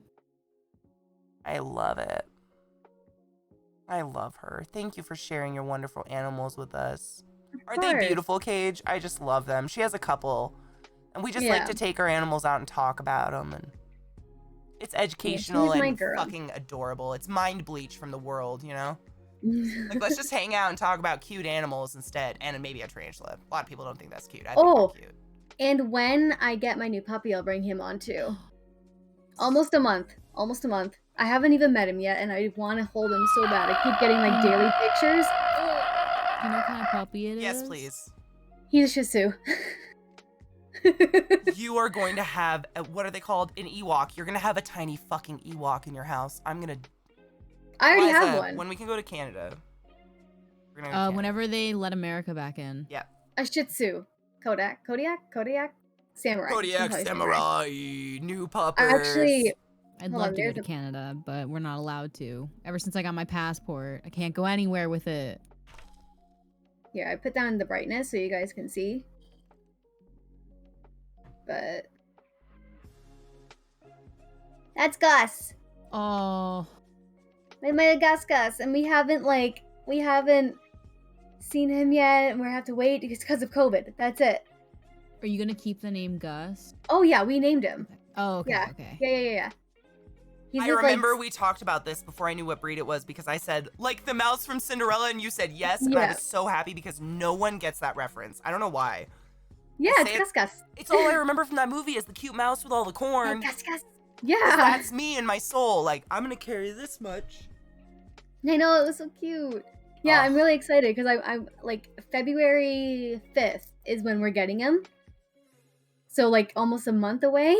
I love it. I love her. Thank you for sharing your wonderful animals with us. Aren't they course. beautiful, Cage? I just love them. She has a couple, and we just like Yeah. to take our animals out and talk about them, and it's educational my and girl. fucking adorable. It's mind bleach from the world, you know? Like, let's just hang out and talk about cute animals instead, and maybe a tarantula. A lot of people don't think that's cute. I think Oh. they're cute. And when I get my new puppy, I'll bring him on too. Almost a month. Almost a month. I haven't even met him yet, and I want to hold him so bad. I keep getting like daily pictures. Do you know what kind of puppy it is? Yes, please. He's a Shih Tzu. You are going to have what are they called? An Ewok. You're gonna have a tiny fucking Ewok in your house. I'm gonna. I already Liza, have one. When we can go to Canada. We're gonna go to Canada. Whenever they let America back in. Yeah. A Shih Tzu. Kodiak. Samurai. Kodiak Probably Samurai, new puppers. Actually, I'd Hold love on, to go there's to a- Canada, but we're not allowed to. Ever since I got my passport, I can't go anywhere with it. here, I put down the brightness so you guys can see. But that's Gus. Oh, My Gus, and we haven't seen him yet, and we have to wait because of COVID. That's it. are you gonna keep the name Gus? Oh yeah, we named him. Oh, okay, Yeah. okay. Yeah. He's I with, like, remember we talked about this before I knew what breed it was because I said, like the mouse from Cinderella, and you said yes, and I Yeah. was so happy because no one gets that reference. I don't know why. Yeah, I it's say it- Gus. It's all I remember from that movie is the cute mouse with all the corn. Gus. 'Cause Yeah. That's me and my soul. Like, I'm gonna carry this much. I know, it was so cute. Yeah, Ugh. I'm really excited because I'm like February 5th is when we're getting him. So like almost a month away.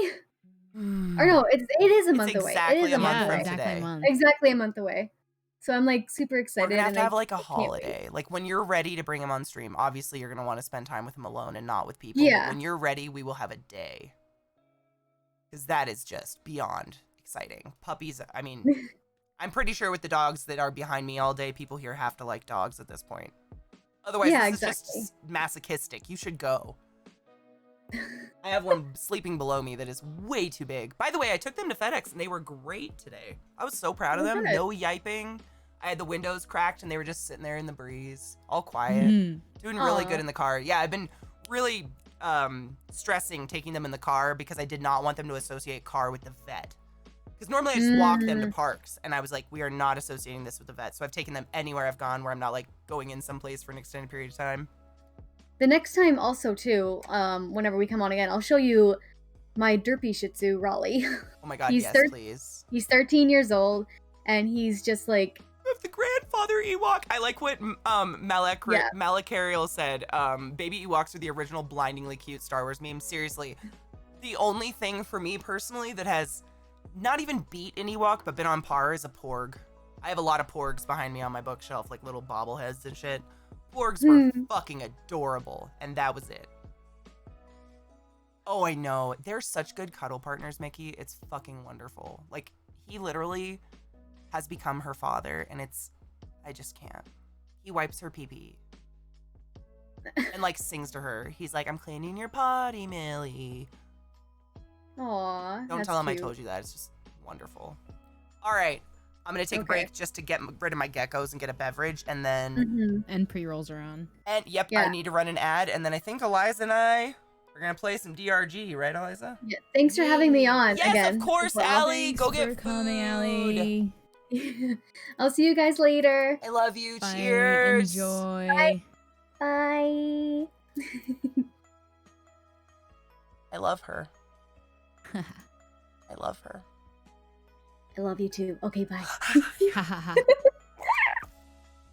Or no, it is a month away. It exactly is a a month month from away. exactly today. a month. Exactly a month away. So I'm like super We're excited. gonna have and to have I like a can't wait. holiday. Like when you're ready to bring him on stream, obviously you're gonna want to spend time with him alone and not with people. But Yeah. when you're ready, we will have a day. Because that is just beyond exciting. Puppies, I mean, I'm pretty sure with the dogs that are behind me all day, people here have to like dogs at this point. Otherwise, Yeah, this is exactly. just masochistic. You should go. I have one sleeping below me that is way too big. By the way, I took them to FedEx and they were great today. I was so proud of Oh, them. good. No yiping. I had the windows cracked and they were just sitting there in the breeze, all quiet, Mhm. doing really Aw. good in the car. Yeah, I've been really stressing taking them in the car because I did not want them to associate car with the vet. Because normally I just walk them to parks, and I was like, we are not associating this with the vet. So I've taken them anywhere I've gone where I'm not like going in someplace for an extended period of time. The next time also too, whenever we come on again, I'll show you my derpy Shih Tzu, Raleigh. Oh my god, He's yes, thir- please. He's 13 years old, and he's just like, You have the grandfather Ewok. I like what Yeah. Malakariel said. Baby Ewoks are the original blindingly cute Star Wars meme. Seriously, the only thing for me personally that has not even beat an Ewok but been on par is a Porg. I have a lot of Porgs behind me on my bookshelf, like little bobbleheads and shit. Porgs were fucking adorable, and that was it. Oh, I know. They're such good cuddle partners, Mickey. It's fucking wonderful. Like, he literally has become her father, and I just can't. He wipes her pee-pee. And, like, sings to her. He's like, I'm cleaning your potty, Millie. aw. Don't that's tell him cute. I told you that. It's just wonderful. All right. I'm going to take a Okay. break just to get rid of my geckos and get a beverage, and then... Mhm. And pre-rolls are on. And yep, Yeah. I need to run an ad, and then I think Eliza and I are gonna play some DRG, right, Eliza? Yeah, thanks for having me on Yes, again. of course, as well. Allie. Go Thanks get for coming, food. Allie. I'll see you guys later. I love you. Bye. Cheers. Enjoy. Bye. I love her. I love her. I love you too. Okay, bye. Ha ha ha.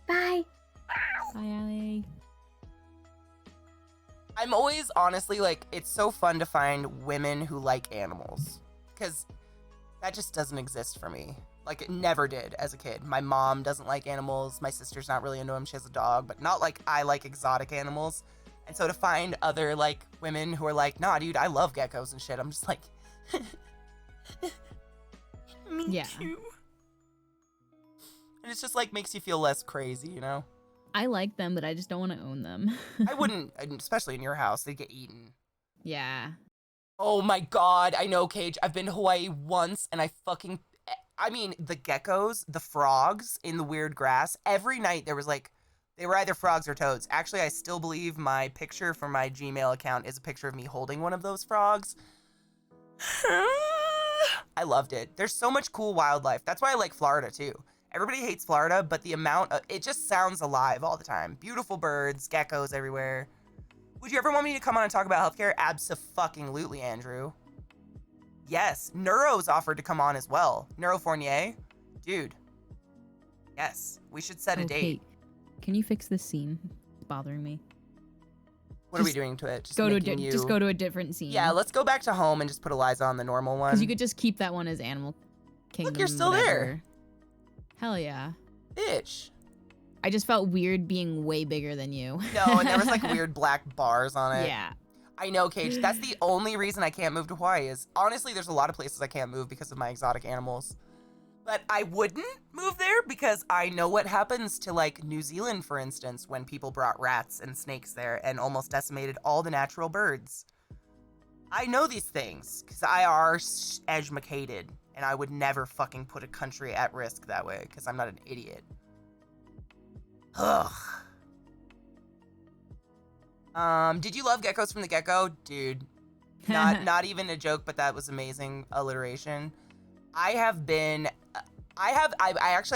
Bye. Bye, Allie. I'm always honestly like, it's so fun to find women who like animals because that just doesn't exist for me. Like, it never did as a kid. My mom doesn't like animals. My sister's not really into them. She has a dog, but not like I like exotic animals. And so to find other like women who are like, nah, dude, I love geckos and shit. I'm just like, me Yeah. too. And it's just like makes you feel less crazy, you know? I like them, but I just don't want to own them. I wouldn't, especially in your house, they'd get eaten. Yeah. Oh my god, I know, Cage. I've been to Hawaii once and I mean, the geckos, the frogs in the weird grass, every night there was like, they were either frogs or toads. Actually, I still believe my picture from my Gmail account is a picture of me holding one of those frogs. I loved it. There's so much cool wildlife. That's why I like Florida too. Everybody hates Florida, but the amount of, it just sounds alive all the time. Beautiful birds, geckos everywhere. Would you ever want me to come on and talk about healthcare? Abso-fucking-lutely, Andrew. Yes, Neuro's offered to come on as well. Neuro Fournier, dude. Yes, we should set a date. Kate, can you fix this scene? It's bothering me. What are we doing to it? Just go to a different scene. Yeah, let's go back to home and just put Eliza on the normal one. Because you could just keep that one as Animal Kingdom. Look, you're still there. Hell yeah. Bitch. I just felt weird being way bigger than you. No, and there was like weird black bars on it. Yeah. I know, Cage. That's the only reason I can't move to Hawaii is, honestly, there's a lot of places I can't move because of my exotic animals. But I wouldn't move there because I know what happens to, like, New Zealand, for instance, when people brought rats and snakes there and almost decimated all the natural birds. I know these things because I are educated, and I would never fucking put a country at risk that way because I'm not an idiot. Ugh. Did you love geckos from the get-go? Dude, not even a joke, but that was amazing alliteration. I actually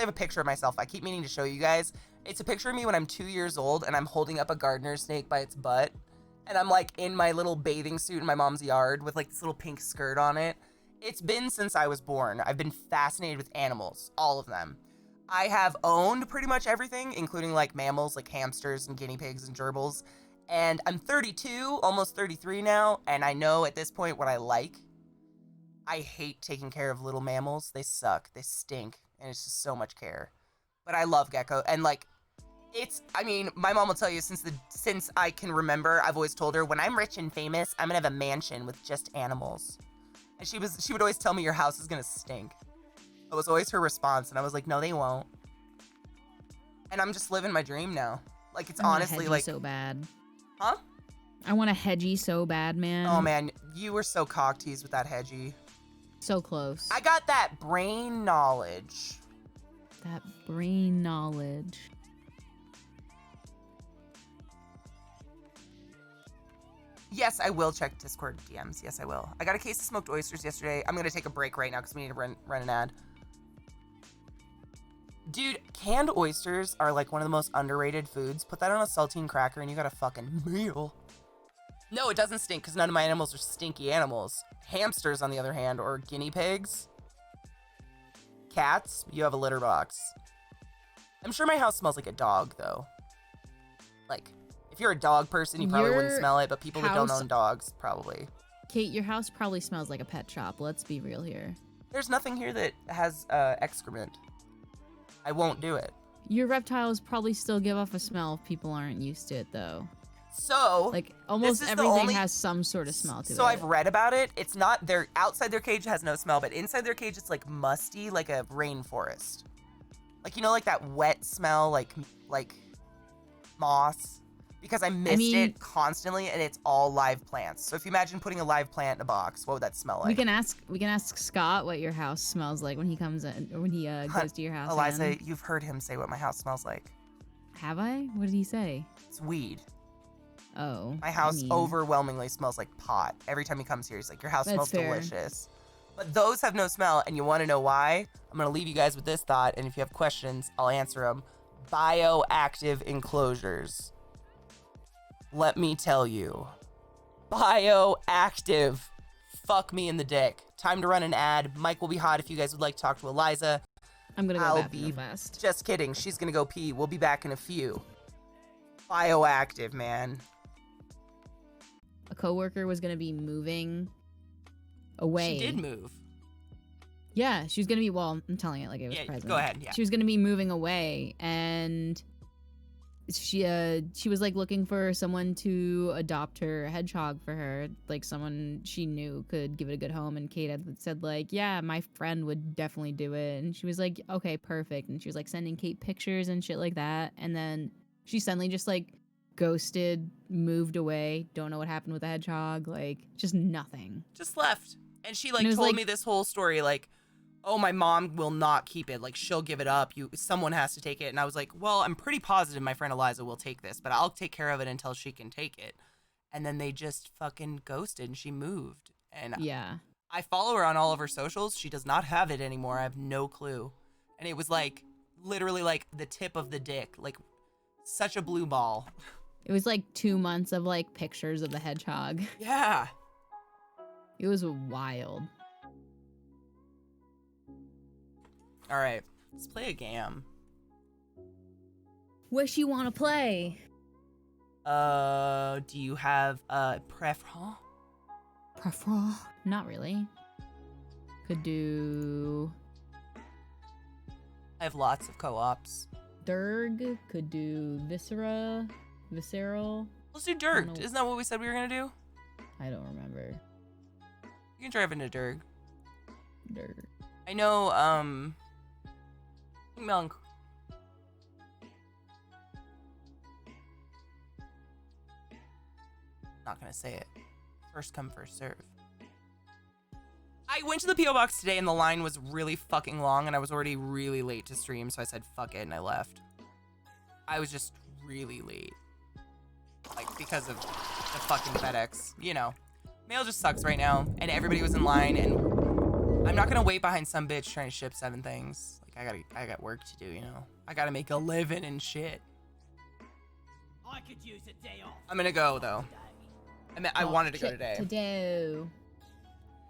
have a picture of myself. I keep meaning to show you guys. It's a picture of me when I'm 2 years old and I'm holding up a gardener snake by its butt. And I'm like in my little bathing suit in my mom's yard with like this little pink skirt on it. It's been since I was born. I've been fascinated with animals, all of them. I have owned pretty much everything, including like mammals like hamsters and guinea pigs and gerbils. And I'm 32, almost 33 now, and I know at this point what I like. I hate taking care of little mammals. They suck. They stink. And it's just so much care. But I love gecko. And like, I mean, my mom will tell you since I can remember, I've always told her, when I'm rich and famous, I'm gonna have a mansion with just animals. And she would always tell me your house is gonna stink. That was always her response. And I was like, no, they won't. And I'm just living my dream now. Like, it's honestly like so bad. Huh? I want a hedgie so bad, man. Oh man, you were so cock-teased with that hedgie. So close. I got that brain knowledge. That brain knowledge. Yes, I will check Discord DMs. Yes, I will. I got a case of smoked oysters yesterday. I'm gonna take a break right now because we need to run an ad. Dude, canned oysters are like one of the most underrated foods. Put that on a saltine cracker and you got a fucking meal. No, it doesn't stink because none of my animals are stinky animals. Hamsters, on the other hand, or guinea pigs. Cats, you have a litter box. I'm sure my house smells like a dog, though. Like, if you're a dog person, you probably wouldn't smell it, but people that don't own dogs, probably. Kate, your house probably smells like a pet shop. Let's be real here. There's nothing here that has excrement. I won't do it. Your reptiles probably still give off a smell if people aren't used to it, though. So, like, almost everything has some sort of smell to it. So I've read about it. It's not, outside their cage has no smell, but inside their cage it's like musty, like a rainforest. Like, you know, like that wet smell, like moss. Because I missed it constantly, and it's all live plants. So if you imagine putting a live plant in a box, what would that smell like? We can ask Scott what your house smells like when he comes in, or when he goes to your house. Eliza, you've heard him say what my house smells like. Have I? What did he say? It's weed. Oh. My house overwhelmingly smells like pot. Every time he comes here, he's like, your house smells fair. delicious. But those have no smell, and you want to know why? I'm going to leave you guys with this thought, and if you have questions, I'll answer them. Bioactive enclosures. Let me tell you. Bioactive. Fuck me in the dick. Time to run an ad. Mike will be hot if you guys would like to talk to Eliza. I'm gonna go I'll bathroom be fast. Just kidding. She's gonna go pee. We'll be back in a few. Bioactive, man. A coworker was gonna be moving away. She did move. Yeah, she was gonna be. Well, I'm telling it like it was Yeah, present. go ahead. Yeah. She was gonna be moving away, and she was like looking for someone to adopt her hedgehog for her, like someone she knew could give it a good home. And Kate had said like, yeah, my friend would definitely do it. And she was like, okay, perfect. And she was like sending Kate pictures and shit like that. And then she suddenly just like ghosted, moved away. Don't know what happened with the hedgehog. Like just nothing. Just left. And she And like it was told like- me this whole story like, oh, my mom will not keep it. Like, she'll give it up. Someone has to take it. And I was like, well, I'm pretty positive my friend Eliza will take this, but I'll take care of it until she can take it. And then they just fucking ghosted and she moved. And Yeah. I follow her on all of her socials. She does not have it anymore. I have no clue. And it was like, literally like the tip of the dick. Like, such a blue ball. It was like 2 months of like pictures of the hedgehog. Yeah. It was wild. All right. Let's play a game. What you want to play? Do you have a preference? Not really. Could do I have lots of co-ops. Durg. Could do Visceral. Let's do I don't Dirk. know. Isn't that what we said we were gonna do? I don't remember. You can drive into Dirk. Durg. I know, Milk. Not gonna say it. First come, first serve. I went to the P.O. box today and the line was really fucking long and I was already really late to stream, so I said fuck it and I left. I was just really late. Like, because of the fucking FedEx. You know. Mail just sucks right now, and everybody was in line, and I'm not gonna wait behind some bitch trying to ship 7 things. Like, I got work to do, you know? I gotta make a living and shit. I could use a day off. I'm gonna go, though. I wanted to go today. To do.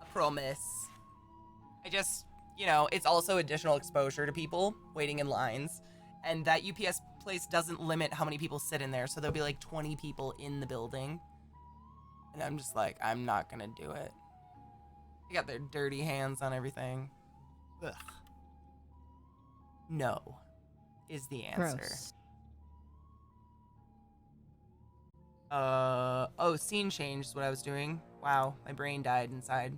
I promise. I just, you know, it's also additional exposure to people waiting in lines. And that UPS place doesn't limit how many people sit in there. So there'll be like 20 people in the building. And I'm just like, I'm not gonna do it. They got their dirty hands on everything. Ugh. No is the answer. Gross. Oh, scene change is what I was doing. Wow, my brain died inside.